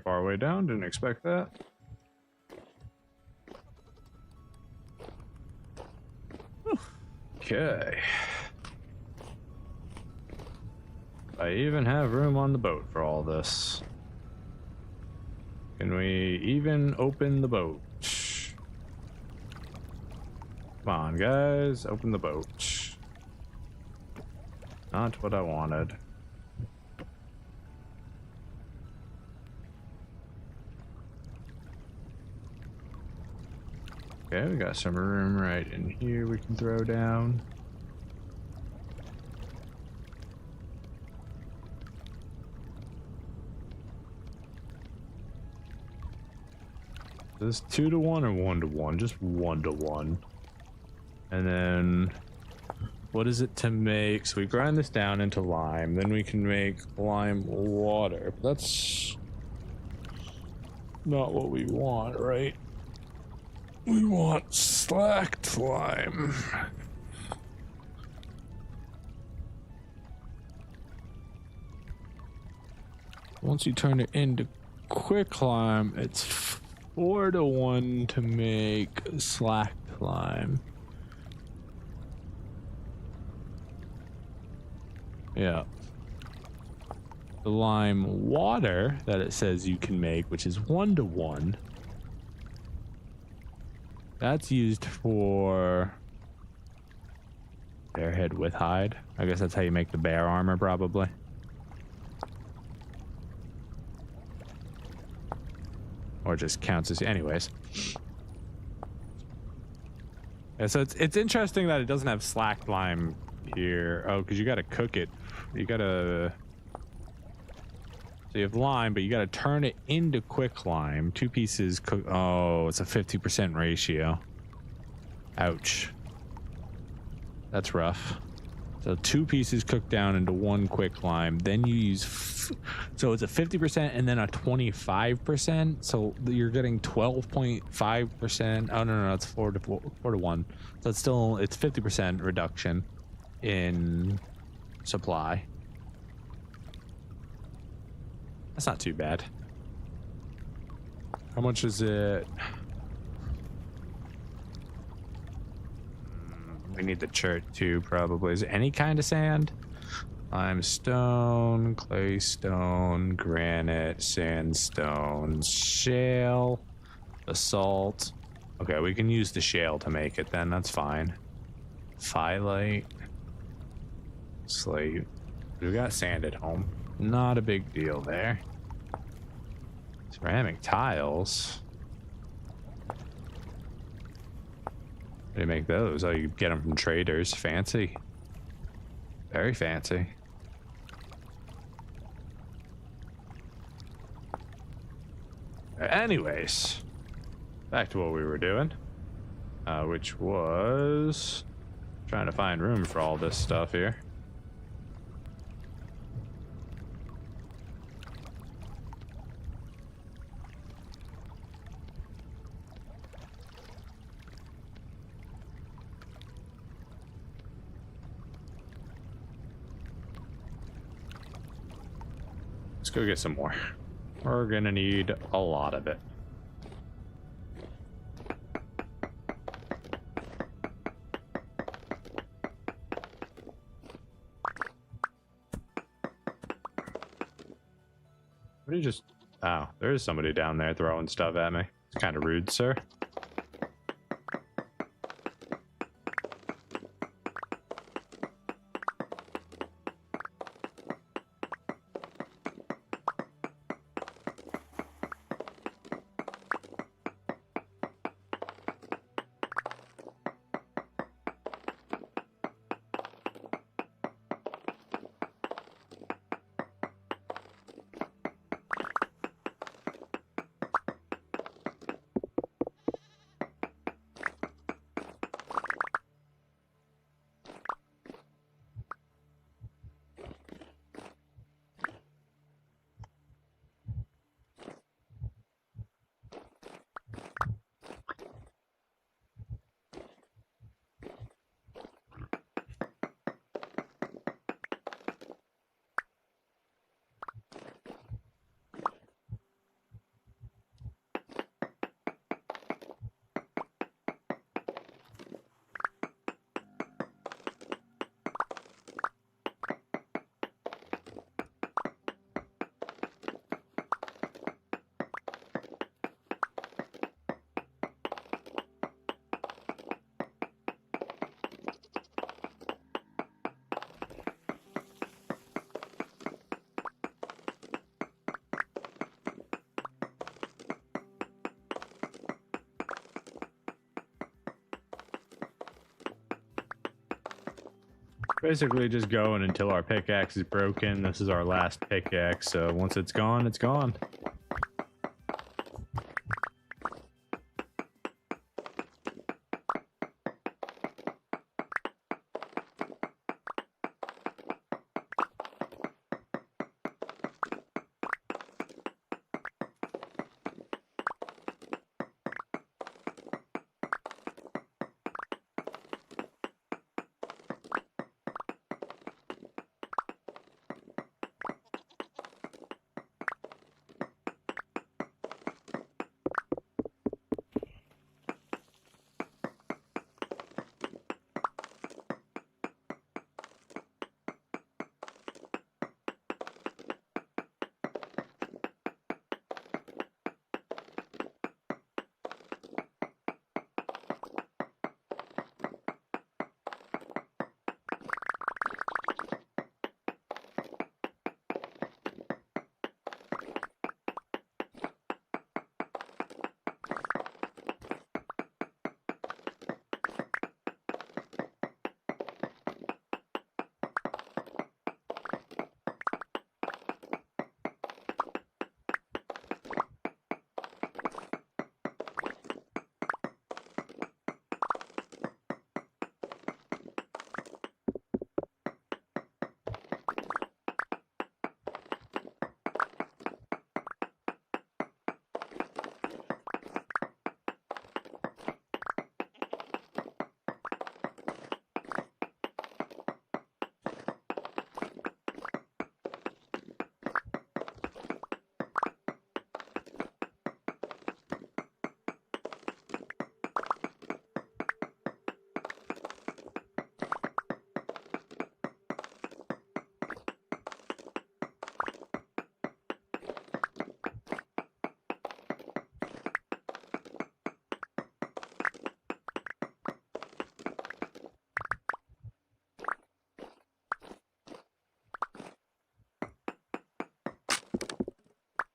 pretty far way down. Didn't expect that. Okay. I even have room on the boat for all this. Can we even open the boat? Come on, guys, open the boat. Not what I wanted. Okay, we got some room right in here we can throw down. Is this 2 to 1 or 1 to 1? Just 1 to 1. And then what is it to make? So we grind this down into lime, then we can make lime water. That's not what we want, right? We want slacked lime. Once you turn it into quick lime, it's 4 to 1 to make slacked lime. Yeah. The lime water that it says you can make, which is 1 to 1, that's used for bear head with hide. I guess that's how you make the bear armor, probably. Or just counts as, anyways. Yeah, so it's interesting that it doesn't have slacked lime here. Oh, because you got to cook it. You got to. So you have lime, but you got to turn it into quick lime. 2 pieces cook. Oh, it's a 50% ratio. Ouch. That's rough. So 2 pieces cooked down into 1 quick lime. Then you use. So it's a 50% and then a 25%. So you're getting 12.5%. Oh, no, it's 4 to 1. So it's 50% reduction in supply. That's not too bad. How much is it? We need the chert too, probably. Is it any kind of sand? Limestone, claystone, granite, sandstone, shale, basalt. Okay, we can use the shale to make it then. That's fine. Phyllite, slate. We got sand at home. Not a big deal there. Ceramic tiles. How do you make those? Oh, you get them from traders. Fancy. Very fancy. Anyways, back to what we were doing, which was trying to find room for all this stuff here. Let's go get some more. We're gonna need a lot of it. What did you just... Oh, there's somebody down there throwing stuff at me. It's kind of rude, sir. Basically just going until our pickaxe is broken. This is our last pickaxe, so once it's gone, it's gone.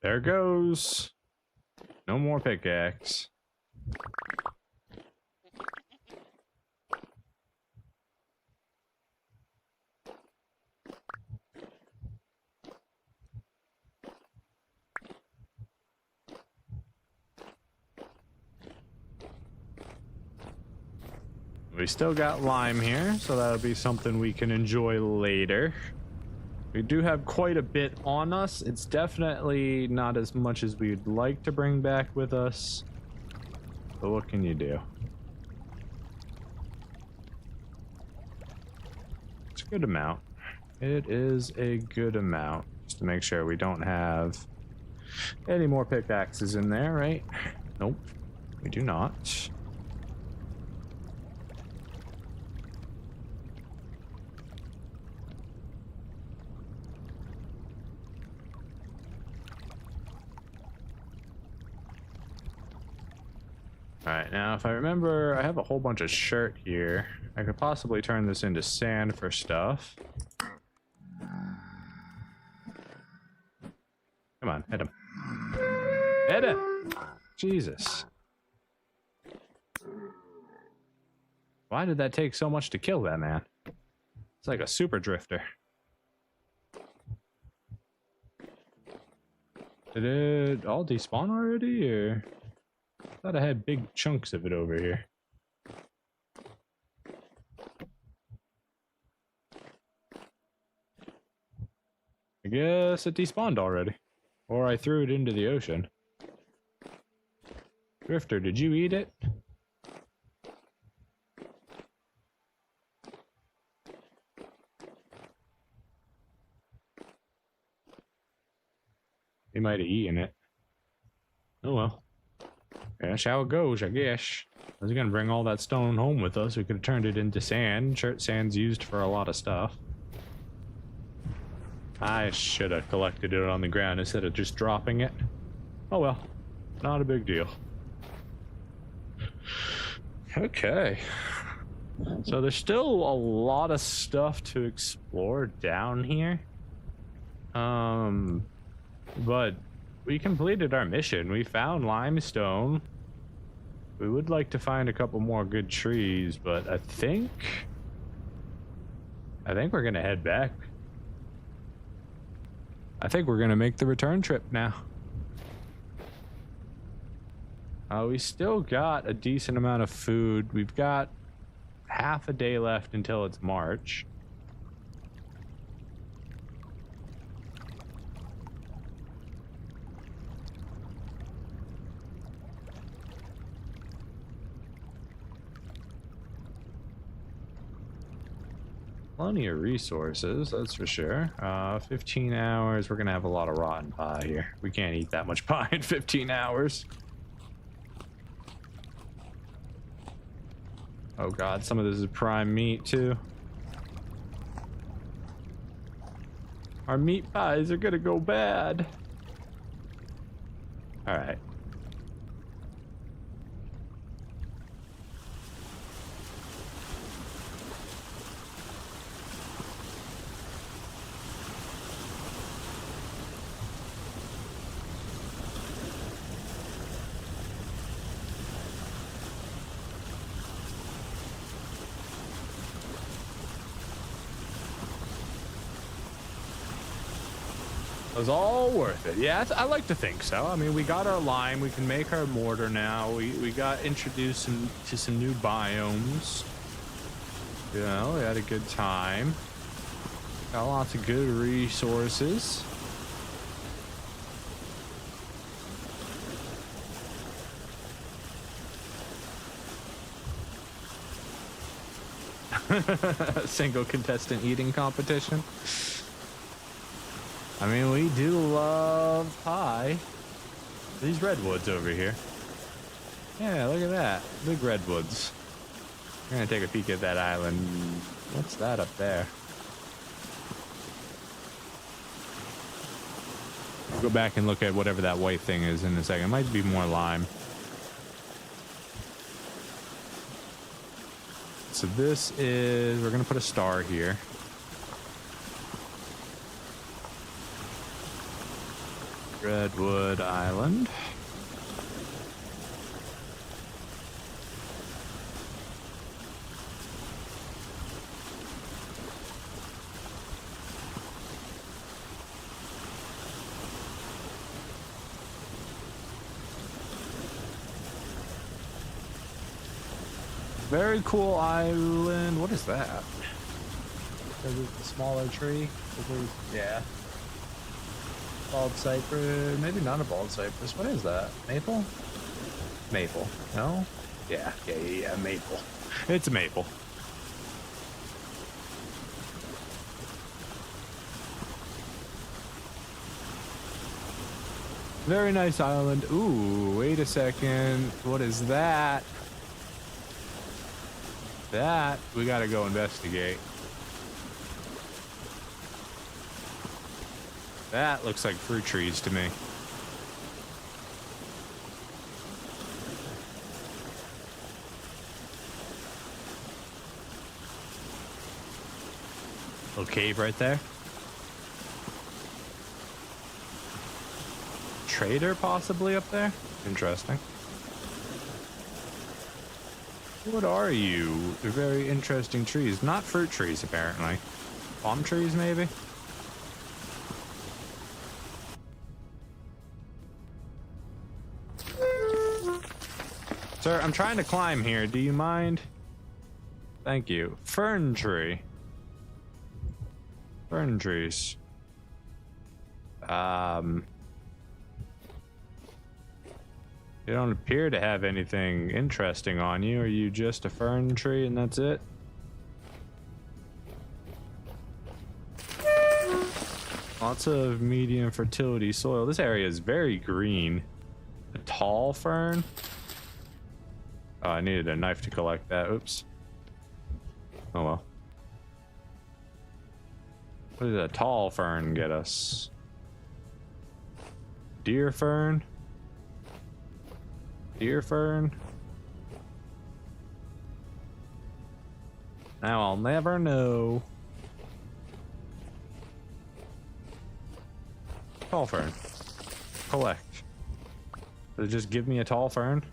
There goes. No more pickaxe. We still got lime here, so that'll be something we can enjoy later. We do have quite a bit on us. It's definitely not as much as we'd like to bring back with us. But what can you do? It's a good amount. It is a good amount. Just to make sure we don't have any more pickaxes in there, right? Nope, we do not. Alright, now if I remember, I have a whole bunch of shirt here. I could possibly turn this into sand for stuff. Come on, hit him. Hit him! Jesus. Why did that take so much to kill that man? It's like a super drifter. Did it all despawn already, or? I thought I had big chunks of it over here. I guess it despawned already. Or I threw it into the ocean. Drifter, did you eat it? He might have eaten it. Oh well. That's how it goes, I guess. I was gonna bring all that stone home with us. We could have turned it into sand. Shirt sand's used for a lot of stuff. I should have collected it on the ground instead of just dropping it. Oh well, not a big deal. Okay. So there's still a lot of stuff to explore down here. But we completed our mission. We found limestone. We would like to find a couple more good trees, but I think I think we're gonna head back. I think we're gonna make the return trip now. We still got a decent amount of food. We've got half a day left until it's March. Plenty of resources, that's for sure. 15 hours. We're gonna have a lot of rotten pie here. We can't eat that much pie in 15 hours. Oh god, some of this is prime meat too. Our meat pies are gonna go bad. All right. It was all worth it. Yeah, I like to think so. I mean, we got our lime. We can make our mortar now. We got introduced to some new biomes. You know, we had a good time. Got lots of good resources. Single contestant eating competition. I mean, we do love pie. These redwoods over here. Yeah, look at that. Big redwoods. We're gonna take a peek at that island. What's that up there? We'll go back and look at whatever that white thing is in a second. It might be more lime. So this is, we're gonna put a star here. Redwood Island. Very cool island. What is that? Is it a smaller tree? Yeah. Bald cypress, maybe not a bald cypress. What is that? Maple? Maple. No? Yeah, maple. It's a maple. Very nice island. Ooh, wait a second. What is that? That we gotta go investigate. That looks like fruit trees to me. Little cave right there. Trader possibly up there? Interesting. What are you? They're very interesting trees. Not fruit trees, apparently. Palm trees, maybe? Sir, I'm trying to climb here. Do you mind? Thank you. Fern tree. Fern trees. You don't appear to have anything interesting on you. Are you just a fern tree and that's it? Lots of medium fertility soil. This area is very green. A tall fern. Oh, I needed a knife to collect that. Oops. Oh well. What did a tall fern get us? Deer fern? Deer fern? Now I'll never know. Tall fern. Collect. Does it just give me a tall fern?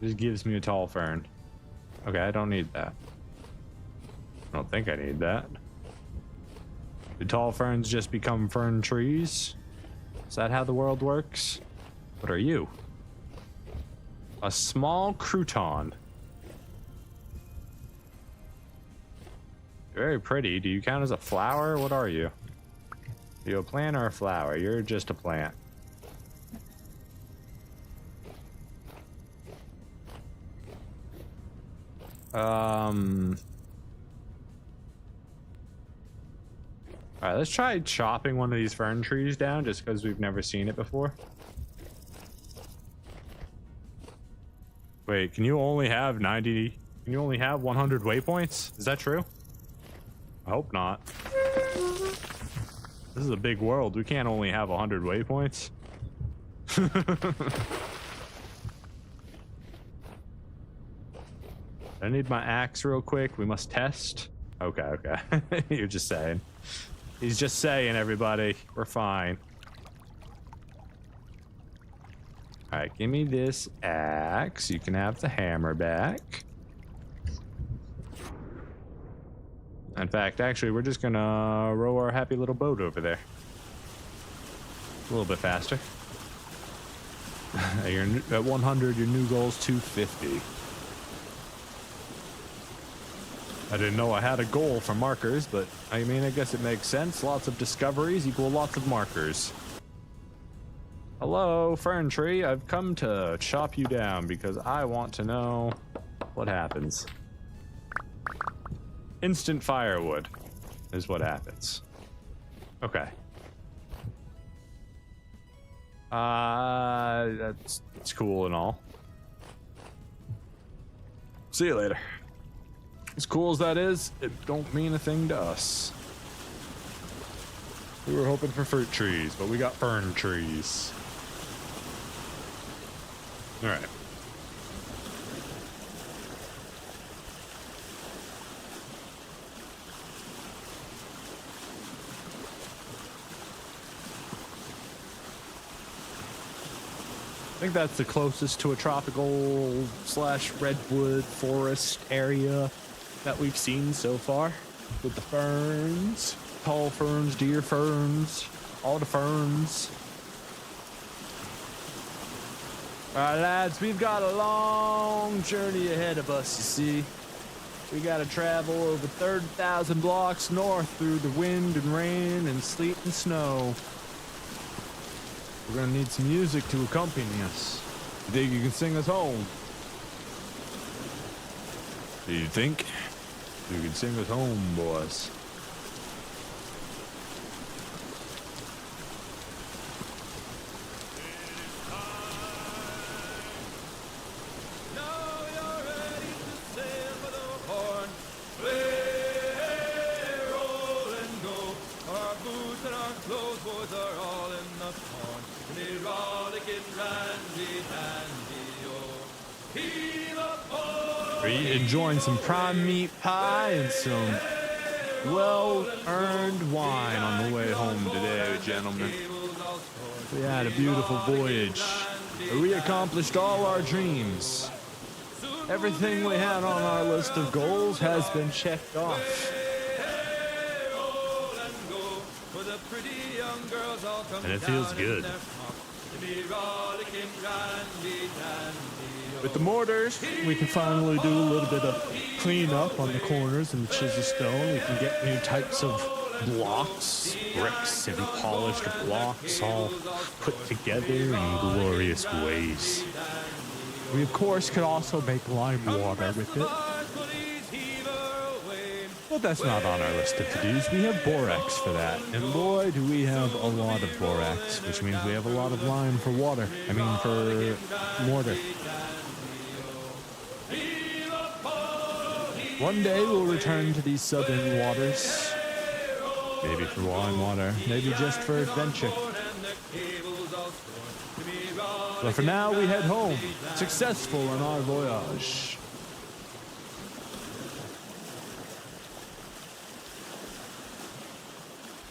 It just gives me a tall fern. Okay, I don't need that. I don't think I need that. Do tall ferns just become fern trees? Is that how the world works? What are you? A small crouton. Very pretty. Do you count as a flower? What are you? Are you a plant or a flower? You're just a plant. All right, let's try chopping one of these fern trees down just because we've never seen it before. Wait, can you only have 90? Can you only have 100 waypoints? Is that true? I hope not. This is a big world. We can't only have 100 waypoints. I need my axe real quick. We must test. Okay, okay. You're just saying. He's just saying, everybody. We're fine. All right, give me this axe. You can have the hammer back. In fact, actually, we're just gonna row our happy little boat over there. A little bit faster. You're at 100, your new goal is 250. I didn't know I had a goal for markers, but I mean, I guess it makes sense. Lots of discoveries equal lots of markers. Hello, fern tree. I've come to chop you down because I want to know what happens. Instant firewood is what happens. Okay. That's cool and all. See you later. As cool as that is, it don't mean a thing to us. We were hoping for fruit trees, but we got fern trees. All right. I think that's the closest to a tropical / redwood forest area that we've seen so far. With the ferns, tall ferns, deer ferns, all the ferns. All right, lads, we've got a long journey ahead of us, you see. We gotta travel over 30,000 blocks north through the wind and rain and sleet and snow. We're gonna need some music to accompany us. You think you can sing us home? Do you think you can sing us home, boys? Are you enjoying some prime meat pie and some well-earned wine on the way home today, gentlemen? We had a beautiful voyage. We accomplished all our dreams. Everything we had on our list of goals has been checked off. And it feels good. With the mortars, we can finally do a little bit of cleanup on the corners and the chisel stone. We can get new types of blocks, bricks, and polished blocks all put together in glorious ways. We, of course, could also make lime water with it. But that's not on our list of to-dos. We have borax for that. And boy, do we have a lot of borax, which means we have a lot of lime for water. I mean, for mortar. One day we'll return to these southern waters. Maybe for lime water, maybe just for adventure. But for now, we head home, successful in our voyage.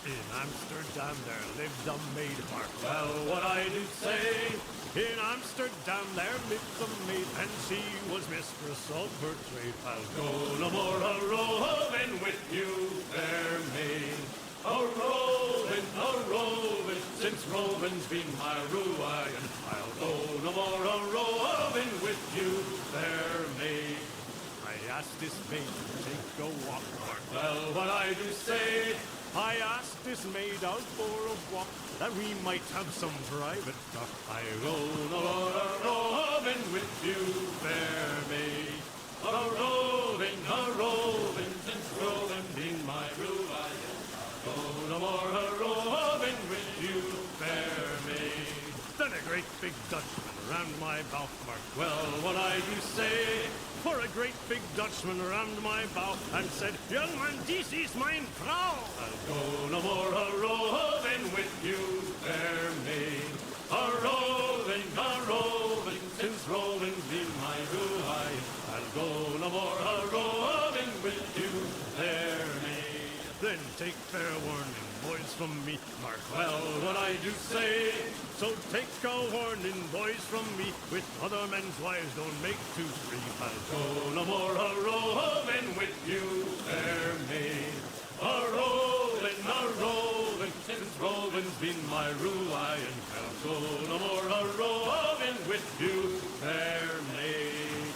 In Amsterdam there lived a maid mark well what I do say. In Amsterdam there lived a maid and she was mistress of her trade. I'll go no more a roving with you, fair maid. a-roving, since roving's been my ruin. I'll go no more a-roving with you, fair maid. I asked this maid to take a walk, Mark. Well, what I do say, I asked this maid out for a walk, that we might have some private talk. I go no more a-roving with you, fair maid. A-roving, since roving been my ruin. Go no more a-roving with you, fair maid. Then a great big Dutchman round my bow, Mark. Well, what I do say, for a great big Dutchman round my bow, and said, young man, this is mine Frau. I'll go no more a-roving with you, fair maid. A-roving, since roving's been my ruin. I'll go no more a-roving with you, fair maid. Then take fair warning, boys, from me, Mark. Well, what I do say, so take a warning, boys, from me. With other men's wives, don't make too free. I'll go no more a-roving with you, fair maid. A-roving, since roving's been my ruin. I'll go no more a-roving with you, fair maid.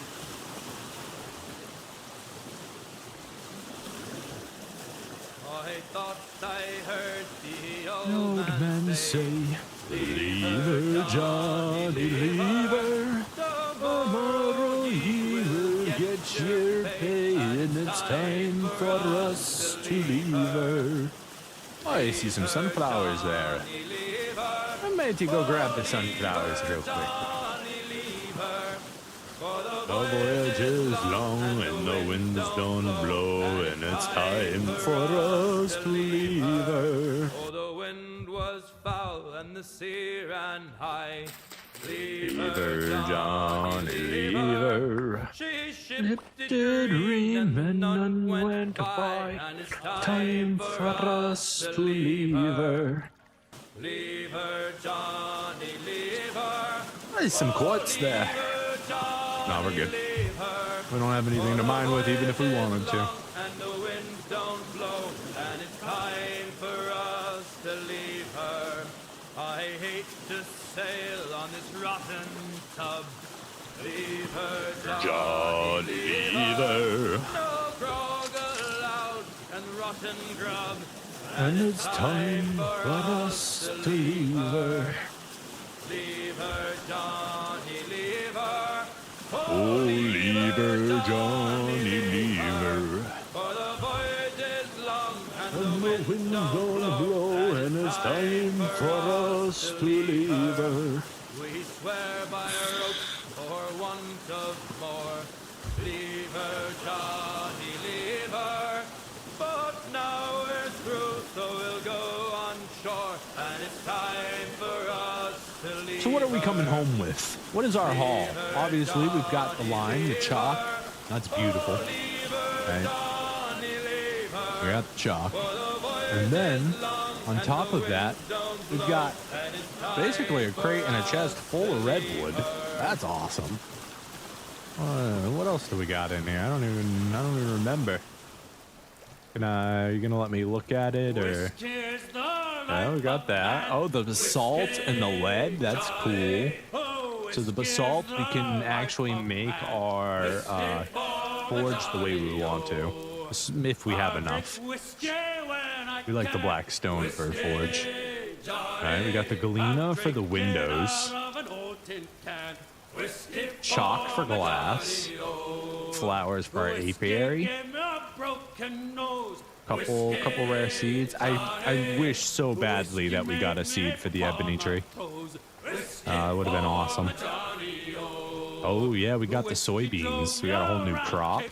I thought I heard the Old man say, leave her, Johnny, leave her. Tomorrow he will get your pay, and it's time for us to leave her. Oh, I see some sunflowers there. I might go grab the sunflowers real quick. The voyage is long and the winds don't blow, and it's time for us to leave her. Oh, the wind was foul and the sea ran high. Leave her, Johnny, leave her. She It did rain and none went by. and it's Time for us to leave her. Leave her, Johnny, leave her. There's some quartz there. No, we're good. We don't have anything to mine with, even if we wanted to. And the winds don't blow, and it's time for us to leave her. I hate to sail on this rotten tub. Leave her, Johnny, leave her. No grog allowed and rotten grub. And it's time for us to leave her. Leave her, Johnny, leave her. Oh, leave her, Johnny, leave her. For the voyage is long and And the the wind wind's don't gonna blow, blow, and it's time for us to leave her. We swear by a rope for want of more. Leave her, Johnny, leave her. But now we're through, so we'll go on shore, and it's time for us to leave. So what are we coming her. home with? What is our haul? Obviously, we've got the lime, the chalk. That's beautiful. Right? We got the chalk. And then, on top of that, we've got basically a crate and a chest full of redwood. That's awesome. What else do we got in here? I don't even remember. You gonna let me look at it, or? Yeah, we got that. Oh, the basalt and the lead. That's cool. So the basalt, we can actually make our forge the way we want to, if we have enough. We like the black stone for a forge. All right, we got the galena for the windows, chalk for glass, flowers for our apiary. Couple rare seeds. I wish so badly that we got a seed for the ebony tree. It would have been awesome. Oh yeah, we got the soybeans. We got a whole new crop.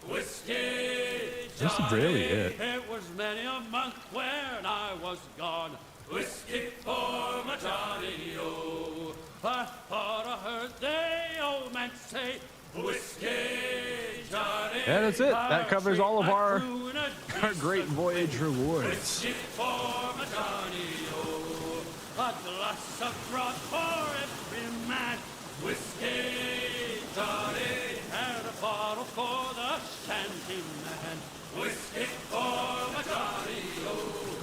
This is really it. It was many a month when I was gone. Whiskey for my Johnny-O. I thought I heard the old man say, whiskey, Johnny. Yeah, that's it. That covers all of our great voyage rewards. Whiskey for my Johnny-O. A glass of grog for every man. Whiskey, Johnny. And a bottle for the shanty man. Whiskey for my Johnny-O.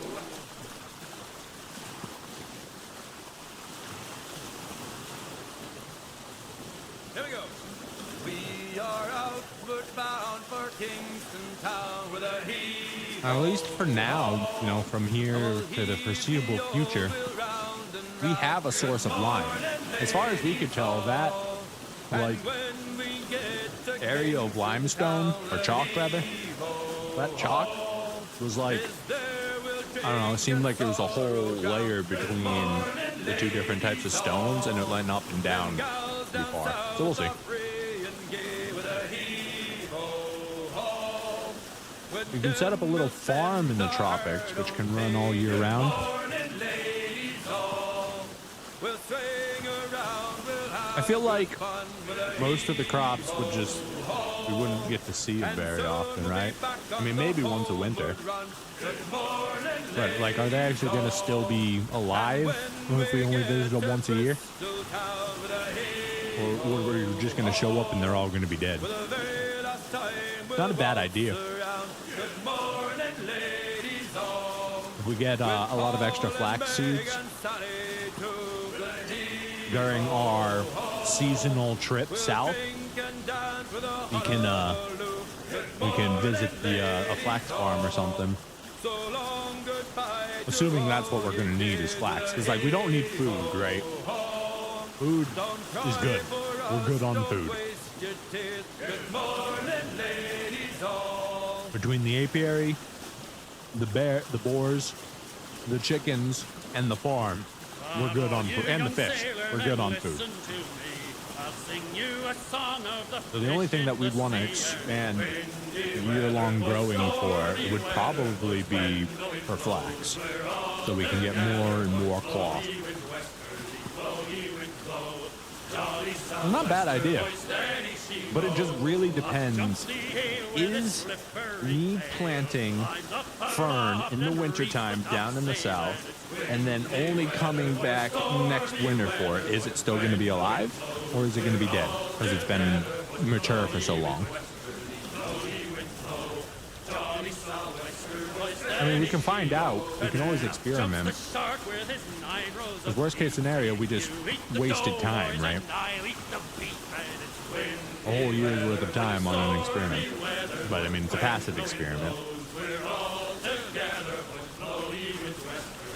We are outward bound for Kingston Town with a heave. At least for now, you know, from here to the foreseeable future, we have a source of lime. As far as we could tell, that like area of limestone or chalk rather, that chalk was like, I don't know, it seemed like there was a whole layer between the two different types of stones, and it went up and down pretty far. So we'll see. You can set up a little farm in the tropics, which can run all year round. I feel like most of the crops we wouldn't get to see it very often, right? I mean, maybe once a winter. But, like, are they actually going to still be alive if we only visit them once a year? Or we're just going to show up and they're all going to be dead? Not a bad idea. If we get a lot of extra flax seeds during our seasonal trip south, we can visit a flax farm or something. Assuming that's what we're gonna need is flax, because like we don't need food, right? Food is good. We're good on food. Between the apiary, the boars, the chickens, and the farm, we're good on food, and the fish. We're good on food. So the only thing that we'd want to expand year-long growing for would probably be for flax, so we can get more and more cloth. Well, not a bad idea, but it just really depends. Is me planting fern in the wintertime down in the south and then only coming back next winter for it, is it still going to be alive or is it going to be dead because it's been mature for so long? I mean, we can find out. We can always experiment. The worst case scenario, we just wasted time, right? A whole year's worth of time on an experiment. But I mean, it's a passive experiment.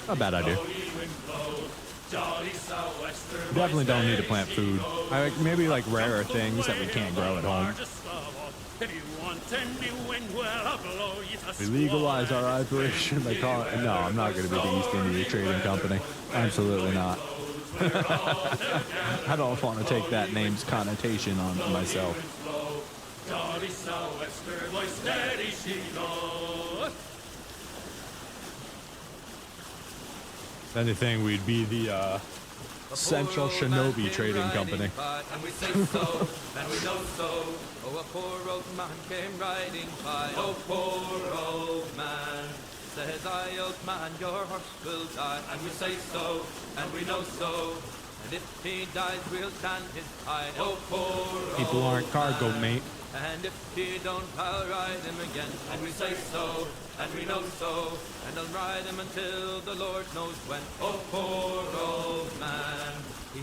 Not a bad idea. Definitely don't need to plant food. Maybe like rarer things that we can't grow at home. We legalize our operation by calling it. No, I'm not going to be the East India Trading Company. Absolutely not. I don't want to take that name's connotation on myself. If anything, we'd be the Central Shinobi Trading Company. And we say so, and we know so. Oh, a poor old man came riding by. Oh, poor old man. Says I, old man, your horse will die. And we say so, and we know so. And if he dies, we'll stand his tide. Oh, poor old People aren't cargo, mate. And if he don't, I'll ride him again. And we say so, and we know so. And I'll ride him until the Lord knows when. Oh, poor old man.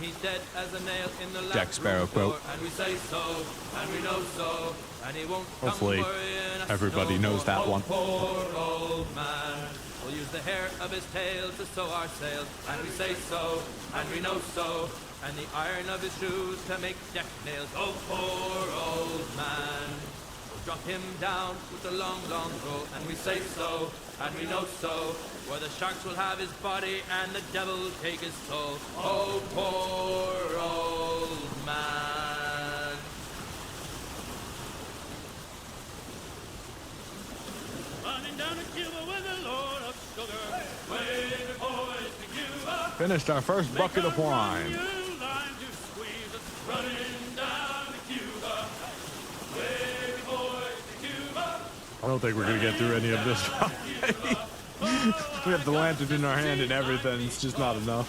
He's dead as a nail in the Jack Sparrow quote. And we say so, and we know so. And he won't Hopefully, come worrying us everybody no knows more. that Oh, one. poor old man. We'll use the hair of his tail to sew our sails. And we say so, and we know so. And the iron of his shoes to make deck nails. Oh, poor old man. We'll drop him down with a long, long throw. And we say so, and we know so. Where the sharks will have his body and the devil take his soul. Oh, poor old man. Running down to Cuba with the Lord of Sugar. Way the boys to Cuba. Finished our first bucket of wine. I don't think we're going to get through any of this. We have the lantern in our hand and everything. It's just not enough.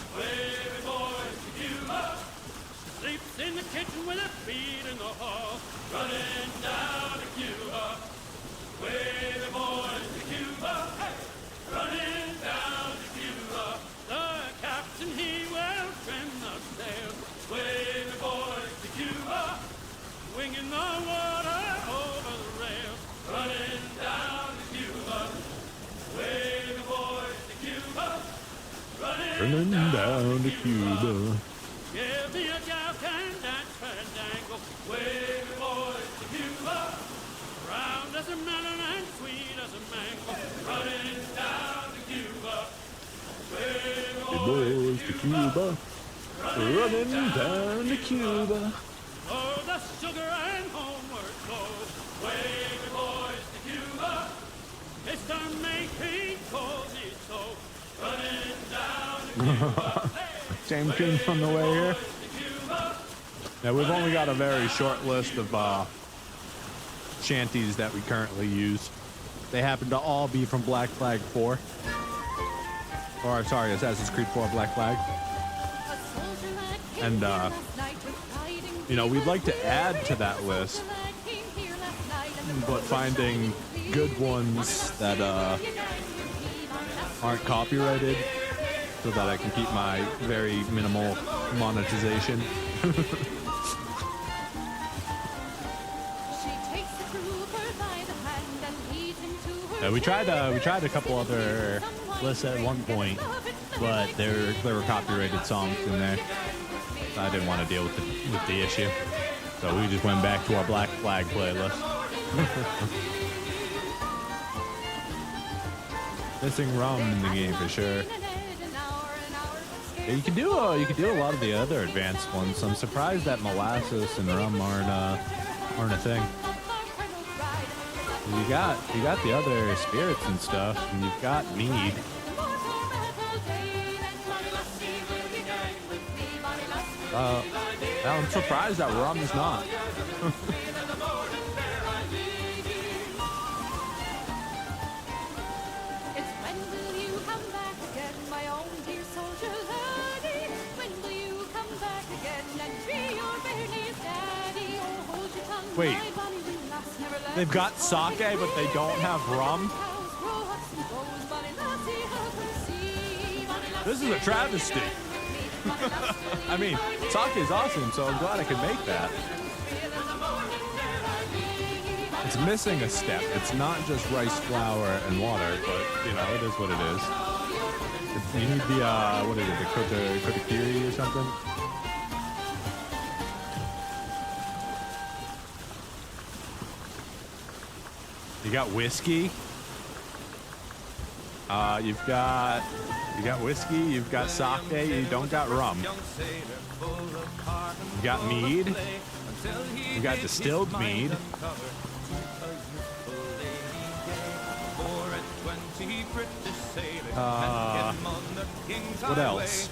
Sleeps in the kitchen with her feet in the hall. Running down to Cuba. Way the boys to Cuba. Hey! Running down to Cuba. The captain, he will trim the sails. Way the boys to Cuba. Winging the water, over the rail, running down to Cuba. Way the boys to Cuba, Running down to Cuba. give me a gal can dance fandango. Way the boys to Cuba, round as a melon and sweet as a mango. Running down to Cuba. Way the The boys to Cuba. Running down to Cuba. oh, the sugar and homeward go. Way the boys to Cuba. Mr. Making calls it so. Running down to Cuba. Same tune from the way here. Now we've only got a very short list of shanties that we currently use. They happen to all be from Black Flag 4. Or sorry, Assassin's Creed 4 Black Flag. And you know, we'd like to add to that list, but finding good ones that aren't copyrighted, so that I can keep my very minimal monetization. We tried a couple other lists at one point, but there were copyrighted songs in there. So I didn't want to deal with the issue, so we just went back to our Black Flag playlist. Missing rum in the game for sure. Yeah, you can do a lot of the other advanced ones. I'm surprised that molasses and rum aren't a thing. You got the other spirits and stuff, and you've got mead. I'm surprised that rum is not. Wait, they've got sake, but they don't have rum? This is a travesty. I mean, sake is awesome, so I'm glad I could make that. It's missing a step. It's not just rice flour and water, but, you know, it is what it is. You need the, what is it, the kotakiri or something? You got whiskey. You got whiskey. You've got sake. You don't got rum. You got mead. You got distilled mead. What else?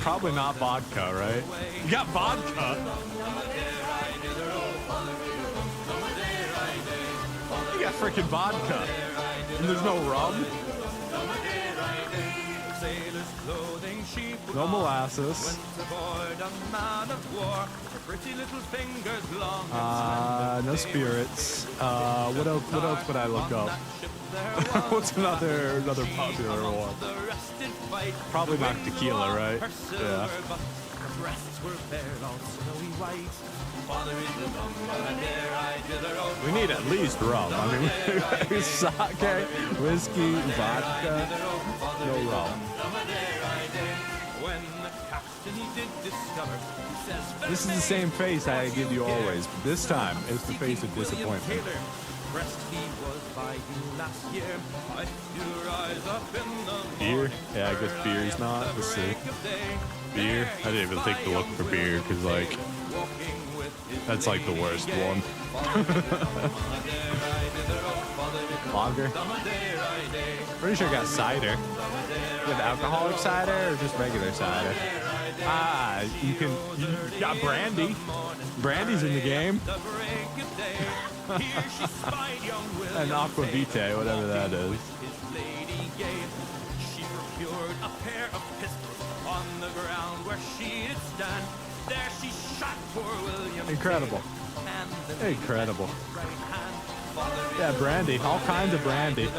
Probably not vodka, right? You got vodka. You got freaking vodka. And there's no rum. No molasses. No spirits. What else would I look up? What's another popular one? Probably not tequila, right? Yeah. We need at least rum. I mean, sake, whiskey, vodka, no rum. This is the same face I give you always, but this time it's the face of disappointment. Beer? Yeah, I guess beer is not. Let's see. Beer? I didn't even think to look for beer because, like, that's like the worst one. Lager? Pretty sure I got cider. You have alcoholic cider or just regular cider? You got brandy. Brandy's in the game. And aquavite, whatever that is. She procured a pair of pistols on the ground where she did stand. There she shot poor William. Incredible. Incredible. Yeah, brandy. All kinds of brandy.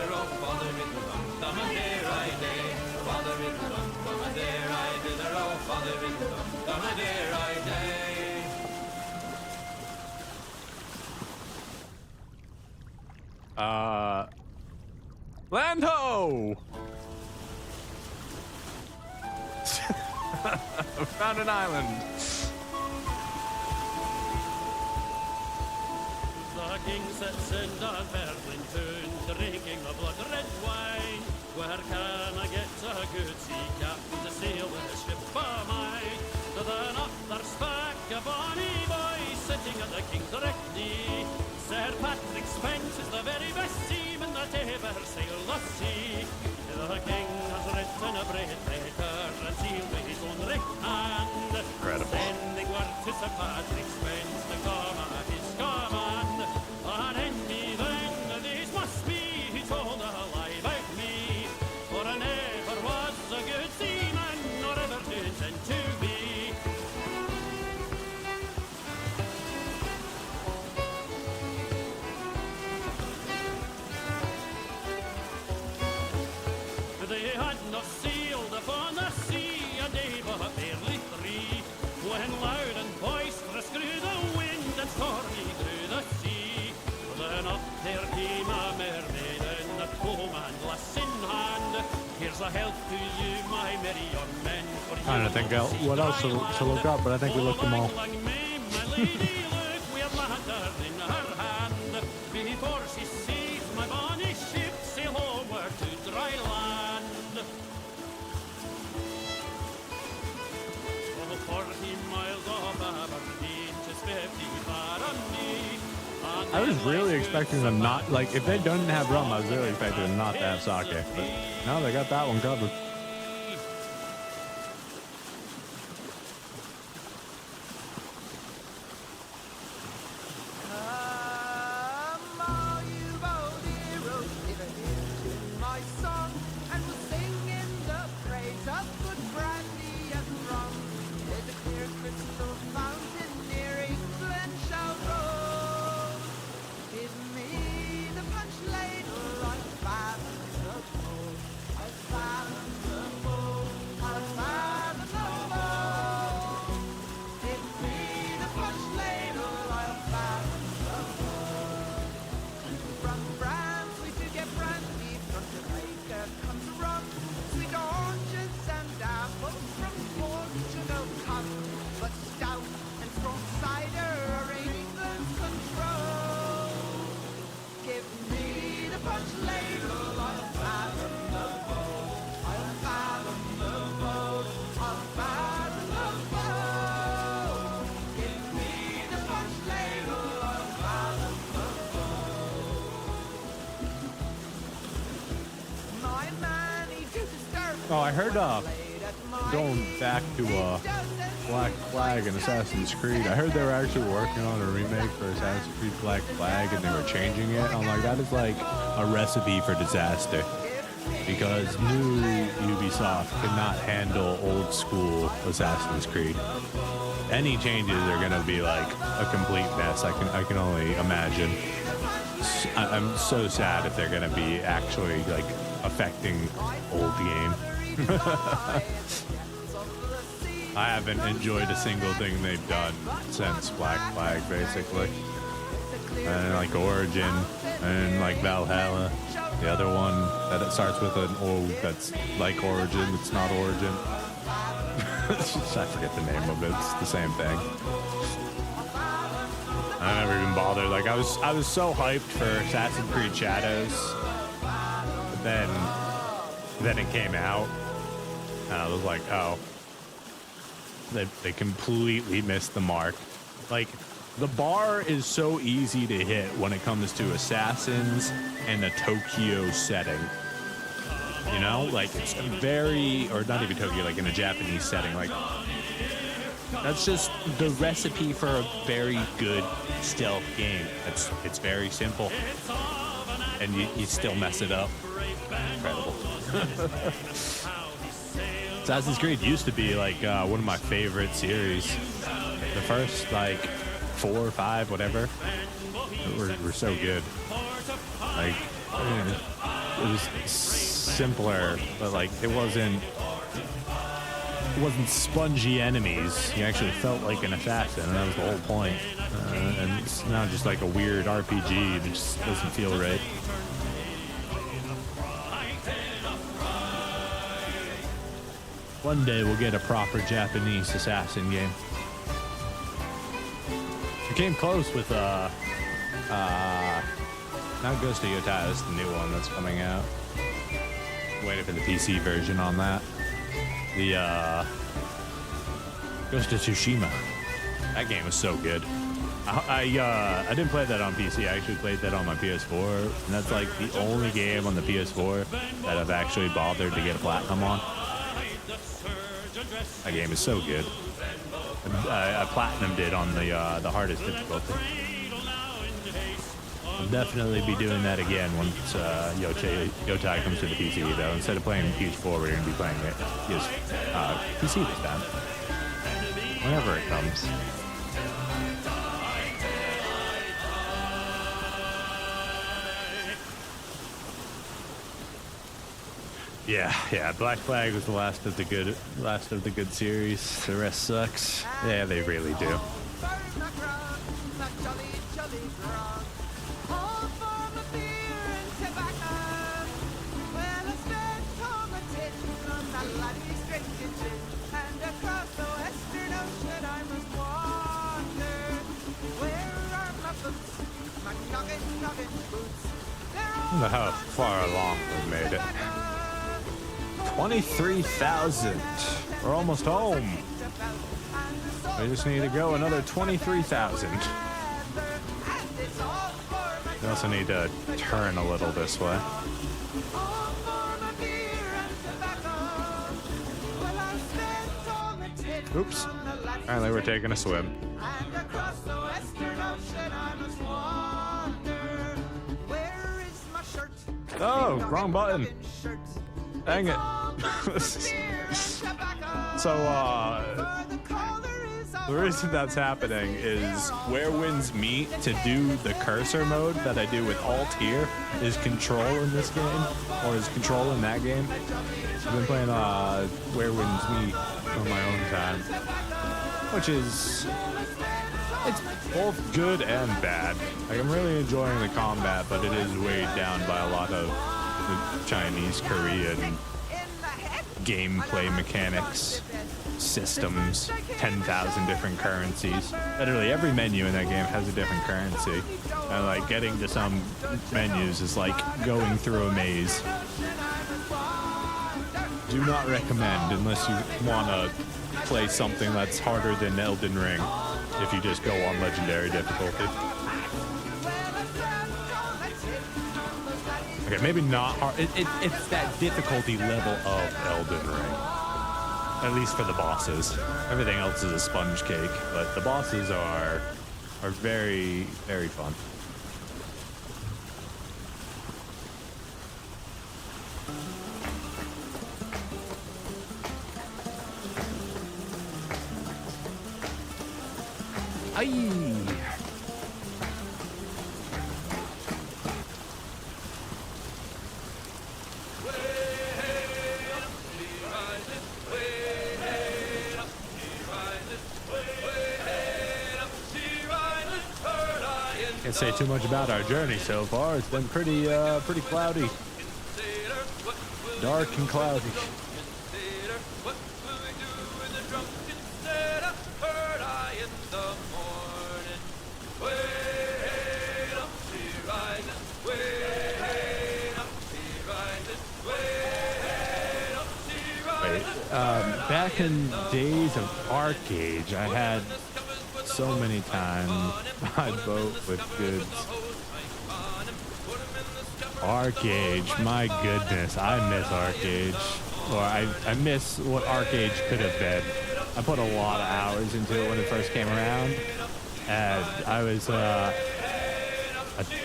Land ho! Found an island. The king sits in the Berlington, drinking the blood-red wine. Where can I get a good sea captain to sail with a ship of mine? Then up there's back a bonny boy sitting at the king's direct knee. Sir Patrick Spence is the very best seaman that ever sailed the sea. The king has written a brave letter and sealed with his own right hand. Incredible. Sending word to Sir Patrick Spence to come at his command. An enemy then, this must be, he told a lie about me. For I never was a good seaman, nor ever to intend to be. They had not sailed upon the sea a day but barely 3, when loud and boisterous grew the wind and stormy grew the sea. Then up there came a mermaid in a comb and glass in hand. Here's a health to you, my merry young men. For I don't think what else to look up, but I think we looked them all. My lady, look, we have lantern in her hand. Before she sees my bonny ship sail homeward to dry land. 40 miles off Aberdeen, 'tis 50 far on me. I was really expecting them not, like, if they don't have rum, I was really expecting them not to have sake. But no, they got that one covered. Come, all you bold heroes, give a ear to my song, and we'll sing in the praise of good brandy and rum. There's a clear crystal fountain near England shall roll. Give me the punch ladle, I'll fathom the bowl. I'll fathom the bowl. I'll fathom the bowl. Give me the punch ladle, I'll fathom the bowl. From France we do get brandy, from Jamaica comes rum. Sweet oranges and apples from Portugal come, but stout and strong cider are England's control. Give me the punch ladle, I'll fathom the bowl. I'll fathom the bowl. I'll fathom the bowl. Give me the punch ladle, I'll fathom the bowl. My man, he do disturb me. Oh, I heard, Late at my going back to, Black Flag and Assassin's Creed, I heard they were actually working on a remake for Assassin's Creed Black Flag and they were changing it. I'm like, that is like a recipe for disaster. Because new Ubisoft cannot handle old school Assassin's Creed. Any changes are gonna be like a complete mess. I can only imagine. I'm so sad if they're gonna be actually like affecting old game. I haven't enjoyed a single thing they've done since Black Flag, basically. And like Origin, and like Valhalla, the other one that it starts with an O that's like Origin, it's not Origin. I forget the name of it. It's the same thing. I never even bothered. Like I was so hyped for Assassin's Creed Shadows, but then it came out, and I was like, oh. They completely missed the mark. Like, the bar is so easy to hit when it comes to Assassins and a Tokyo setting. You know, like it's very, or not even Tokyo, like in a Japanese setting. Like, that's just the recipe for a very good stealth game. It's very simple, and you still mess it up. Incredible. Assassin's Creed used to be like one of my favorite series. The first like 4 or 5, whatever, were so good. Like it was simpler, but like it wasn't spongy enemies. You actually felt like an assassin, and that was the whole point. And it's now just like a weird RPG that just doesn't feel right. One day we'll get a proper Japanese assassin game. We came close with not Ghost of Yotai, that's the new one that's coming out. Waiting for the PC version on that. The Ghost of Tsushima. That game is so good. I didn't play that on PC. I actually played that on my PS4, and that's like the only game on the PS4 that I've actually bothered to get a platinum on. That game is so good. I platinumed it on the hardest difficulty. I'll definitely be doing that again once Yotai comes to the PC, though. Instead of playing PS4, we're going to be playing it PC this time. Whenever it comes. Yeah. Black Flag was the last of the good series. The rest sucks. Yeah, they really do. I don't know how far along we've made it. 23,000. We're almost home. We just need to go another 23,000. We also need to turn a little this way. Oops. Apparently we're taking a swim. Oh, wrong button. Dang it. So, the reason that's happening is where winds meet to do the cursor mode that I do with Alt here is control in this game, or is control in that game. I've been playing where winds meet on my own time, which is, it's both good and bad. Like, I'm really enjoying the combat, but it is weighed down by a lot of the Chinese, Korean gameplay mechanics, systems, 10,000 different currencies. Literally every menu in that game has a different currency. And like getting to some menus is like going through a maze. Do not recommend unless you want to play something that's harder than Elden Ring if you just go on legendary difficulty. Okay, maybe not hard. It's that difficulty level of Elden Ring. At least for the bosses. Everything else is a sponge cake, but the bosses are very, very fun. Aye. Can't say too much about our journey so far. It's been pretty cloudy. Dark and cloudy. Back in days of Arcade, I had so many times my boat with goods. Arcade, my goodness, I miss Arcade. Or I miss what Arcade could have been. I put a lot of hours into it when it first came around. And I was a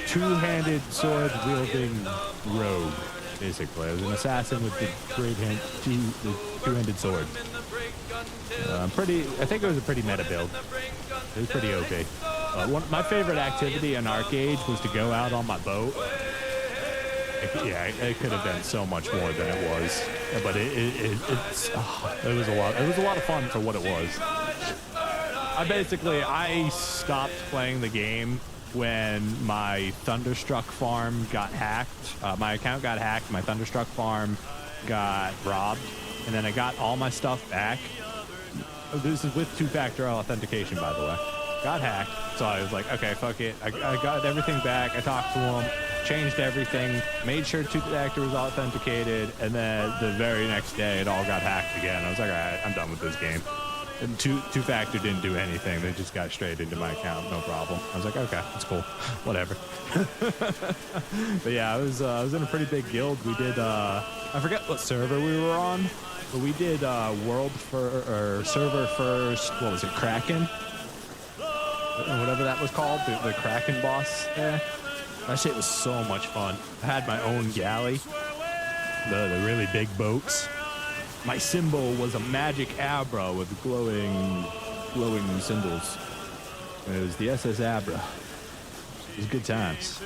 two-handed sword-wielding rogue, basically. I was an assassin with the two-handed sword. I think it was a pretty meta build. It was pretty OP. My favorite activity in Arcade was to go out on my boat. It could have been so much more than it was, but it was a lot. It was a lot of fun for what it was. I stopped playing the game when my Thunderstruck farm got hacked. My account got hacked. My Thunderstruck farm got robbed. and then I got all my stuff back. Oh, this is with two-factor authentication, by the way. Got hacked, so I was like, okay, fuck it. I got everything back. I talked to him, changed everything, made sure two-factor was authenticated, and then the very next day, it all got hacked again. I was like, all right, I'm done with this game. And two-factor didn't do anything. They just got straight into my account, no problem. I was like, okay, that's cool, whatever. But yeah, I was in a pretty big guild. We did, I forget what server we were on, but we did server first. What was it, Kraken? Whatever that was called, the Kraken boss there. That shit was so much fun. I had my own galley, the really big boats. My symbol was a magic Abra with glowing symbols. And it was the SS Abra. It was good times.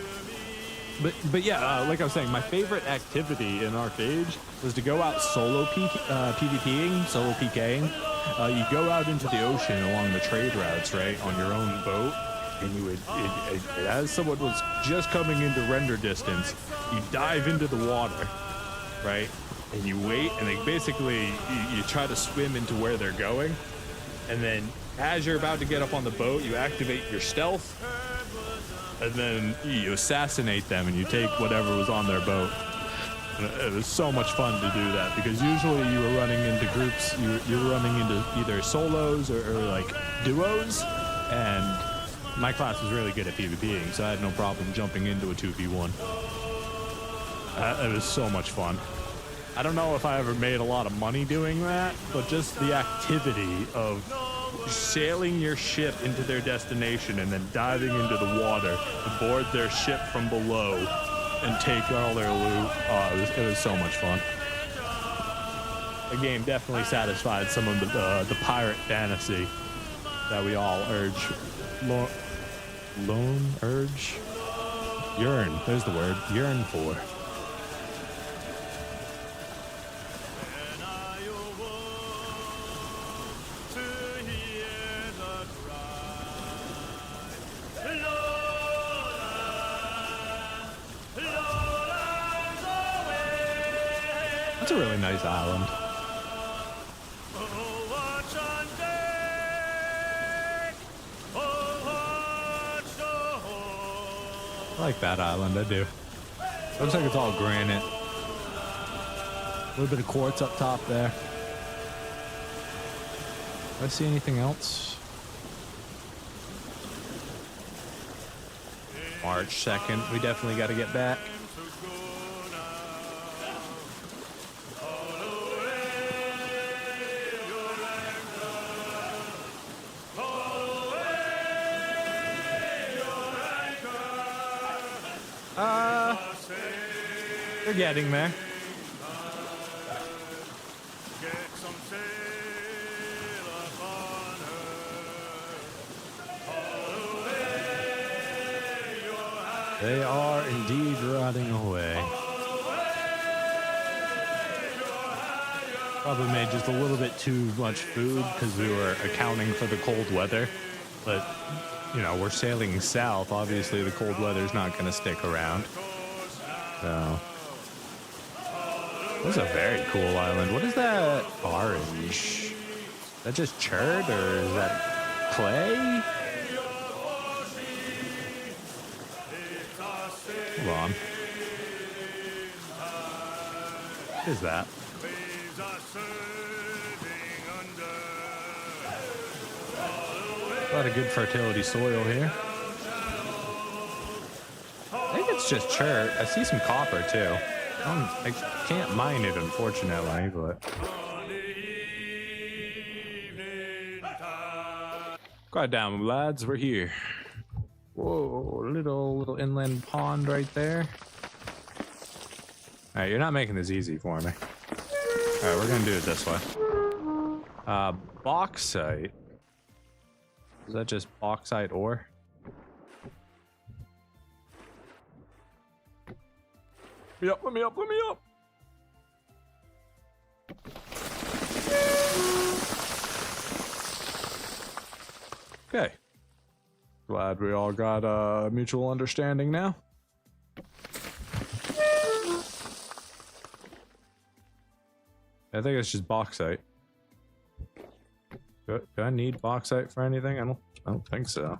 But yeah, like I was saying, my favorite activity in Arcade was to go out solo PvPing, solo PKing. You go out into the ocean along the trade routes, right, on your own boat, and you would, as someone was just coming into render distance, you dive into the water, right, and you wait, and they basically, you try to swim into where they're going, and then as you're about to get up on the boat, you activate your stealth, and then you assassinate them, and you take whatever was on their boat. It was so much fun to do that, because usually you were running into groups, you were running into either solos or like duos, and my class was really good at PvPing, so I had no problem jumping into a 2v1. It was so much fun. I don't know if I ever made a lot of money doing that, but just the activity of sailing your ship into their destination and then diving into the water to board their ship from below and take all their loot. It was so much fun. The game definitely satisfied some of the pirate fantasy that we all yearn. There's the word. Yearn for. It's a really nice island. I like that island, I do. Looks like it's all granite. A little bit of quartz up top there. Do I see anything else? March 2nd, we definitely got to get back. We're getting there. They are indeed rotting away. Probably made just a little bit too much food because we were accounting for the cold weather. But, you know, we're sailing south. Obviously, the cold weather's not going to stick around. So, this is a very cool island. What is that orange? Is that just churd or is that clay? Hold on. What is that? A lot of good fertility soil here. I think it's just chert. I see some copper too. I can't mine it, unfortunately, but. Quiet down, lads. We're here. Whoa, little inland pond right there. All right, you're not making this easy for me. All right, we're gonna do it this way. Bauxite. Is that just bauxite ore? Let me up. Okay. Glad we all got a mutual understanding now. I think it's just bauxite. Do I need bauxite for anything? I don't think so.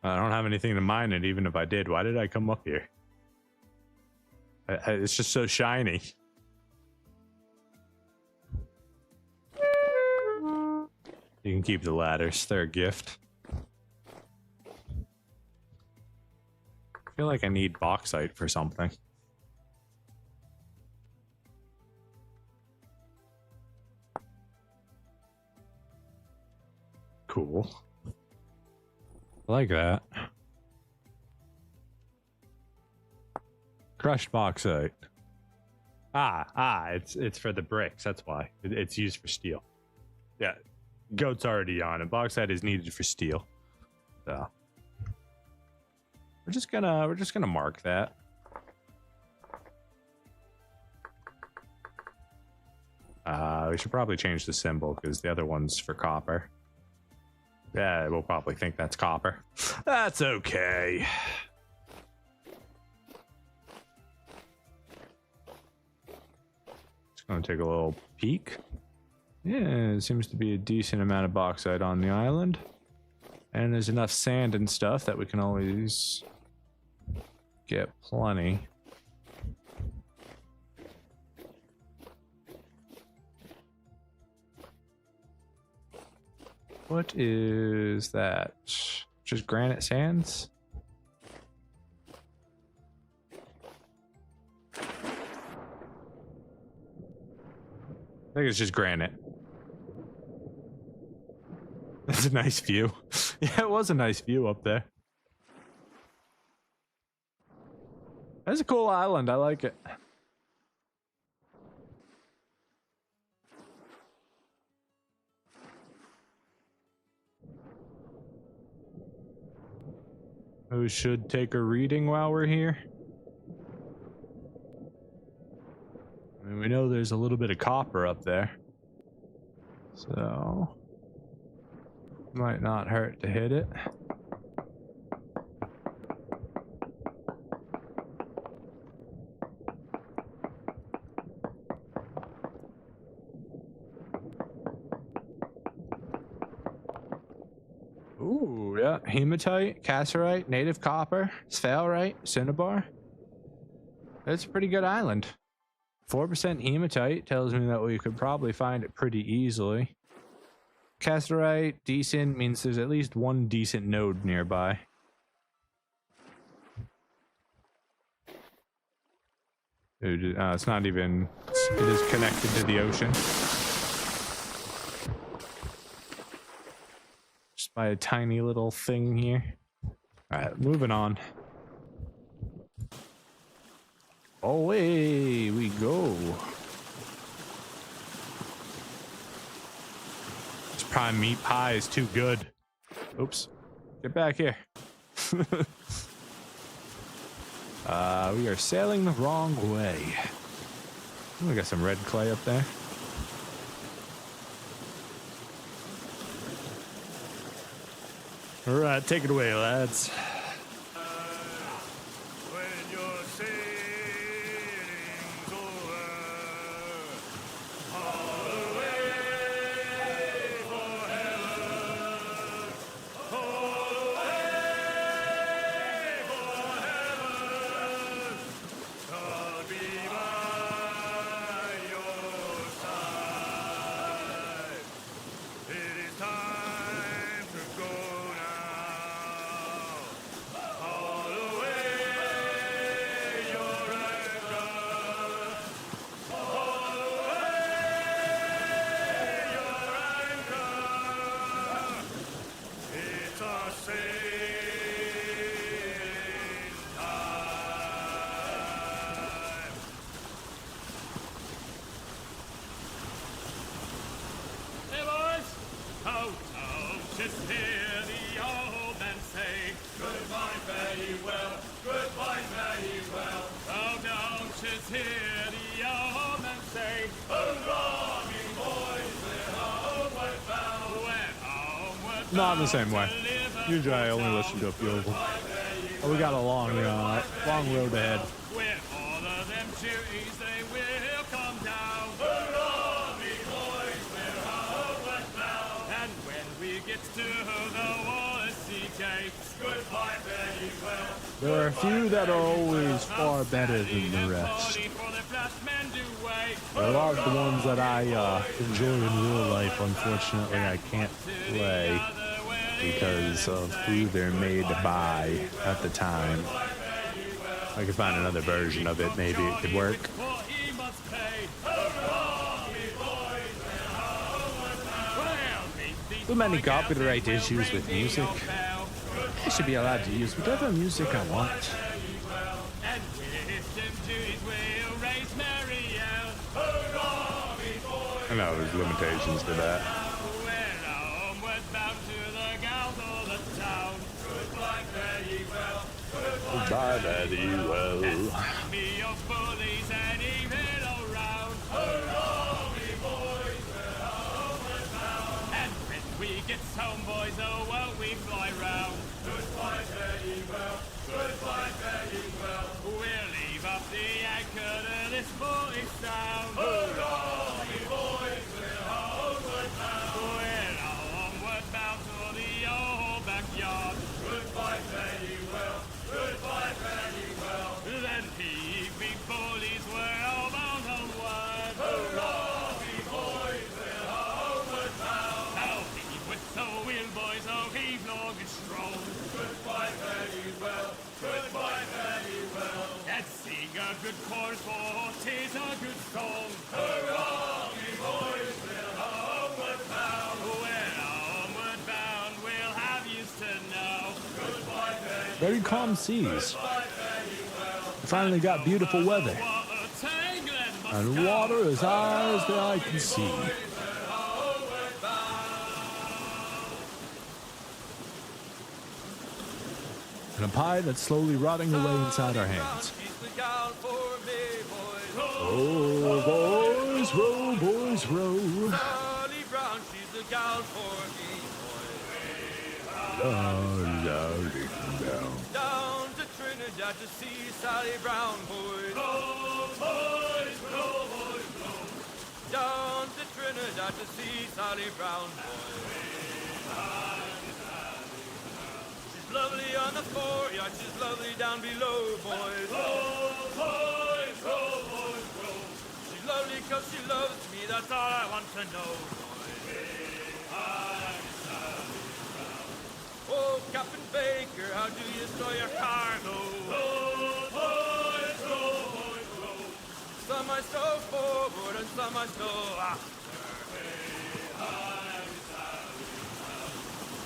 I don't have anything to mine it, even if I did. Why did I come up here? It's just so shiny. You can keep the ladders. They're a gift. I feel like I need bauxite for something. Cool. I like that. Crushed bauxite. It's for the bricks. That's why it's used for steel. Yeah, goat's already on it. Bauxite is needed for steel. So we're just gonna mark that. We should probably change the symbol because the other one's for copper. Yeah, we'll probably think that's copper. That's okay. Just gonna take a little peek. Yeah, it seems to be a decent amount of bauxite on the island. And there's enough sand and stuff that we can always get plenty. What is that? Just granite sands? I think it's just granite. That's a nice view. Yeah, it was a nice view up there. That's a cool island. I like it. We should take a reading while we're here. I mean, we know there's a little bit of copper up there. So might not hurt to hit it. Ooh, yeah. Hematite, cassiterite, native copper, sphalerite, cinnabar. That's a pretty good island. 4% hematite tells me that we could probably find it pretty easily. Cassiterite, decent, means there's at least one decent node nearby. It's not even... It is connected to the ocean. Just by a tiny little thing here. Alright, moving on. Away we go. This prime meat pie is too good. Oops. Get back here. We are sailing the wrong way. We got some red clay up there. All right, take it away, lads. When your sailing's over, all away for heaven, all away for heaven. God be by your side. It is time to go now. All away your anchor. All away your anchor. It's our sailing time. Hey boys! Out, just hear the old man say, goodbye, fare ye well, goodbye, fare ye well. Out, just hear the old man say, hurrah, me boys, we're homeward bound. We're Not in the same way. Usually I only listen to a few of them. But we got a long road ahead. With all of them cherries, they will come down. Hurrah, me boys, we're homeward bound. And when we get to the Wallasey gates, goodbye, very well. There are a few that are always far better than the rest. There are a lot of the ones that I enjoy in real life, unfortunately, I can't play because of who they're made by at the time. I could find another version of it, maybe it could work. Too many copyright issues with music. I should be allowed to use whatever music I want. I know there's limitations to that. Goodbye, very well. Me your bullies and even around. Hurrah, me boys, we're homeward bound. And when we get home, boys, oh, won't we fly round? Goodbye, very well. Goodbye, very well. We'll leave up the anchor to this bully sound. Hurrah, me boys, we're homeward bound. We're homeward bound to the old backyard. Goodbye, very well. Goodbye, very well. Then he, we bullies, were all bound homeward. Hurrah, we boys, we're homeward bound. Now heave with the wheel, boys, oh heave long and strong. Goodbye, very well. Goodbye, very well. And sing a good chorus, for 'tis a good song. Hurrah, we boys, we're homeward bound. We're homeward bound, we'll have you to know. Goodbye, very Very calm seas. We finally got beautiful weather. And water as high as the eye can see. And a pie that's slowly rotting away inside our hands. Oh, boys, row, boys, row. Charlie Brown, she's the gal for me, down to Trinidad to see Sally Brown, boys. Row, boys, row, boys, row. Down to Trinidad to see Sally Brown, boys. She's lovely on the foreyard, she's lovely down below, boys. Row, boys, row, boys, row. She's lovely 'cause she loves me, that's all I want to know, boys. Oh, Captain Baker, how do you stow your cargo? Row, boys, row, boys, row. Some I stow forward and some I stow after.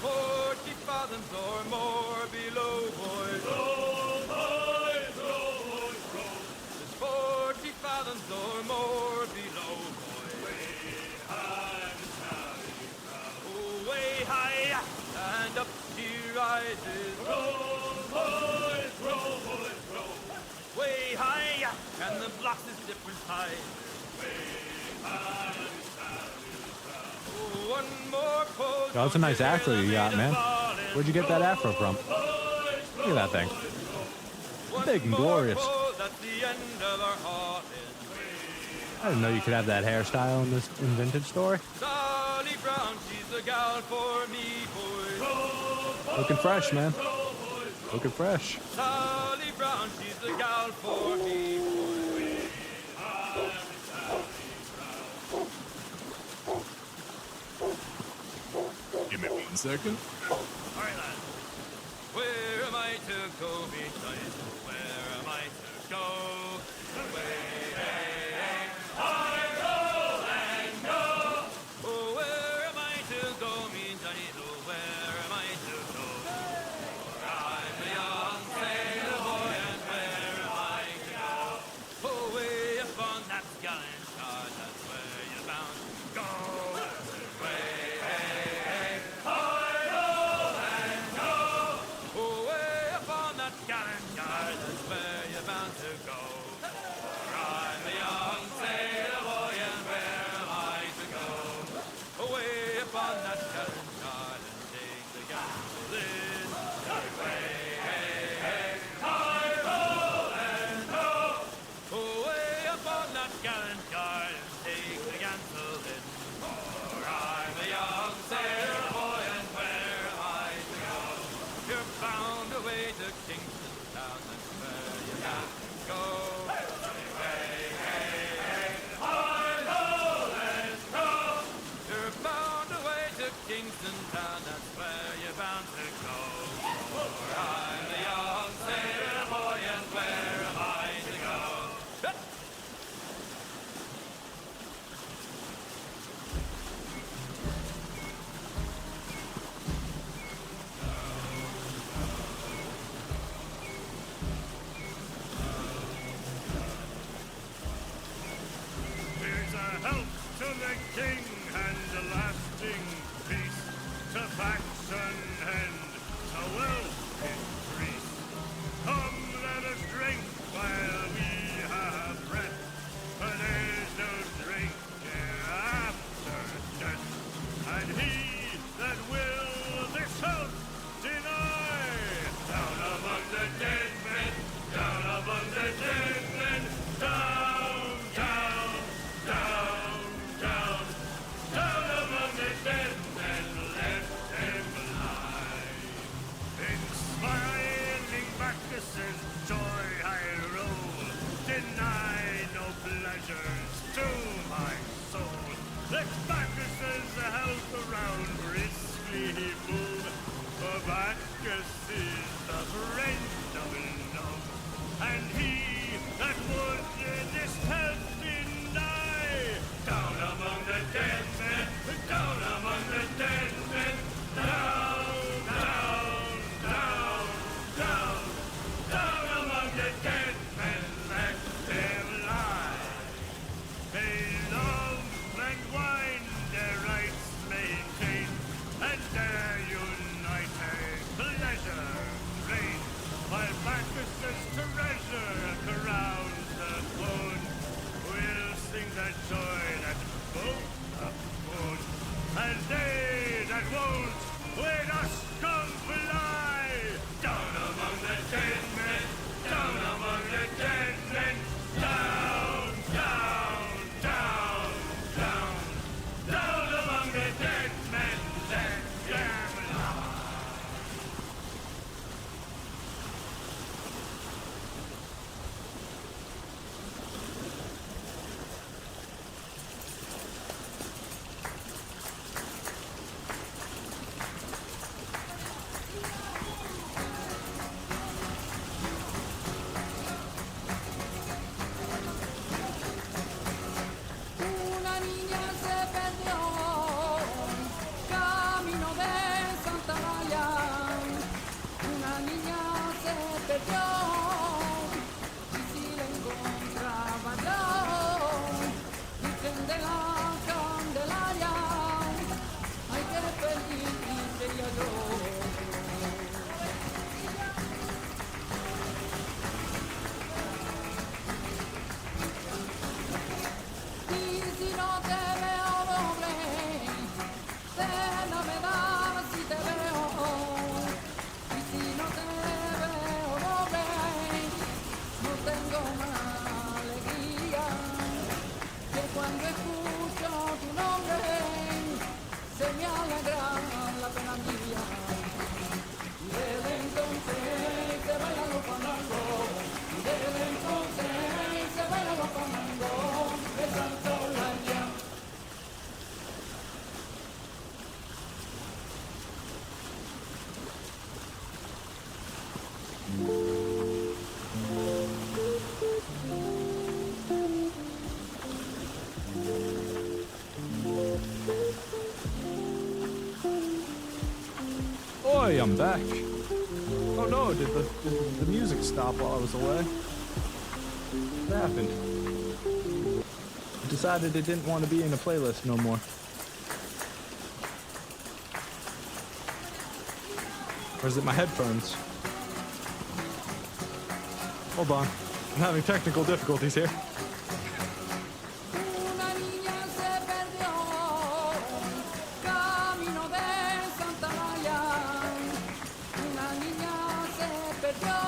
40 fathoms or more below, boys. Row, boys, row, boys, row. There's 40 fathoms or more below, boys. Oh, way high and up she rises. Row, boys, row, boys, row. Way high and the blocks is different size. Oh, one more pose. Oh, that's a nice afro you got, man. Where'd you get that afro from? Look at that thing. Big and glorious. That's the end of our hauling. I didn't know you could have that hairstyle in this vintage store. Sally Brown, she's the gal for me, boys. Looking fresh, man. Looking fresh. Sally Brown, she's the gal for me, boys. Give me 1 second. All right, lads. Where am I to go, me dice? Where am I to go? I roll and go. Oh, where am I to go, me Johnny? Oh, where am I to go? I'm a young sailor boy, and where am I to go? Oh, way up on that gallant shore, that's where you're bound to go. Way, I roll pleasures to my soul. Let Bacchus's health around briskly move, for Bacchus is the friend of love, and he that would this health deny, down among the dead men, down among the dead men, down, down, down, down, down among the dead men, let them lie. May love and wine their rights maintain, and their united pleasure reign, while Bacchus's treasure crowns the throne. We'll sing the joy that both upon, and they that won't with us come fly. Down among the dead men, down among the dead men, down, down, down, down, down among the dead men, let them lie. Una niña se perdió, camino de Santa Ryan. Una niña se perdió, y si la encontraba yo, Virgen de la Candelaria, hay que pedir diría yo. Y si no te veo doble, pena me da si te veo. Y si no te veo doble, no tengo más alegría que cuando escucho tu nombre, se me alegra la pena mía. Y desde entonces se bailan los fandangos, y desde entonces se bailan los fandangos de Santa Eulalia. Oi, I'm back. Oh no, did the music stop while I was away? What happened? It decided it didn't want to be in the playlist no more. Or is it my headphones? Hold on. I'm having technical difficulties here. Una niña se perdió, camino de Santa Ryan. Una niña se perdió,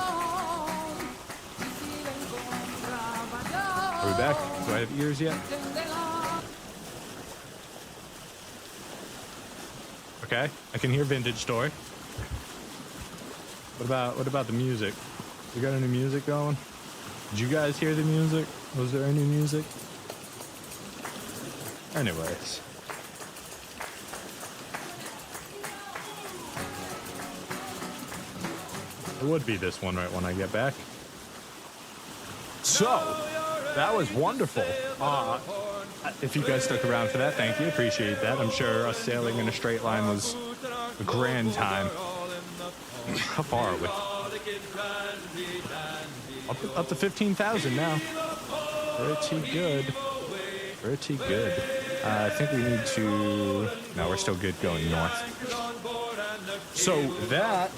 y si la encontraba yo, Are we back? Do I have ears yet? Virgen de la Okay, I can hear Vintage Story. What about the music? We got any music going? Did you guys hear the music? Was there any music? Anyways. It would be this one right when I get back. So, that was wonderful. If you guys stuck around for that, thank you. Appreciate that. I'm sure us sailing in a straight line was a grand time. How far are we? Up to 15,000 now. Pretty good. Pretty good. I think we need to... No, we're still good going north. So that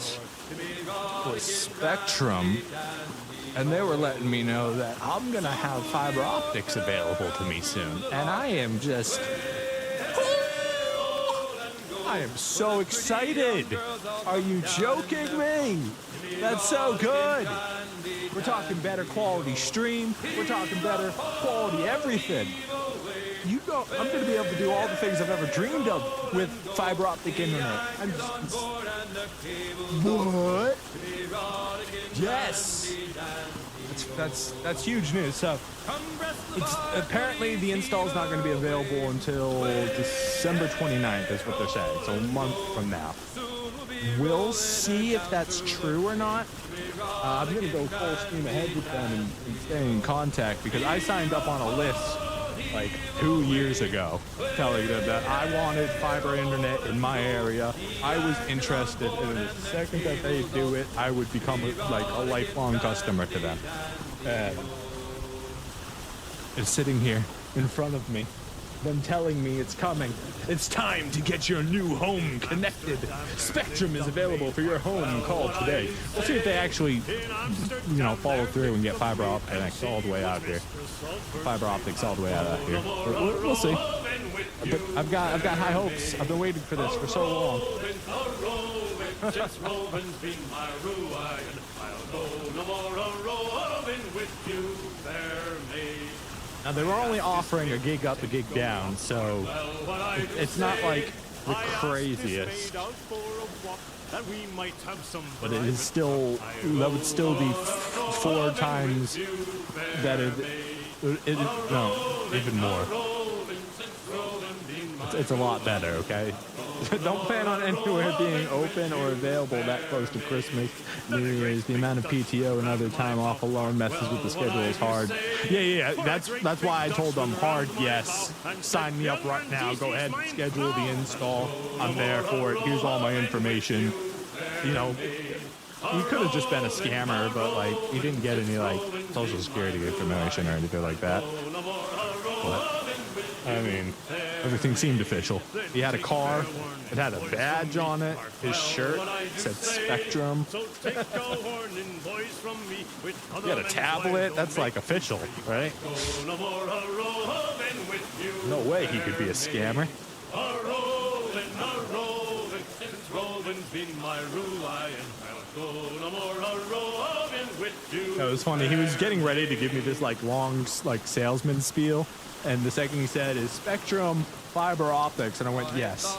was Spectrum. And they were letting me know that I'm going to have fiber optics available to me soon. And I am just... I am so excited. Are you joking me? That's so good. We're talking better quality stream. We're talking better quality everything. I'm going to be able to do all the things I've ever dreamed of with fiber optic internet. What? Yes. that's huge news. So it's apparently the install is not going to be available until December 29th, is what they're saying. So a month from now. We'll see if that's true or not. I'm going to go full steam ahead with them and stay in contact, because I signed up on a list like 2 years ago telling them that I wanted fiber internet in my area. I was interested, and the second that they do it, I would become like a lifelong customer to them. And it's sitting here in front of me, them telling me it's coming. It's time to get your new home connected. Spectrum is available for your home. Call today. We'll see if they actually, follow through and get fiber optics all the way out here. Fiber optics all the way out here. We'll see. But I've got high hopes. I've been waiting for this for so long. Since Robin's been my ruin, I'll go no more a-roving with you, fair maid. Now, they were only offering a gig up, a gig down, so it's not like the craziest. But it is still, that would still be 4 times that no, even more. It's a lot better, okay? Don't plan on anywhere being open or available that close to Christmas, New Year's. The amount of PTO and other time off alone messes with the schedule is hard. Yeah. That's why I told them hard yes. Sign me up right now. Go ahead and schedule the install. I'm there for it. Here's all my information. You could have just been a scammer, but like you didn't get any like social security information or anything like that. But, I mean, everything seemed official. He had a car. It had a badge on it. His shirt said Spectrum. He had a tablet. That's like official, right? No way he could be a scammer. That was funny. He was getting ready to give me this like long salesman spiel. And the second he said is Spectrum fiber optics, and I went, yes,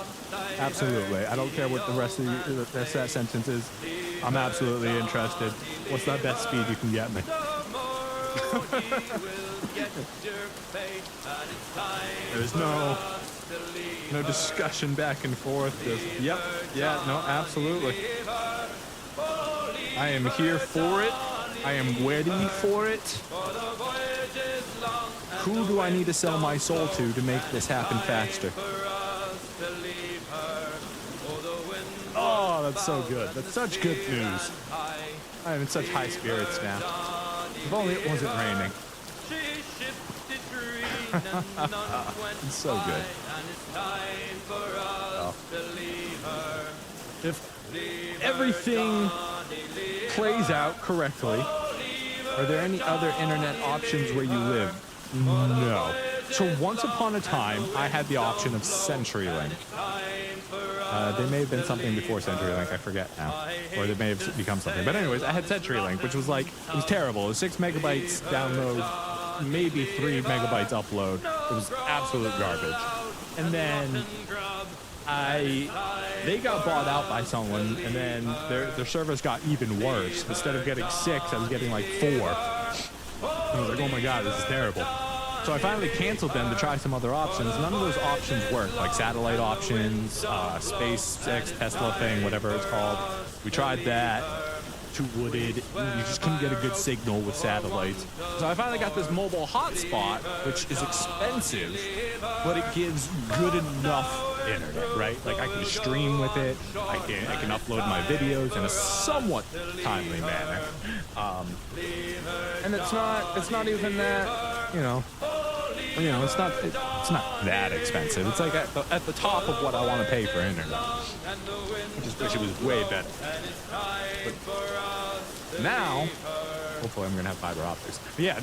absolutely. I don't care what the rest of that sentence is. I'm absolutely interested. What's the best speed you can get me? There's no discussion back and forth. Just, yep, yeah, no, absolutely. I am here for it. I am waiting for it. Who do I need to sell my soul to make this happen faster? Oh, that's so good. That's such good news. I am in such high spirits now. If only it wasn't raining. It's so good. Oh. If everything plays out correctly, are there any other internet options where you live? No. So once upon a time, I had the option of CenturyLink. They may have been something before CenturyLink, I forget now. Or they may have become something. But anyways, I had CenturyLink, which was like, it was terrible. It was 6 megabytes download, maybe 3 megabytes upload. It was absolute garbage. And then they got bought out by someone, and then their service got even worse. Instead of getting 6, I was getting like 4. And I was like, oh my god, this is terrible. So I finally canceled them to try some other options. None of those options worked, like satellite options, SpaceX, Tesla thing, whatever it's called. We tried that. Too wooded. You just couldn't get a good signal with satellites. So I finally got this mobile hotspot, which is expensive, but it gives good enough internet, right? Like I can stream with it. I can upload my videos in a somewhat timely manner. And it's not even that, it's not that expensive. It's like at the top of what I want to pay for internet. I just wish it was way better. But now, hopefully I'm gonna have fiber optics. But yeah,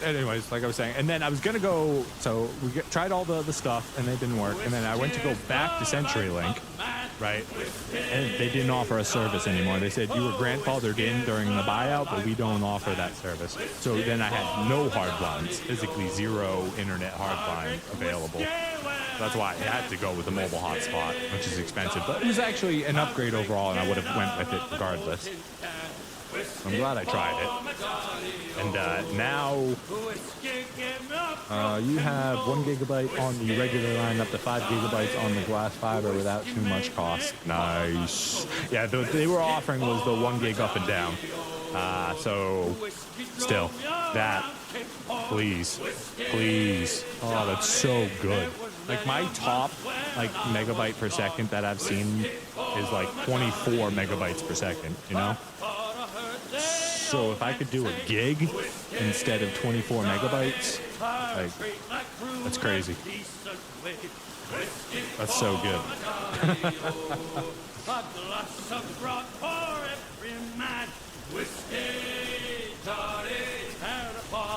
anyways, like I was saying, and then I was gonna go. So we tried all the stuff, and it didn't work. And then I went to go back to CenturyLink, right? And they didn't offer a service anymore. They said you were grandfathered in during the buyout, but we don't offer that service. So then I had no hard lines, physically 0 internet hard line available. That's why I had to go with the mobile hotspot, which is expensive, but it was actually an upgrade overall, and I would have went with it regardless. I'm glad I tried it. And now you have 1 gigabyte on the regular line, up to 5 gigabytes on the glass fiber without too much cost. Nice. Yeah, they were offering was the 1 gig up and down. So still, that, please. Oh, that's so good. Like my top megabyte per second that I've seen is like 24 megabytes per second, you know? So if I could do a gig instead of 24 megabytes, like, that's crazy. That's so good.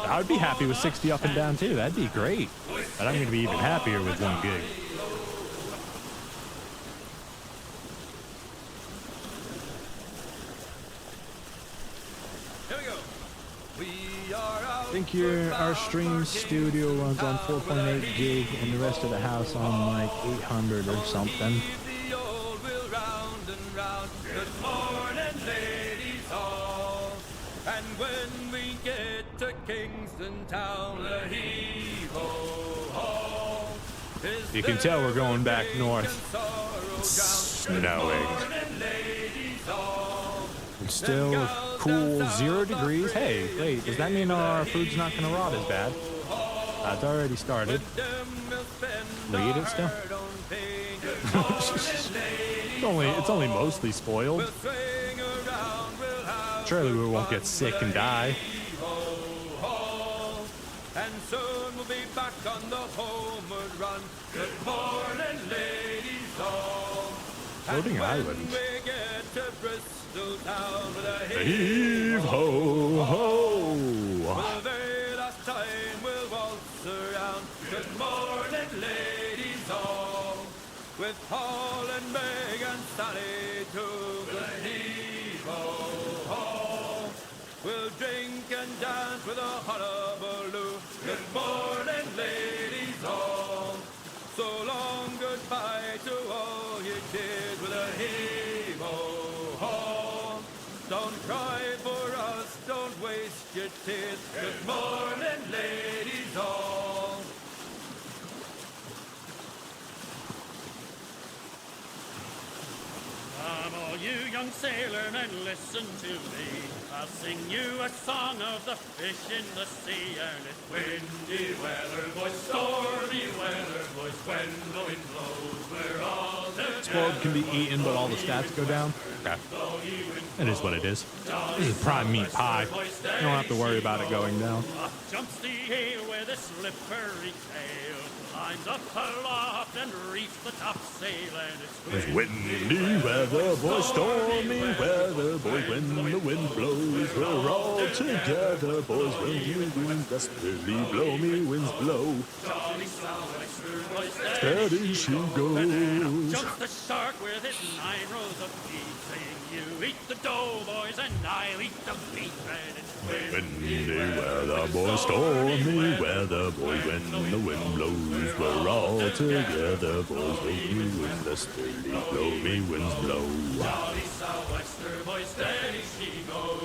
I would be happy with 60 up and down too. That'd be great. But I'm going to be even happier with 1 gig. Here we go. We are out. I think our stream studio runs on 4.8 gig and the rest of the house on like 800 or something. The old wheel round and round. Good morning, ladies all. And when we get to Kingston town, the heave-ho-ho. You can tell we're going back north. It's snowing. It's still a cool 0 degrees. Hey, wait, does that mean our food's not going to rot as bad? It's already started. We eat it still? It's only mostly spoiled. Surely we won't get sick and die. And soon we'll be back on the homeward run. Good morning, ladies all. Floating And when island. we get to Bristol town with a Heave ho ho! for the very last time we'll waltz around. Good morning, ladies all. With Paul and Meg and Sally too. With a heave-ho-ho. We'll drink and dance with a hullabaloo. Good morning, ladies all. So long goodbye to all you kids with a heave-ho-ho. Don't cry for us, don't waste your tears. Good morning, ladies all. Come all you young sailormen, listen to me. I'll sing you a song of the fish in the sea. And it's windy weather, boys, stormy weather, boys. When the wind blows, we're all together. Spoiled can be eaten, but all the stats go down. Okay. It is what it is. This is prime meat pie. You don't have to worry about it going down. Up jumps the ale with a slippery tail. Climbs up aloft and reefs the topsail. And It's windy weather, boys, stormy weather, boys, when the wind blows, we're all together, boys, when you wind desperately blow me, winds blow. Steady she goes. jumps the shark with his 9 rows of teeth, saying, "You eat the dough, boys, and I'll eat the beef." And it's Windy weather, boys, stormy weather, boys, when the wind blows, we're all together, boys, when you wind desperately blow me, winds blow. jolly sou'wester, boys, steady she goes.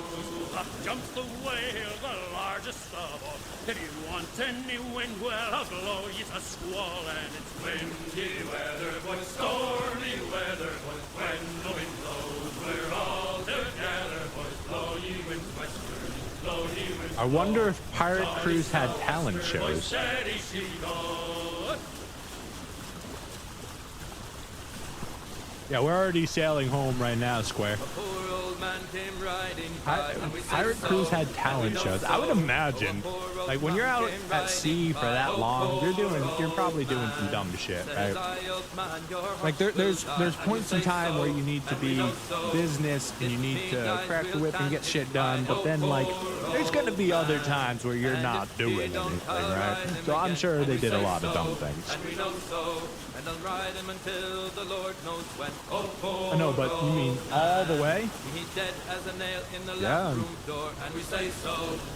Up jumps the whale, the largest of all. If you want any wind, well, I'll blow you a squall. And it's windy weather, boys, stormy weather, boys. When the wind blows, we're all together, boys. Blow ye winds westerly, blow ye winds I wonder if pirate crews had talent shows. steady she goes. Yeah, we're already sailing home right now, Square. Poor old man came riding by, and we said Pirate so. crews had talent shows. I would imagine, like when you're out at sea for that long, you're probably doing some dumb shit, right? Like there's points in time where you need to be business and you need to crack the whip and get shit done, but then like there's gonna be other times where you're not doing anything, right? So I'm sure they did a lot of dumb things. And we know so, and I'll ride him until the Lord knows when. Oh, poor I know, but you mean all the way? he's dead as a nail in the Yeah. left room door, and we say so.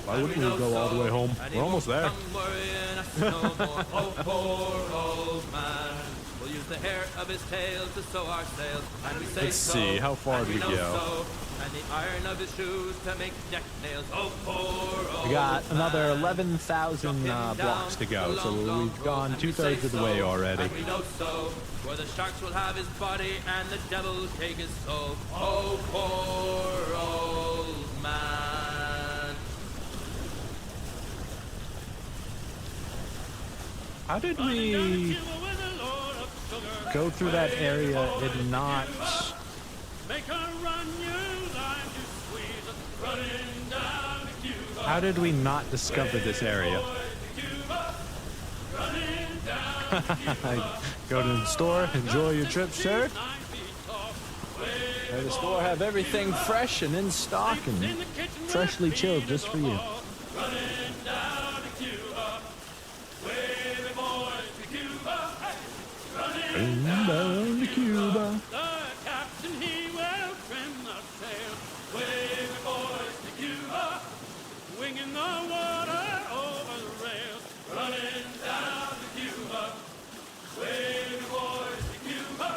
Why wouldn't we go all the way home? And he We're almost won't there. come worrying us no more. Oh, poor old man. Well, use the hair of his tail to sew our sails. And we say Let's so, see, how far and do we know go? so, and the iron of his shoes to make deck nails. Oh, poor old We got another man. 11,000 blocks to go, so we've gone 2/3 of the way already. And we know so, for the sharks will have his body and the devil will take his soul. Oh, poor old man. How did we go through that area and not... Make her run you line to squeeze it, running down to Cuba. How did we not discover this area? Go to the store, enjoy your trip, sir. Let the store have everything fresh and in stock and freshly chilled just for you. Running down to Cuba. Wavy boys to Cuba. Hey. Running Down to Cuba. the captain, he will trim the sail. Wavy boys to Cuba. Winging the water over the rails. Running down to Cuba. Wavy boys to Cuba.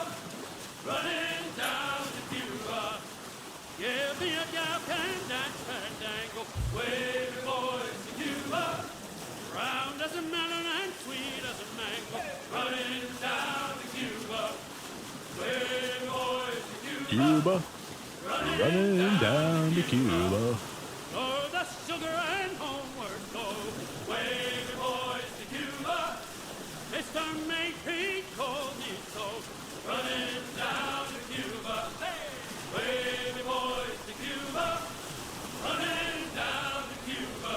Running down to Cuba. Give me a gap and dance and dangle. Wavy boys to Cuba. Round as a melon and sweet as a mango. Running down to Cuba. Wavy boys to Cuba. Cuba. Running down to Cuba. Oh, the sugar and homeward go. Wavy boys to Cuba. Mr. Maypete told me so. Running down to Cuba. Hey! Wavy boys to Cuba. Running down to Cuba.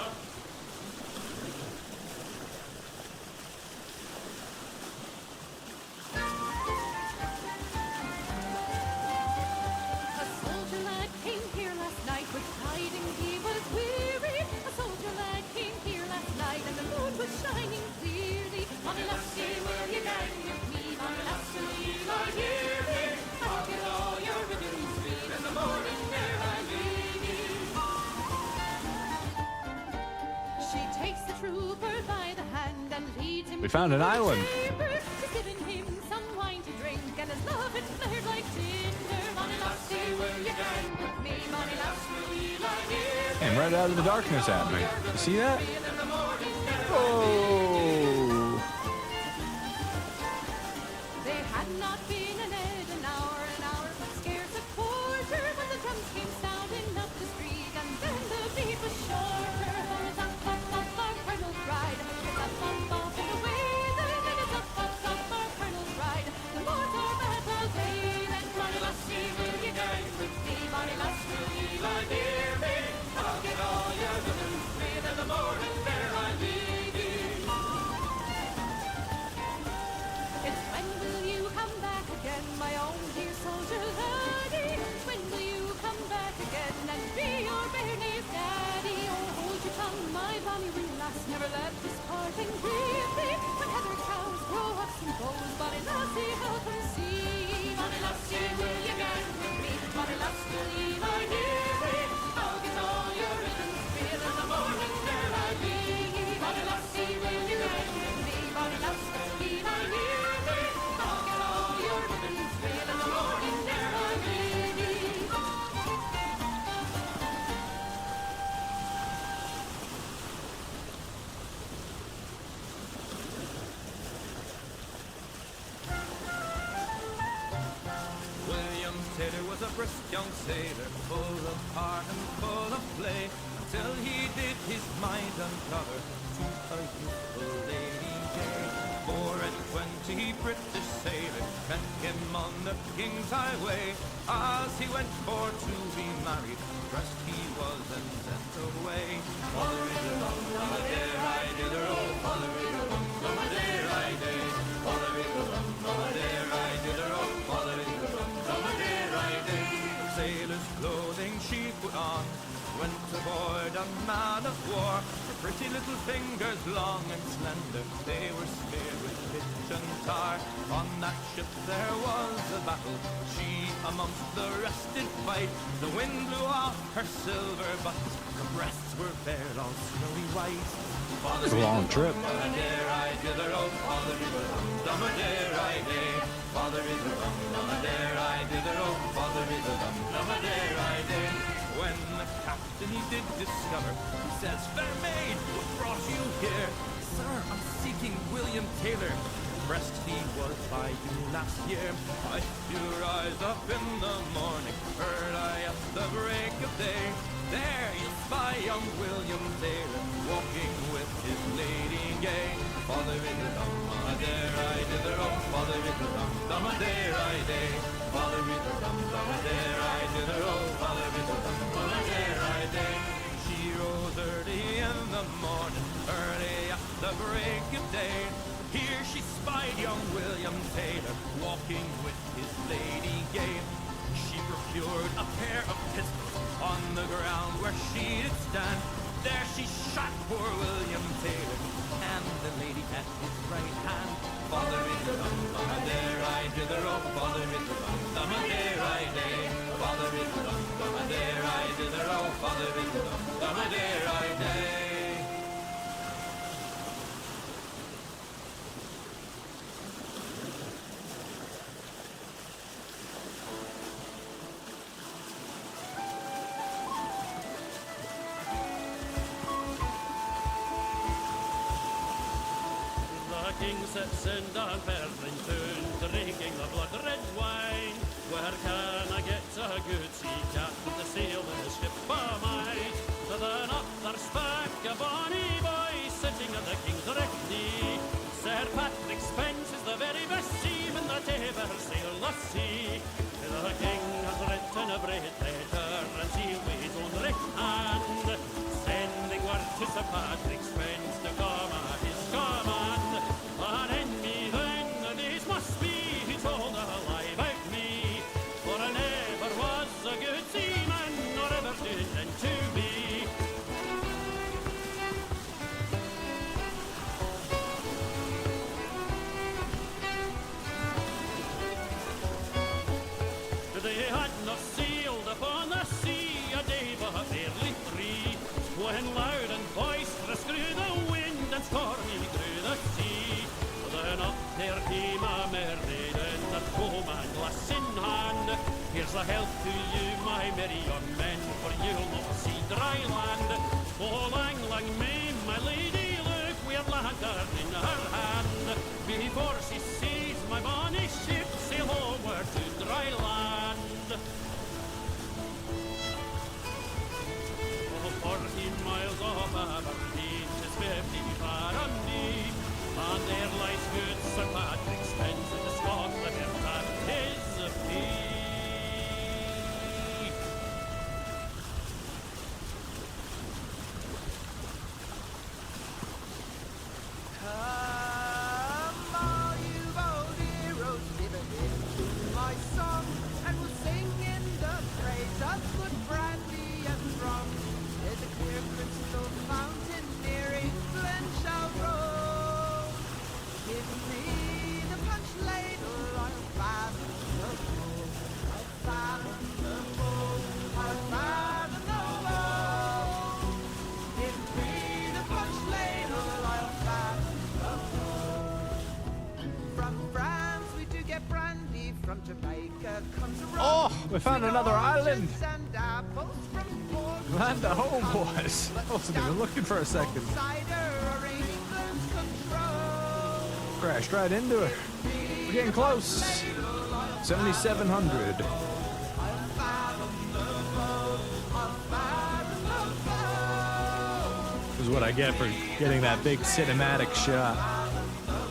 A soldier lad came here last night with tidings he was weary. A soldier lad came here last night and the moon was shining clearly. Bonny lassie, will you gang with me? Bonny lassie, will you lie near me? I'll get all your ribbons free in the morning there I leave you. She takes the trooper by the hand and leads him. We found an to the island. chamber. She's given him some wine to drink and his love it flared like tinder. Bonny lassie, will you gang with me? Bonny lassie, will you lie near me? Came right out of the darkness at me. You see that? Oh! They had not been in it an hour, but scarce a quarter, when the drums came sounding up the street, and then the beat was shorter. For it's up, up, up, our colonel's ride. It's up, up, up, and away. Then it's up, up, up, our colonel's ride. The mortar battle day. Then Bonny lassie, will you gang with me? Bonny lassie, will you lie near me? I'll get all your ribbons free. In the morning there I leave you. It's when will you come back again, my own dear soldier laddie? When will you come back again and be your bare knave daddy? Oh, hold your tongue, my bonny wee lass, never let this parting grieve thee. When heather cows grow up some bows, bonny lassie, help her see. Bonny lassie, will you gang with me? Bonny lass, will you lie near me? I'll get all your ribbons free, and in the morning there I leave you. Bonny lassie, will you gang with me? Bonny lass, will you lie near me? I'll get all your ribbons free, and in the morning there I leave you. William Taylor was a brisk young sailor, full of heart and full of play, till he did his mind uncover to a youthful lady gay. 420 British sailors met him on the King's Highway, as he went for to be married, dressed he was and sent away. Follery-de-rum, rum-a-dare-I-did-a-row, follery-de-rum, rum-a-dare-I-day, follery-de-rum, rum-a-dare-I-did-a-row, follery-de-rum, rum-a-dare-I-day. Sailor's clothing she put on, went aboard a man of war, pretty little fingers, long and slender, they were smeared with pitch and tar. On that ship there was a battle, she amongst the rest did fight. The wind blew off her silver buttons, her breasts were bare, all snowy white. It's a long trip. When the captain he did discover, he says, "Fair maid, what brought you here?" "Sir, I'm seeking William Taylor. Breast he was by you last year. I do rise up in the morning, heard I at the break of day. There you spy young William Taylor, walking with his lady gay. Father is a dum, a dare I dither, oh, father is a dum, a dare I day. Father is a dum, a dare I dither, oh, father is a dum, a dare I day. She rose early in the morning, early at the break of day. Here she spied young William Taylor, walking with his lady gay. She procured a pair of pistols on the ground where she did stand. There she shot poor William Taylor, and the lady at his right hand. Father is a dum, a dare I dither, oh, father is a dum, a dare I day. Father is a dum, a dare I dither, oh, father is a dum, a dare I day. The king sits in Dunfermline town, drinking the blood-red wine. Where can I get a good sea captain to sail this ship of mine? Then up there spak a bonny boy, sitting at the king's right knee. Sir Patrick Spence is the very best seaman that ever sailed the sea. The king has written a brave letter and sealed with his own right hand, sending word to Sir Patrick Spence to come at his command. An enemy then this must be, he told a lie about me, for I never was a good seaman, nor ever did intend to be. They had not sailed upon the sea a day but barely three, when loud and boisterous grew the wind and stormy grew the sea. Then up there came a mermaiden, a comb and glass in hand. Here's a health to you, my merry young men, for you'll not see dry land. Oh, lang, lang, may my lady look, with a lantern in her hand, before she sees my bonny ship sail homeward to dry land. Oh, 14 miles off Aberdeen, 'tis 50 far on me, and there lies good Sir Patrick Spence in the Scotland at his feet. Come, all you bold heroes, give a hit to my song, and we'll sing in the praise of good brandy and rum. There's a clear crystal fountain near England shall roll. Give me the punch ladle, I'll fathom the bowl. I'll fathom the bowl. I'll fathom the bowl. Give me the punch ladle, I'll fathom the bowl. From France we do get brandy, from Jamaica comes a rum. Oh, we found another island. And apples from Land of home, boys. I wasn't even looking for a second. cider or England's control. Crashed right into it. We're getting close. 7,700. This is what I get for getting that big cinematic shot.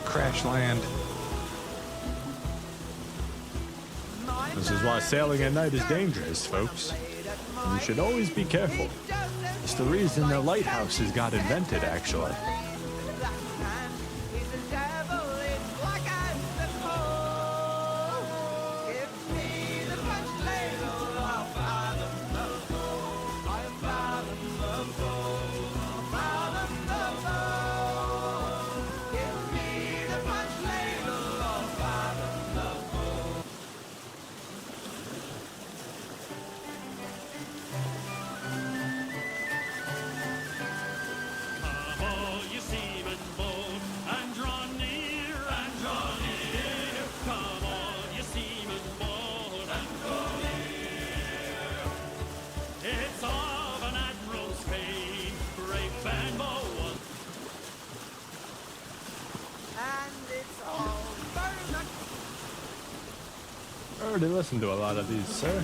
Crash land. This is why sailing at night is dangerous, folks. And you should always be careful. It's the reason the lighthouses got invented, actually. already listened to a lot of these, sir.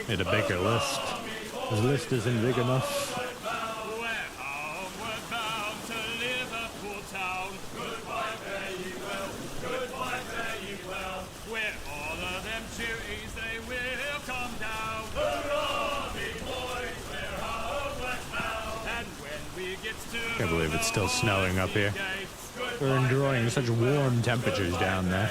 Need a bigger list. His list isn't big enough. Can't believe it's still snowing up here. We're enjoying such warm temperatures down there.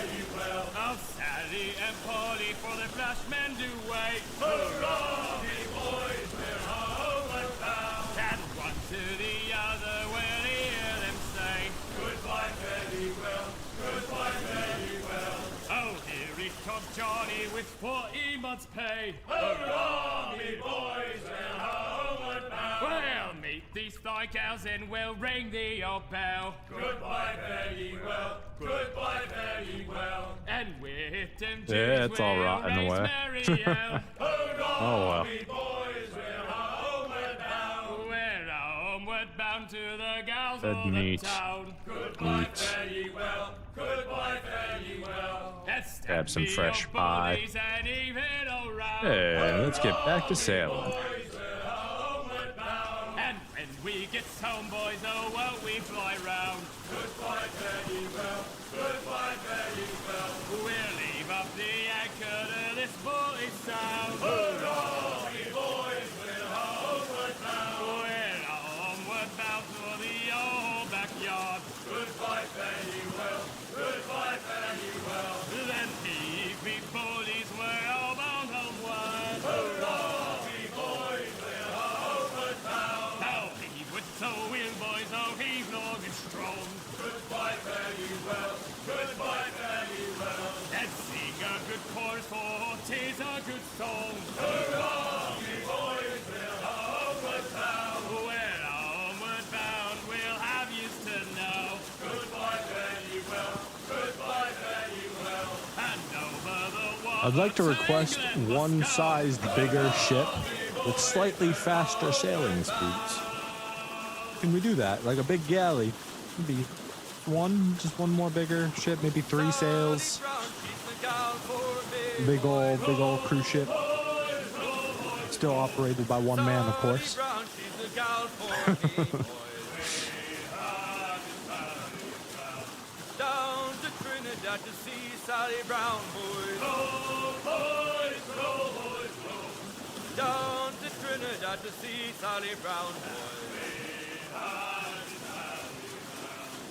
Johnny with 40 months' pay. Hurrah, me boys, we're homeward bound. We'll meet these thigh cows and we'll ring the old bell. Goodbye, fare ye well. Goodbye, fare ye well. And with them yeah, it's all rotten away. Hurrah, oh well. me boys, we're homeward bound. We're homeward bound to the gals of the town. Goodbye, fare ye well. Goodbye, fare ye well. Grab some fresh pie. Hey, let's get back to sailing. And when we get home, boys, oh, won't we fly round? Goodbye, fare ye well. Goodbye, fare ye well. We'll leave up the anchor to this bully sound. Hurrah, ye boys, we're homeward bound. We're homeward bound for the old backyard. Goodbye, fare ye well. Goodbye, fare ye well. Then leave me bullies, we're all bound homeward. Hurrah, me boys, we're homeward bound. Now heave with the wind, boys, oh heave long and strong. Goodbye, fare ye well. Goodbye, fare ye well. And sing a good chorus, for 'tis a good song. Hurrah, me boys, we're homeward bound. We're homeward bound, we'll have yous to know. Goodbye, fare ye well. Goodbye, fare ye well. And over the water. I'd like to request one sized bigger ship with slightly faster sailing speeds. Can we do that? Like a big galley. Maybe just one more bigger ship, maybe 3 sails. Big old cruise ship. Still operated by one man, of course. Down to Trinidad to see Sally Brown, boys. Row, boys, row, boys, row. Down to Trinidad to see Sally Brown, boys.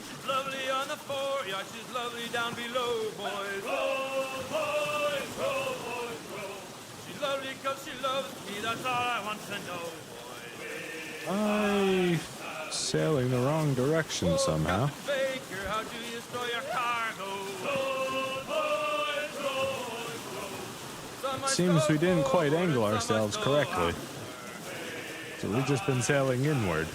She's lovely on the foreyard, she's lovely down below, boys. Row, boys, row, boys, row. She's lovely 'cause she loves me, that's all I want to know, boys. I'm sailing the wrong direction somehow. Baker, how do you store your cargo? Seems we didn't quite angle ourselves correctly. So we've just been sailing inward.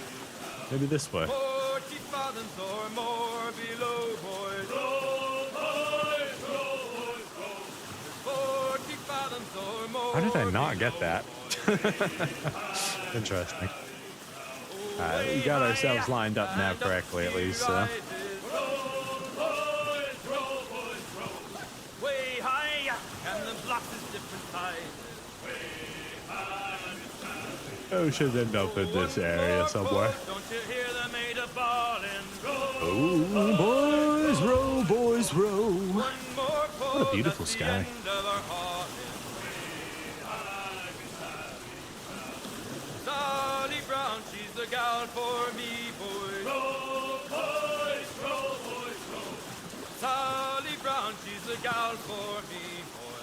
Maybe this way. 40 fathoms or more below, boys. 40 fathoms or more. How did I not get that? Interesting. We got ourselves lined up now correctly, at least. Way high, and the blocks is different sizes. Oh, should end up in this area somewhere. Don't you hear the maid a bawling? Oh, boys, row, boys, row. One more pull, What a beautiful that's the sky. end of our hauling. Sally Brown, she's the gal for me, boys. gal for me, boy.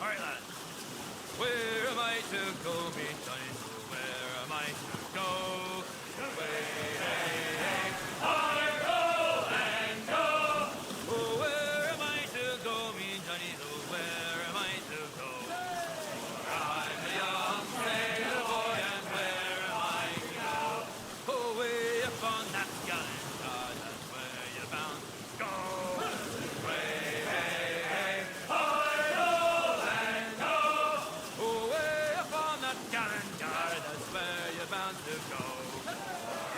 All right, lads. Where am I to go, me Johnny? Where am I to go? Away, hey, hey, I go and go. Oh, where am I to go, me Johnny? Oh, where am I to go? I'm a young sailor boy, and where am I to go? Oh, way up on that gallant yard, that's where you're bound to go. Way, hey, hey, I go and go. Oh, way up on that gallant yard, that's where you're bound to go.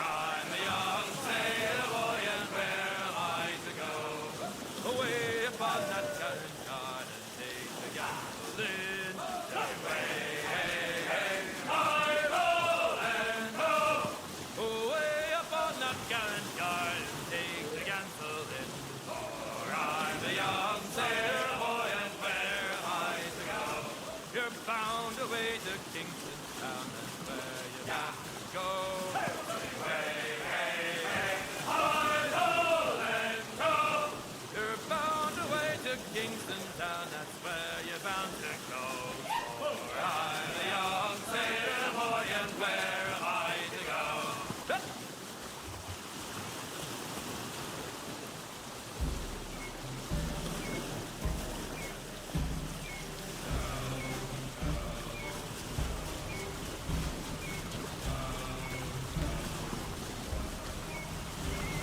I'm a young sailor boy, and where am I to go? Away upon that gallant yard and take the gamble in. Away, hey, hey, I roll and go. Away upon that gallant yard and take the gamble in. For I'm a young sailor boy, and where am I to go? You're bound away to Kingston Town, that's where you got to go. Away, hey, hey, I roll and go. You're bound away to Kingston Town, that's where you're bound to go. For I'm a young sailor boy, and where am I to go?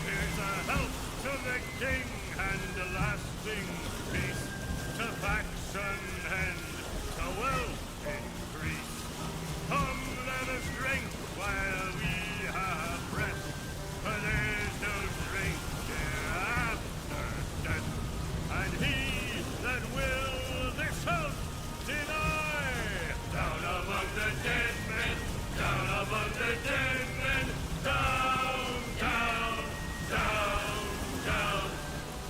Here's a health to the king and a lasting peace, to faction and to wealth increase. Come, let us drink while we have breath, for there's no drink hereafter death. And he that will this health deny, down among the dead men, down among the dead men, down, down, down, down,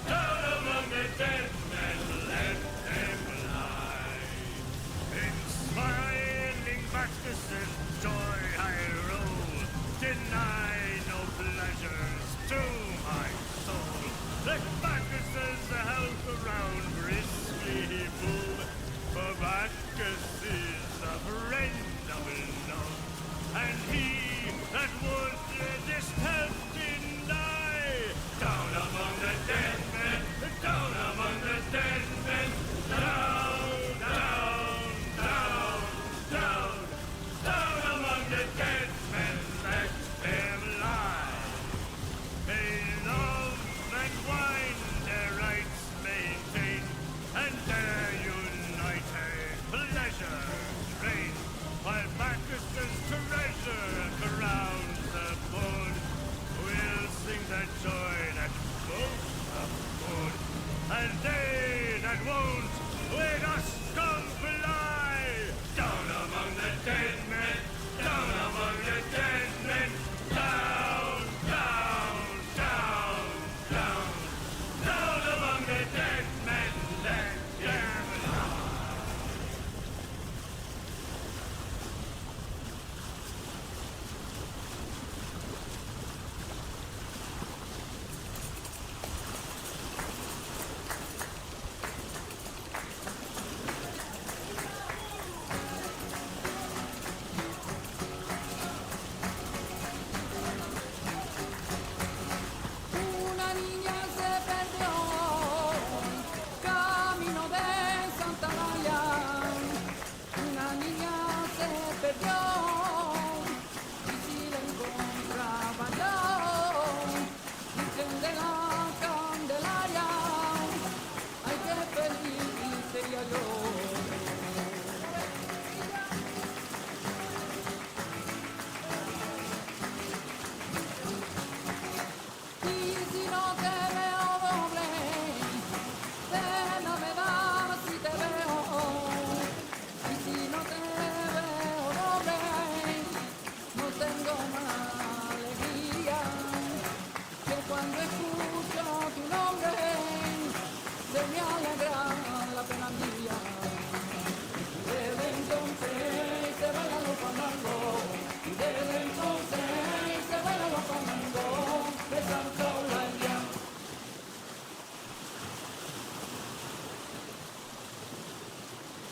down among the dead men, let them lie. In smiling Bacchus's joy I roll, deny no pleasures to my soul. Let Bacchus's health around briskly move, for Bacchus is a friend of love, and he that would this health deny, down among the dead men, down among the dead men, down, down, down, down, down among the dead men, let them lie. May love and wine their rights maintain, and their united pleasure reign, while Bacchus's treasure crowns the board. We'll sing the joy that both have good, and they that won't with us comply. Down among the dead men, down among the dead men, down, down, down, down, down among the dead men, let them lie.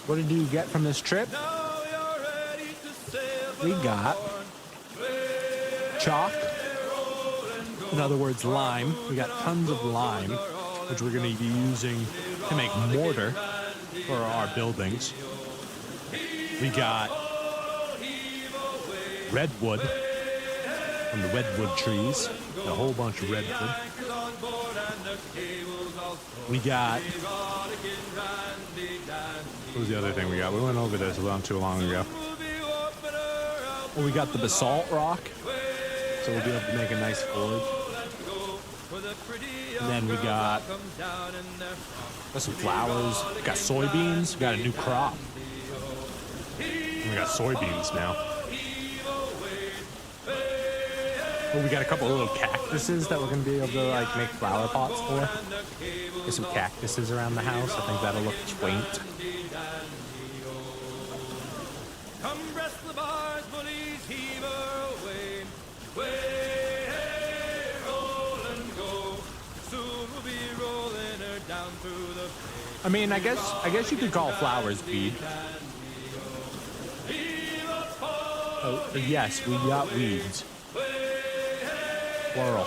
What did you get from this trip? Now you're ready to sail We got chalk. In other words, lime. We got tons of lime, which we're going to be using to make mortar for our buildings. We got redwood from the redwood trees. A whole bunch of redwood. We got... What was the other thing we got? We went over this not too long ago. Well, we got the basalt rock, so we'll be able to make a nice forge. And then we got some flowers. We got soybeans. We got a new crop. And we got soybeans now. Well, we got a couple of little cactuses that we're going to be able to like make flower pots for. There's some cactuses around the house. I think that'll look quaint. Come breast the bars, bullies, heave her away. Way, hey, roll and go. Soon we'll be rolling her down through the bay. I mean, I guess you could call flowers weed. Oh, yes, we got weeds. Plural.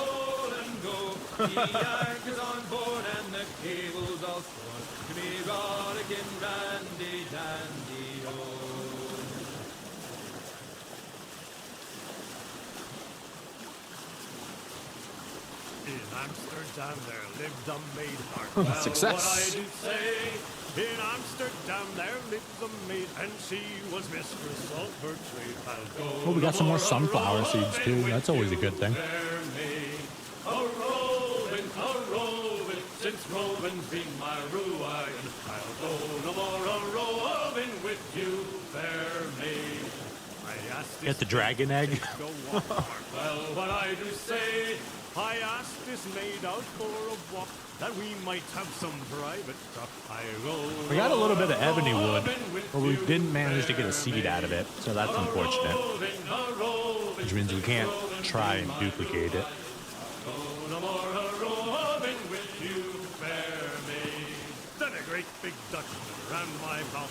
The anchor's on board and the cable's all stored. To be rollicking randy dandy oh. In Amsterdam there lived a maid heart. Success. What I do say, in Amsterdam there lived a maid, and she was mistress of her trade. I'll go Well, we got some more no sunflower seeds too. That's always a good thing. a roving, since roving's been my ruin. I'll go no more a roving with you, fair maid. I asked Get the dragon egg. go walk. Well, what I do say, I asked this maid out for a walk, that we might have some private talk. I roll. We got a little bit of ebony wood, but we didn't manage to get a seed out of it, so that's unfortunate. Which means we can't try and duplicate it. No more a roving with you, fair maid. Then a great big Dutchman ran my bow.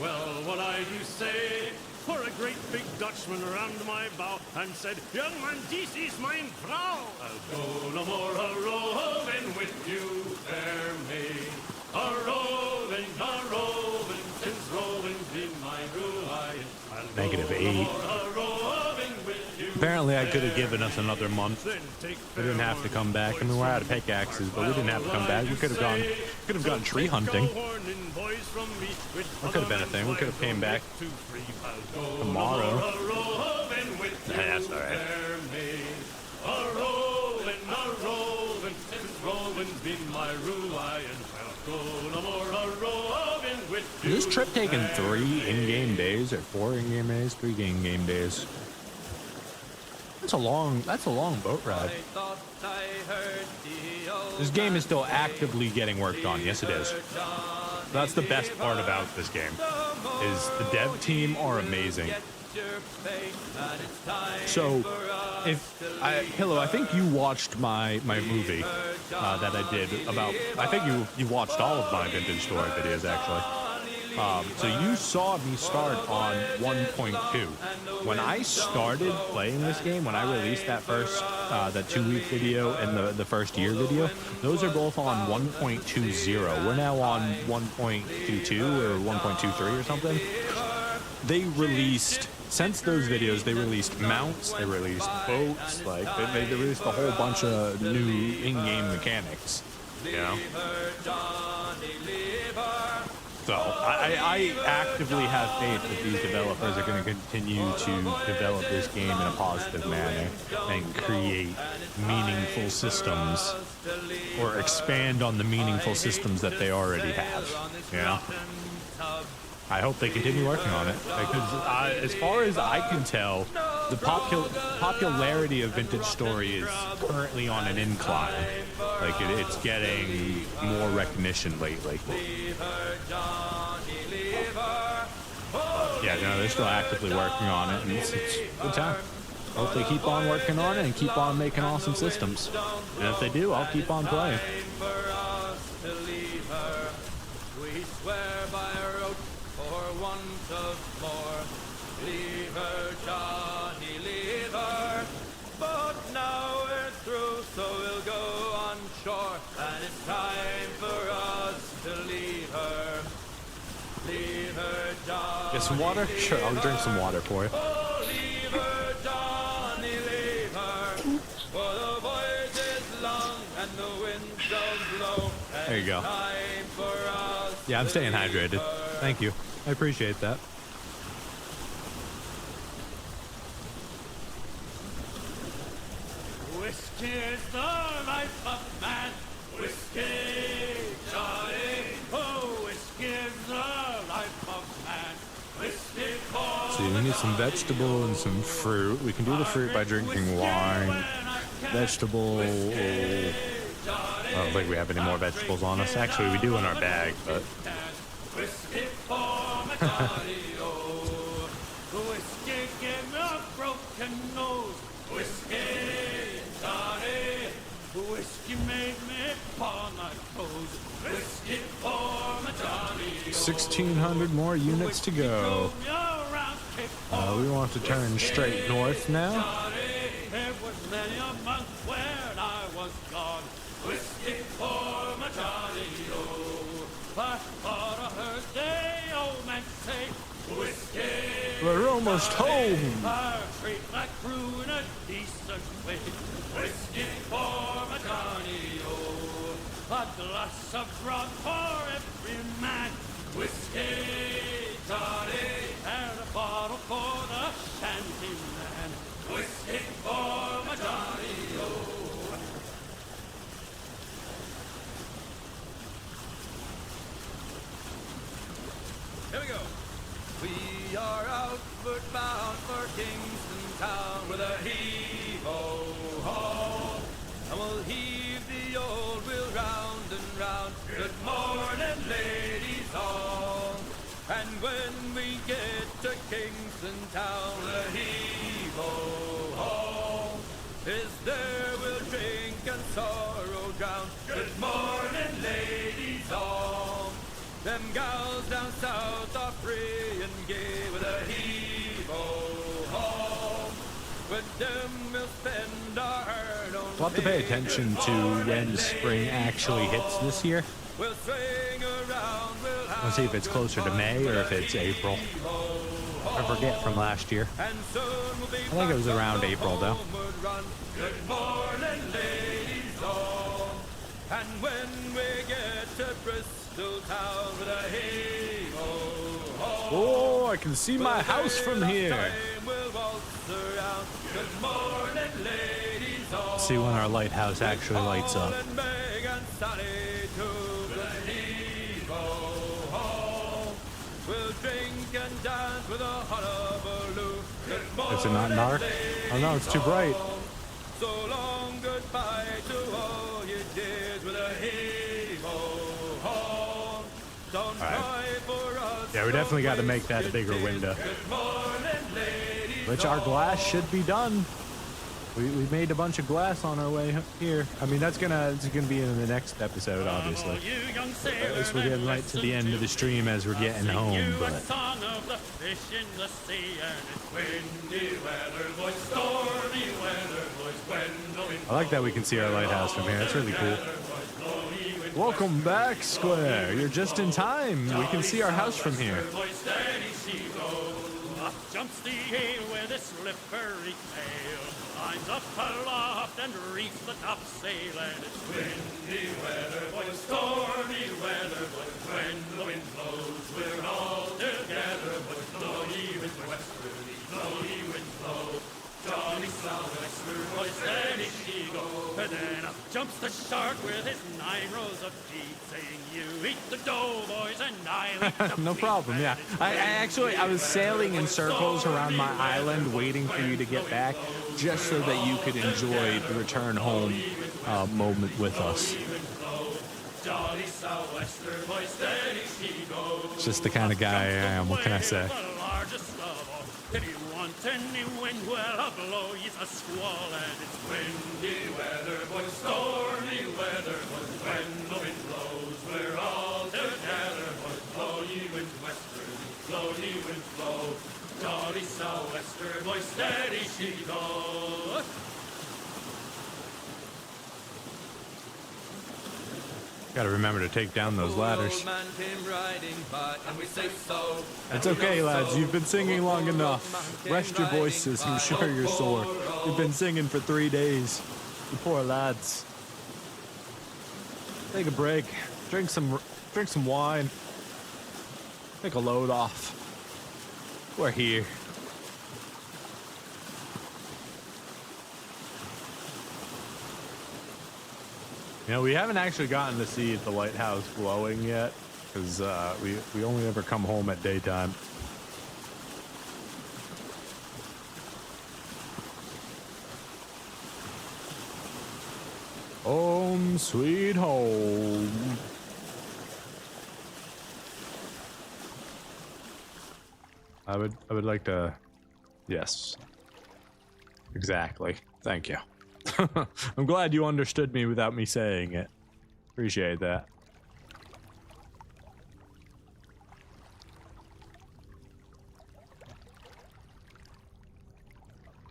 Well, what I do say, for a great big Dutchman round my bow and said, young man, this is mine vrouw. I'll go no more a roving with you, fair maid. A roving, since roving's been my ruin. I'll go -8. no more a roving with you. Apparently, I could have given us another month. Then take We didn't have to come back. I mean, we're out of pickaxes, but we didn't have to come back. We could have gone tree hunting. That could have been a thing. We could have came back tomorrow. That's all right. Is this trip taking 3 in-game days or 4 in-game days? 3 in-game days. That's a long boat ride. This game is still actively getting worked on. Yes, it is. That's the best part about this game, is the dev team are amazing. So, Pillow, I think you watched my movie that I did about. I think you watched all of my vintage story videos actually. So you saw me start on 1.2. When I started playing this game, when I released that first, that 2-week video and the first year video, those are both on 1.20. We're now on 1.22 or 1.23 or something. They released, since those videos, they released mounts, they released boats, like, they released a whole bunch of new in-game mechanics, you know? So, I actively have faith that these developers are going to continue to develop this game in a positive manner and create meaningful systems or expand on the meaningful systems that they already have, you know? I hope they continue working on it, because as far as I can tell, the popularity of Vintage Story is currently on an incline. Like, it's getting more recognition lately. Yeah, no, they're still actively working on it, and it's a good time. Hope they keep on working on it and keep on making awesome systems. And if they do, I'll keep on playing. We swear by our oath, for of more. Leave her, Johnny, leave her. But now we're through, so we'll go on shore. And it's time for us to leave her. Leave her, Johnny. Get some water? Sure, I'll drink some water for you. Oh, leave her, Johnny, leave her. For the voyage is long and the wind don't blow. And There you go. it's time for us Yeah, I'm to staying leave hydrated. her. Thank you. I appreciate that. Whiskey is the life of man. Whiskey, Johnny. Oh, whiskey is the life of man. Whiskey for So we need some vegetable and some fruit. We can do the fruit by drinking wine. Vegetable. I don't think we have any more vegetables on us. Actually, we do in our bag, but whiskey for my Johnny, oh. Whiskey gave me a broken nose. Whiskey, Johnny. Whiskey made me paw my toes. Whiskey for my Johnny, oh. 1,600 more units to go. We want to turn straight north now. There was many a month when I was gone. Whiskey for my Johnny, oh. I thought I heard the old man say, whiskey. We're almost home. Our treat like brew in a decent way. Whiskey for my Johnny, oh. A glass of grog for every man. Whiskey, Johnny, and a bottle for the shanty man. Whiskey for my Johnny, oh. Here we go. We are outward bound for Kingston Town with a heave-ho-ho. And we'll heave the old wheel round and round. Good morning, ladies all. And when we get to Kingston Town, a heave-ho-ho. Is there we'll drink and sorrow drown. Good morning, ladies all. Them gals down south are free and gay with a heave-ho-ho. With them we'll spend our hard-earned We'll have to pay attention to when spring actually hits this year. We'll swing around, we'll Let's see if it's closer to May or if it's April. I forget from last year. And soon we'll be I think it was around April, though. Good morning, ladies all. And when we get to Bristol town with a heave-ho-ho. Oh, I can see my house from here. We'll waltz around. Good morning, ladies all. See when our lighthouse actually lights up. And Meg and Sally too. With a heave-ho-ho. We'll drink and dance with a hullabaloo. Good morning, Is it not dark? Oh no, it's too bright. so long goodbye to all you did with a heave-ho-ho. Don't cry for us. Yeah, we definitely got to make that a bigger window. Good morning, ladies. Which our glass should be done. We made a bunch of glass on our way here. I mean, it's gonna be in the next episode, obviously. You young As we're getting right to the end of the stream as we're getting home, but a song of the fish in the sea, and it's windy weather, boys, stormy weather, boys, when the wind I like that we can see our lighthouse from here. It's really cool. Welcome back, Square. You're just in time. We can see our house from here. boys, steady she goes. Up jumps the eel with a slippery tail, lines up aloft and reefs the topsail, and it's windy weather, boys, stormy weather, boys, when the wind blows, we're all together, boys, blow ye wind westerly, blow ye wind blow. Johnny southwester, boys, steady she go. And then up jumps the shark with his 9 rows of teeth, saying, you eat the dough, boys, and I'll eat the No meat." problem, yeah. I was sailing in circles around my island waiting for you to get back just so that you could enjoy the return home moment with us. Jolly southwester, boys, steady she goes. Just the kind of guy I am, what can I say? The largest of all. If you want any wind, well, I'll blow you a squall, and it's windy weather, boys, stormy weather, boys, when the wind blows, we're all together, boys, blow ye wind westerly, blow ye wind sou'wester, boy, steady she goes. Gotta remember to take down those ladders. Old man came riding by, and we say so. It's okay, lads. You've been singing long enough. Rest your voices. I'm sure you're sore. You've been singing for 3 days. You poor lads. Take a break. Drink some wine. Take a load off. We're here. You know, we haven't actually gotten to see the lighthouse glowing yet, because we only ever come home at daytime. Home sweet home. I would like to. Yes. Exactly. Thank you. I'm glad you understood me without me saying it. Appreciate that.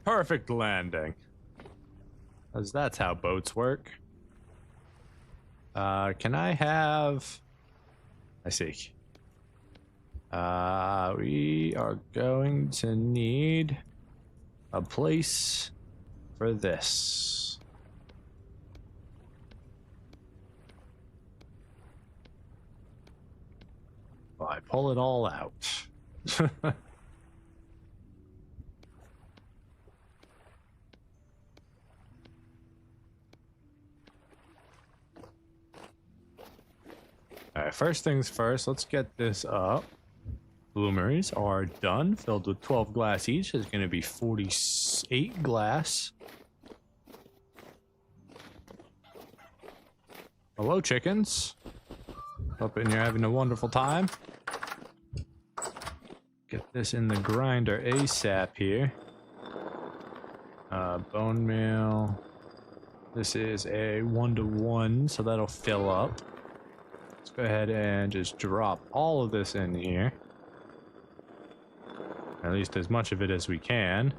Perfect landing. Because that's how boats work. Can I have... I see. We are going to need a place for this. Well, I pull it all out. Alright, first things first, let's get this up. Bloomeries are done, filled with 12 glass each. Is going to be 48 glass. Hello, chickens. Hoping you're having a wonderful time. Get this in the grinder ASAP here. Bone meal. This is a 1-to-1, so that'll fill up. Let's go ahead and just drop all of this in here. At least as much of it as we can.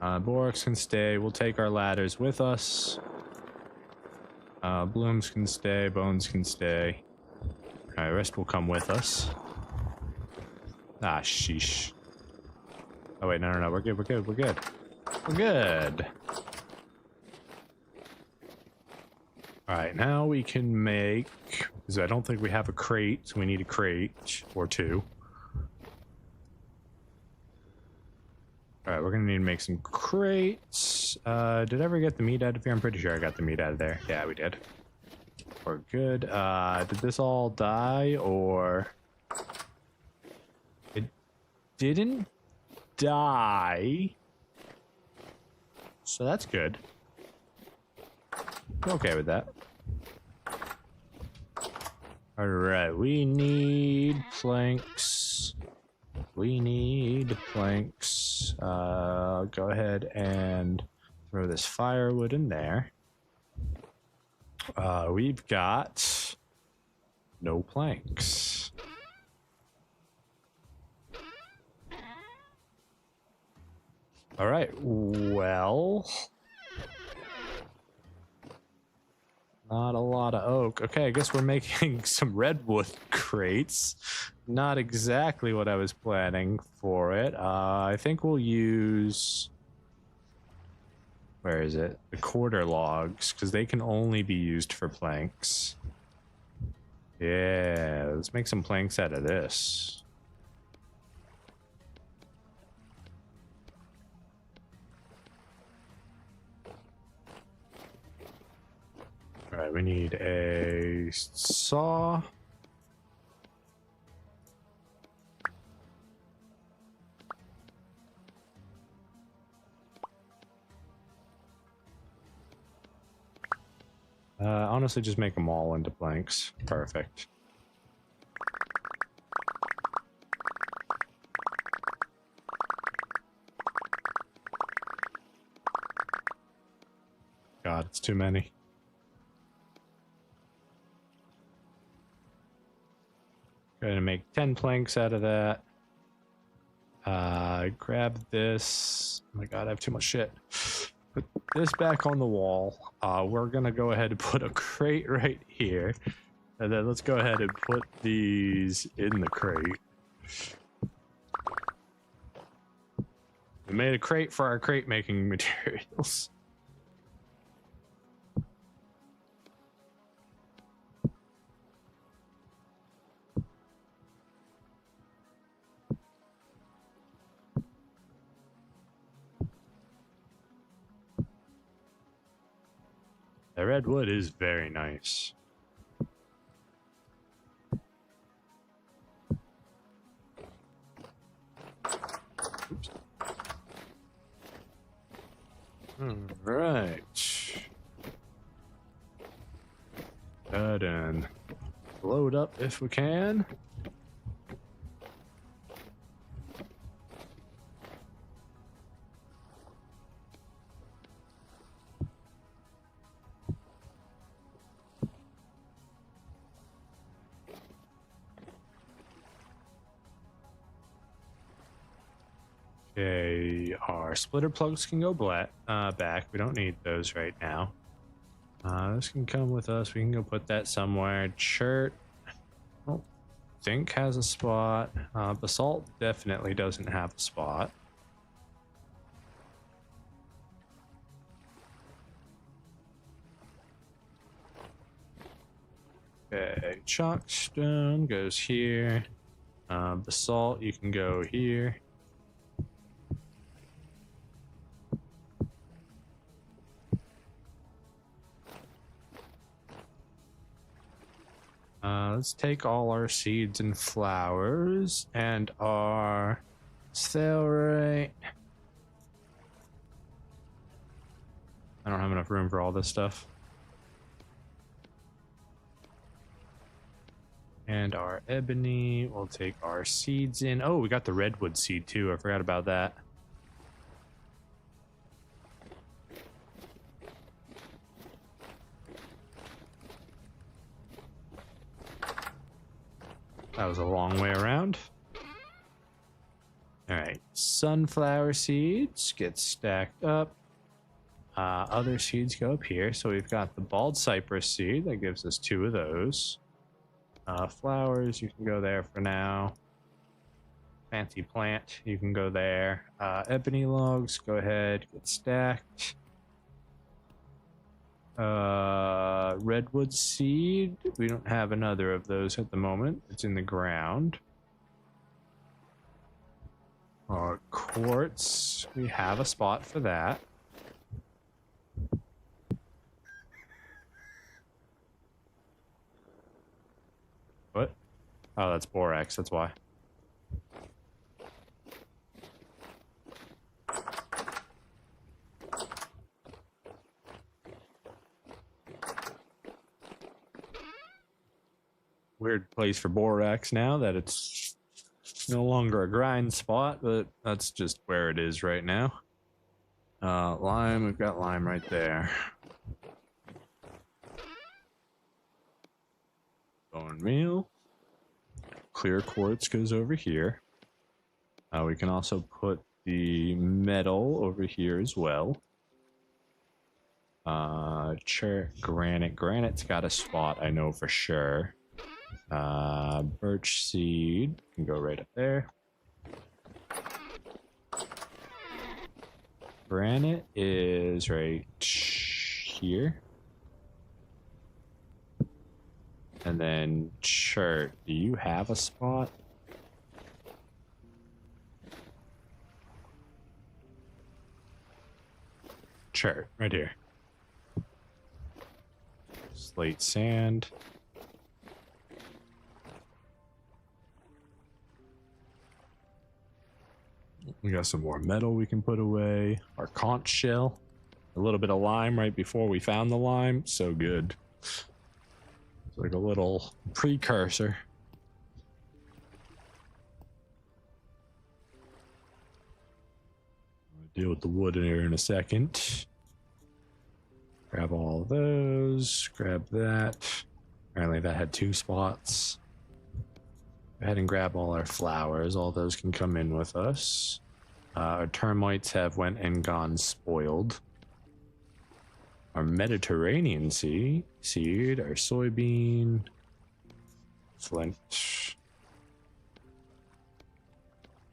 Borax can stay. We'll take our ladders with us. Blooms can stay. Bones can stay. Alright, the rest will come with us. Ah, sheesh. Oh, wait, no. We're good. We're good. Alright, now we can make... Because I don't think we have a crate, so we need a crate or two. Alright, we're gonna need to make some crates. Did I ever get the meat out of here? I'm pretty sure I got the meat out of there. Yeah, we did. We're good. Did this all die, or... It didn't die. So that's good. I'm okay with that. Alright, we need planks. Go ahead and throw this firewood in there. We've got no planks. All right, well, not a lot of oak. Okay, I guess we're making some redwood crates. Not exactly what I was planning for it. I think we'll use... Where is it? The quarter logs, because they can only be used for planks. Yeah, let's make some planks out of this. All right, we need a saw. Honestly, just make them all into planks. Perfect. God, it's too many. Going to make 10 planks out of that. Grab this. Oh my god, I have too much shit. Put this back on the wall. We're gonna go ahead and put a crate right here. And then let's go ahead and put these in the crate. We made a crate for our crate making materials. The redwood is very nice. Oops. All right. Go ahead and load up if we can. Okay, our splitter plugs can go back. We don't need those right now. This can come with us. We can go put that somewhere. Chert, I don't think has a spot. Basalt definitely doesn't have a spot. Okay, chalkstone goes here. Basalt, you can go here. Let's take all our seeds and flowers and our celery. I don't have enough room for all this stuff. And our ebony, we'll take our seeds in. Oh, we got the redwood seed too. I forgot about that. That was a long way around. All right, sunflower seeds get stacked up. Other seeds go up here. So we've got the bald cypress seed that gives us 2 of those. Flowers, you can go there for now. Fancy plant, you can go there. Ebony logs, go ahead, get stacked. Redwood seed, we don't have another of those at the moment. It's in the ground. Quartz, we have a spot for that. What? Oh, that's borax, that's why. Weird place for borax now that it's no longer a grind spot, but that's just where it is right now. Lime, we've got lime right there. Bone meal. Clear quartz goes over here. We can also put the metal over here as well. Granite. Granite's got a spot, I know for sure. Birch seed can go right up there. Granite is right here. And then chert, do you have a spot? Chert, right here. Slate sand. We got some more metal we can put away. Our conch shell. A little bit of lime right before we found the lime. So good. It's like a little precursor. I'll deal with the wood in here in a second. Grab all of those. Grab that. Apparently that had 2 spots. Go ahead and grab all our flowers. All those can come in with us. Our termites have went and gone spoiled. Our Mediterranean seed, our soybean, flint,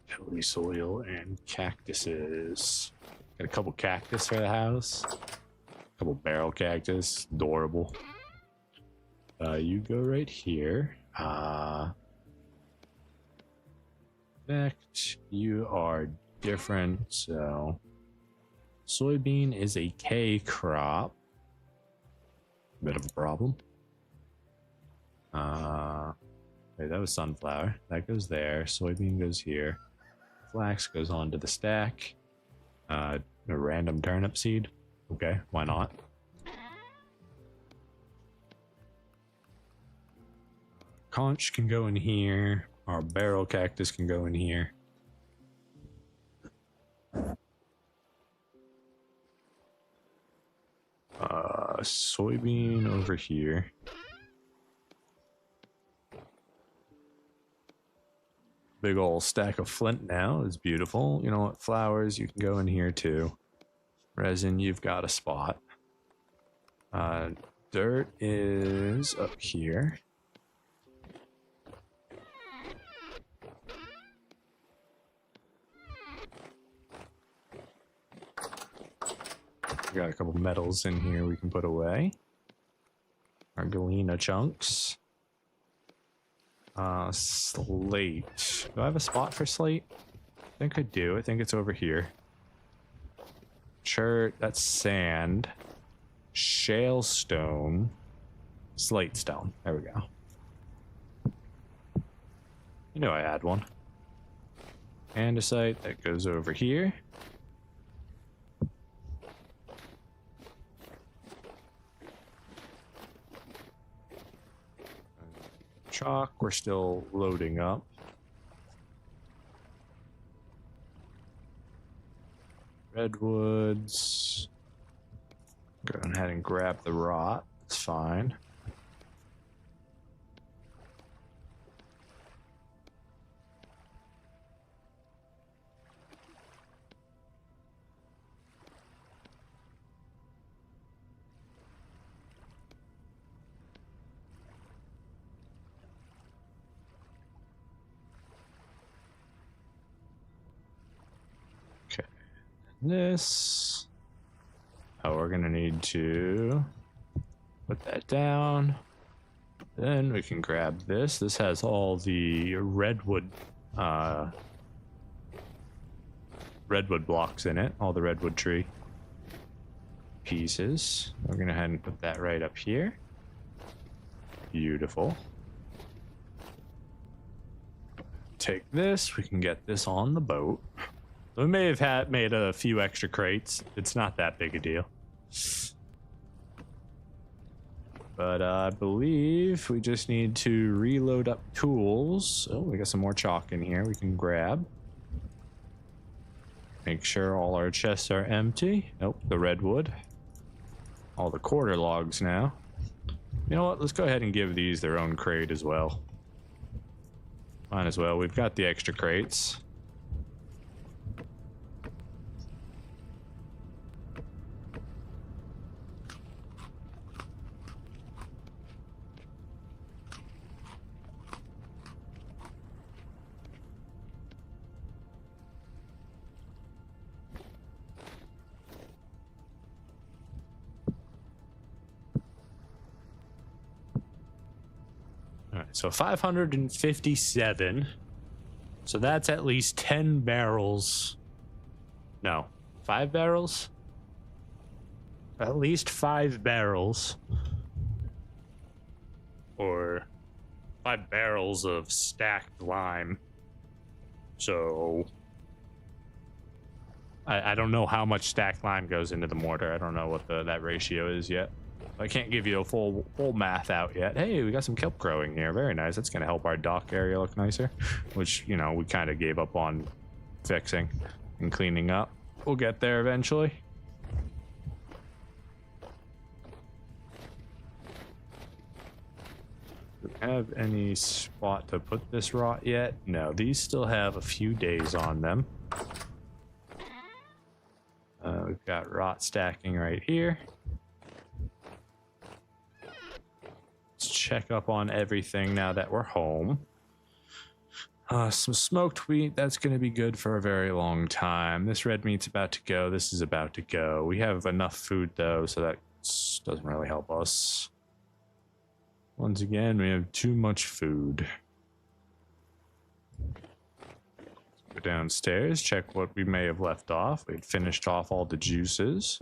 hilly soil, and cactuses. Got a couple cactus for the house. A couple barrel cactus, adorable. You go right here. Next, you are different, so soybean is a K crop. Bit of a problem. Wait, that was sunflower. That goes there. Soybean goes here. Flax goes onto the stack. A random turnip seed. Okay, why not? Conch can go in here. Our barrel cactus can go in here. Soybean over here. Big old stack of flint now is beautiful. You know what? Flowers, you can go in here too. Resin, you've got a spot. Dirt is up here. We got a couple metals in here we can put away. Our galena chunks. Slate. Do I have a spot for slate? I think I do. I think it's over here. Chert, that's sand. Shale stone. Slate stone. There we go. You know I had one. Andesite, that goes over here. Chalk, we're still loading up. Redwoods. Go ahead and grab the rot. It's fine. This. Oh, we're gonna need to put that down. Then we can grab this. This has all the redwood blocks in it, all the redwood tree pieces. We're gonna head and put that right up here. Beautiful. Take this, we can get this on the boat. We may have made a few extra crates. It's not that big a deal. But I believe we just need to reload up tools. Oh, we got some more chalk in here we can grab. Make sure all our chests are empty. Nope, the redwood. All the quarter logs now. You know what? Let's go ahead and give these their own crate as well. Might as well. We've got the extra crates. So 557. So that's at least 10 barrels. No, 5 barrels? At least 5 barrels. Or 5 barrels of stacked lime. So I don't know how much stacked lime goes into the mortar. I don't know what that ratio is yet. I can't give you a full math out yet. Hey, we got some kelp growing here. Very nice. That's going to help our dock area look nicer, which, you know, we kind of gave up on fixing and cleaning up. We'll get there eventually. Do we have any spot to put this rot yet? No, these still have a few days on them. We've got rot stacking right here. Let's check up on everything now that we're home. Some smoked wheat, that's going to be good for a very long time. This red meat's about to go. This is about to go. We have enough food, though, so that doesn't really help us. Once again, we have too much food. Let's go downstairs, check what we may have left off. We'd finished off all the juices.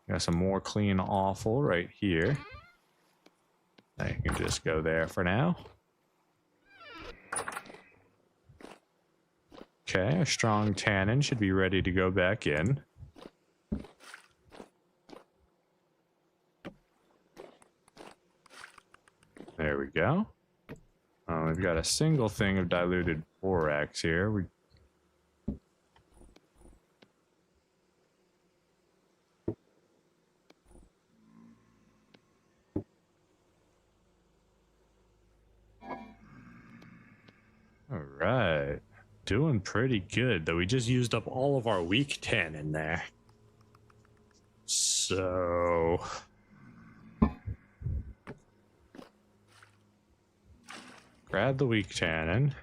Got some more clean offal right here. Now you can just go there for now. Okay, our strong tannin should be ready to go back in. There we go. We've got a single thing of diluted borax here. All right. Doing pretty good, though we just used up all of our weak tannin there. So... grab the weak tannin.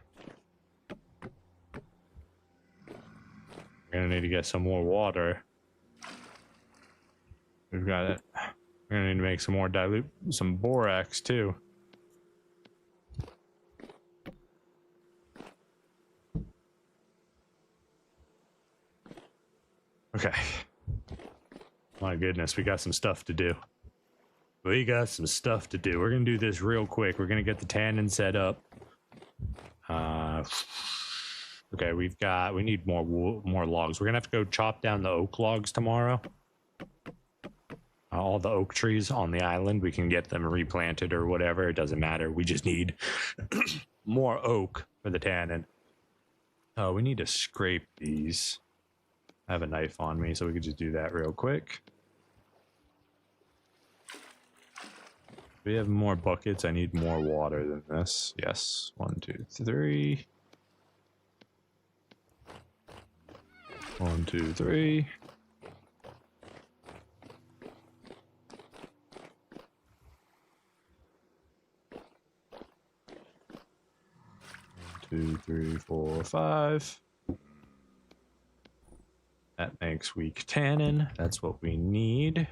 We're gonna need to get some more water. We've got it. We're gonna need to make some more some borax too. Okay. My goodness, we got some stuff to do. We got some stuff to do. We're gonna do this real quick. We're gonna get the tannin set up. Okay, we need more logs. We're gonna have to go chop down the oak logs tomorrow. All the oak trees on the island, we can get them replanted or whatever. It doesn't matter. We just need more oak for the tannin. Oh, we need to scrape these. I have a knife on me, so we could just do that real quick. We have more buckets. I need more water than this. Yes. 1, 2, 3. 1, 2, 3. Two, 3, 4, 5. That makes weak tannin. That's what we need.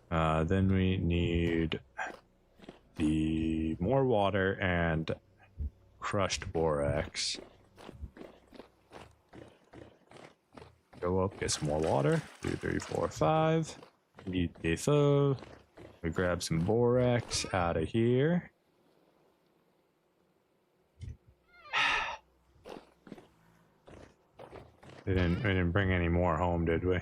Then we need the more water and crushed borax. Go up, get some more water. 2, 3, 4, 5. Need this. We grab some borax out of here. We didn't bring any more home, did we?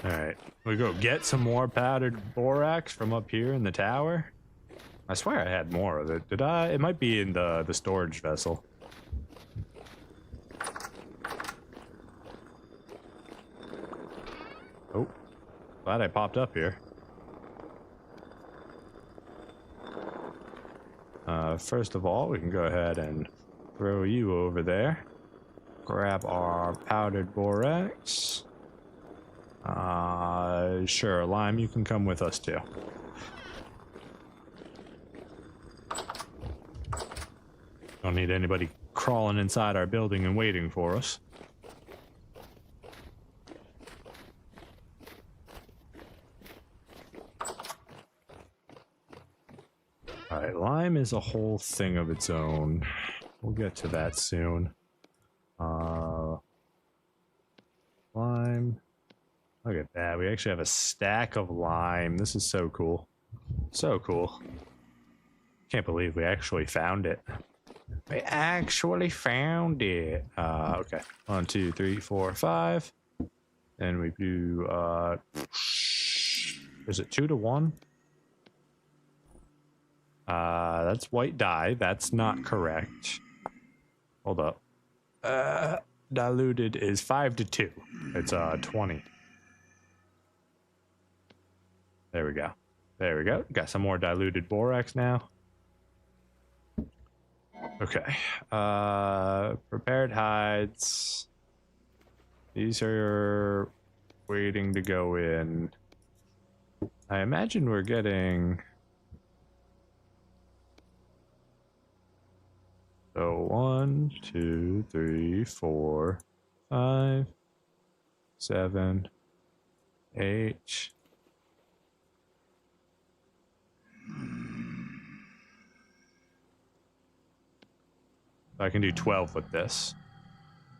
Alright, we go get some more powdered borax from up here in the tower. I swear I had more of it. Did I? It might be in the storage vessel. Oh, glad I popped up here. First of all, we can go ahead and throw you over there. Grab our powdered borax. Sure, Lime, you can come with us too. Don't need anybody crawling inside our building and waiting for us. Alright, Lime is a whole thing of its own. We'll get to that soon. Lime. Look at that. We actually have a stack of lime. This is so cool. So cool. Can't believe we actually found it. We actually found it. Okay. 1, 2, 3, 4, 5. And we do, is it 2 to 1? That's white dye. That's not correct. Hold up. Diluted is 5 to 2. It's 20. There we go. There we go. Got some more diluted borax now. Okay. Prepared hides. These are waiting to go in. I imagine we're getting... So 1, 2, 3, 4, 5, 7, 8. I can do 12 with this.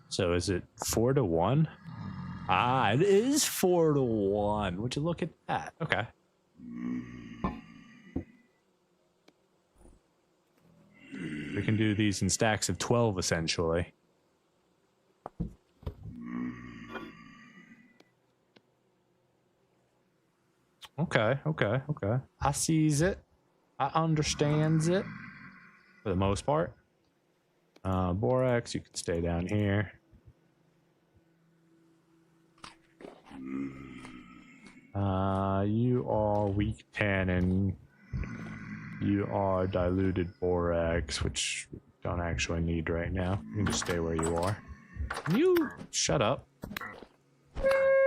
So is it 4 to 1? Ah, it is 4 to 1. Would you look at that? Okay. We can do these in stacks of 12, essentially. Okay. I sees it. I understands it. For the most part. Borax, you can stay down here. You are weak tannin. You are diluted borax, which we don't actually need right now. You can just stay where you are. You shut up.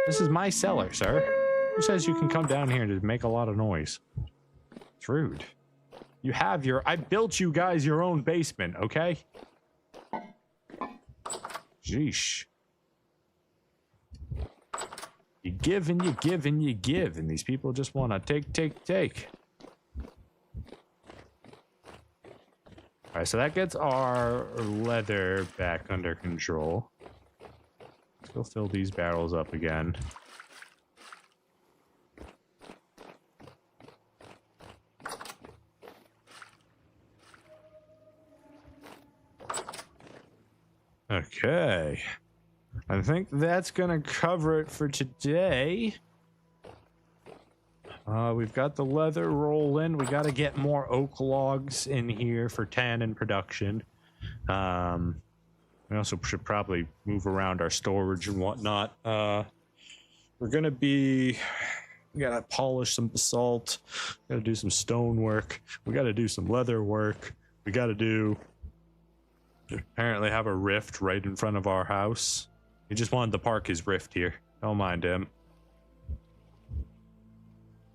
This is my cellar, sir. Who says you can come down here to make a lot of noise? It's rude. You have your... I built you guys your own basement, okay? Jeesh. You give and you give and you give, and these people just want to take. Alright, so that gets our leather back under control. Let's go fill these barrels up again. Okay. I think that's gonna cover it for today. We've got the leather rolling. We got to get more oak logs in here for tannin production. We also should probably move around our storage and whatnot. We're gonna be... We gotta polish some basalt. Gotta do some stone work. We gotta do some leather work. We gotta do... Apparently have a rift right in front of our house. He just wanted to park his rift here. Don't mind him.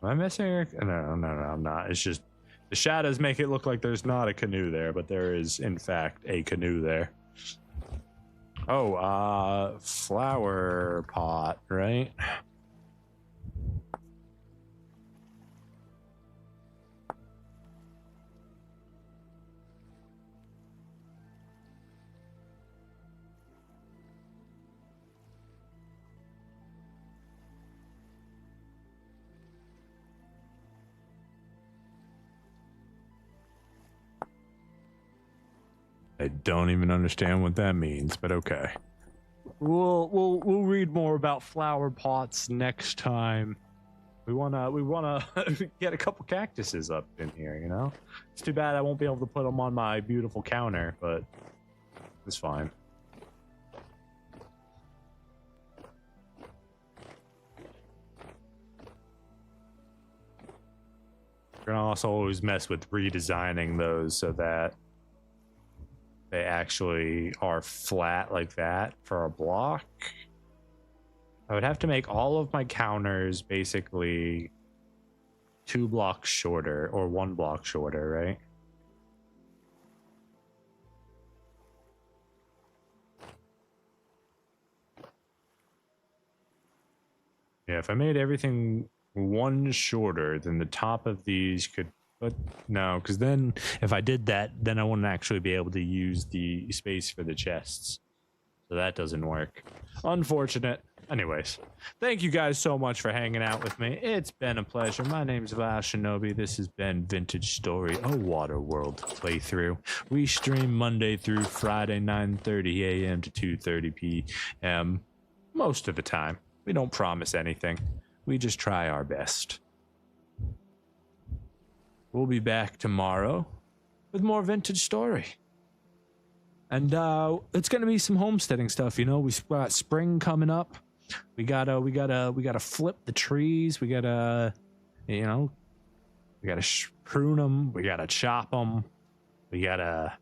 Am I missing her? No, I'm not. It's just the shadows make it look like there's not a canoe there, but there is, in fact, a canoe there. Oh, flower pot, right? I don't even understand what that means, but okay. We'll read more about flower pots next time. We wanna get a couple cactuses up in here, you know? It's too bad I won't be able to put them on my beautiful counter, but it's fine. We're gonna also always mess with redesigning those so that they actually are flat like that for a block. I would have to make all of my counters basically 2 blocks shorter or 1 block shorter, right? Yeah, if I made everything 1 shorter, then the top of these could... But no, because then if I did that, then I wouldn't actually be able to use the space for the chests. So that doesn't work. Unfortunate. Anyways, thank you guys so much for hanging out with me. It's been a pleasure. My name's Val Shinobi. This has been Vintage Story, a WaterWorld playthrough. We stream Monday through Friday, 9:30 a.m. to 2:30 p.m. most of the time. We don't promise anything. We just try our best. We'll be back tomorrow with more Vintage Story. And it's gonna be some homesteading stuff, you know. We've got spring coming up. We gotta flip the trees. We gotta, you know, We gotta prune them. We gotta chop them. You gotta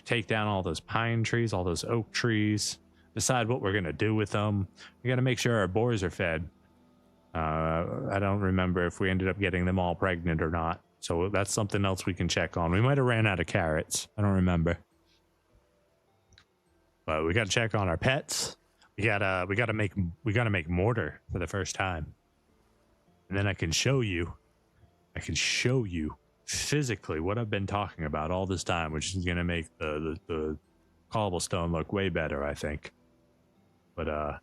take down all those pine trees, all those oak trees. Decide what we're gonna do with them. We gotta make sure our boars are fed. I don't remember if we ended up getting them all pregnant or not. So that's something else we can check on. We might have ran out of carrots. I don't remember. But we gotta check on our pets. We gotta make mortar for the first time. And then I can show you physically what I've been talking about all this time, which is gonna make the cobblestone look way better, I think. But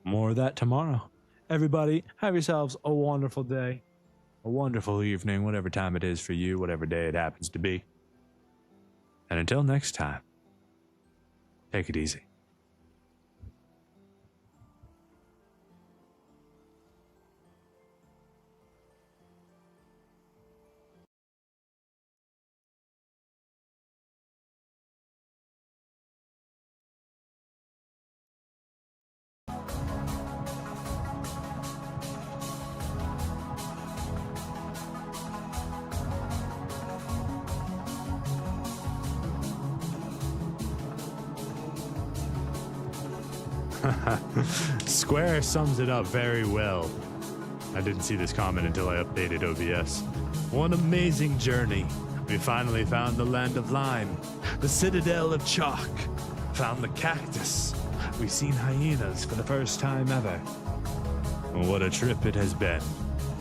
more of that tomorrow. Everybody, have yourselves a wonderful day, a wonderful evening, whatever time it is for you, whatever day it happens to be. And until next time, take it easy. Square sums it up very well. I didn't see this comment until I updated OBS. One amazing journey. We finally found the land of lime, the citadel of chalk, found the cactus. We've seen hyenas for the first time ever. What a trip it has been,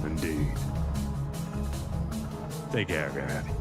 indeed. Take care, everybody.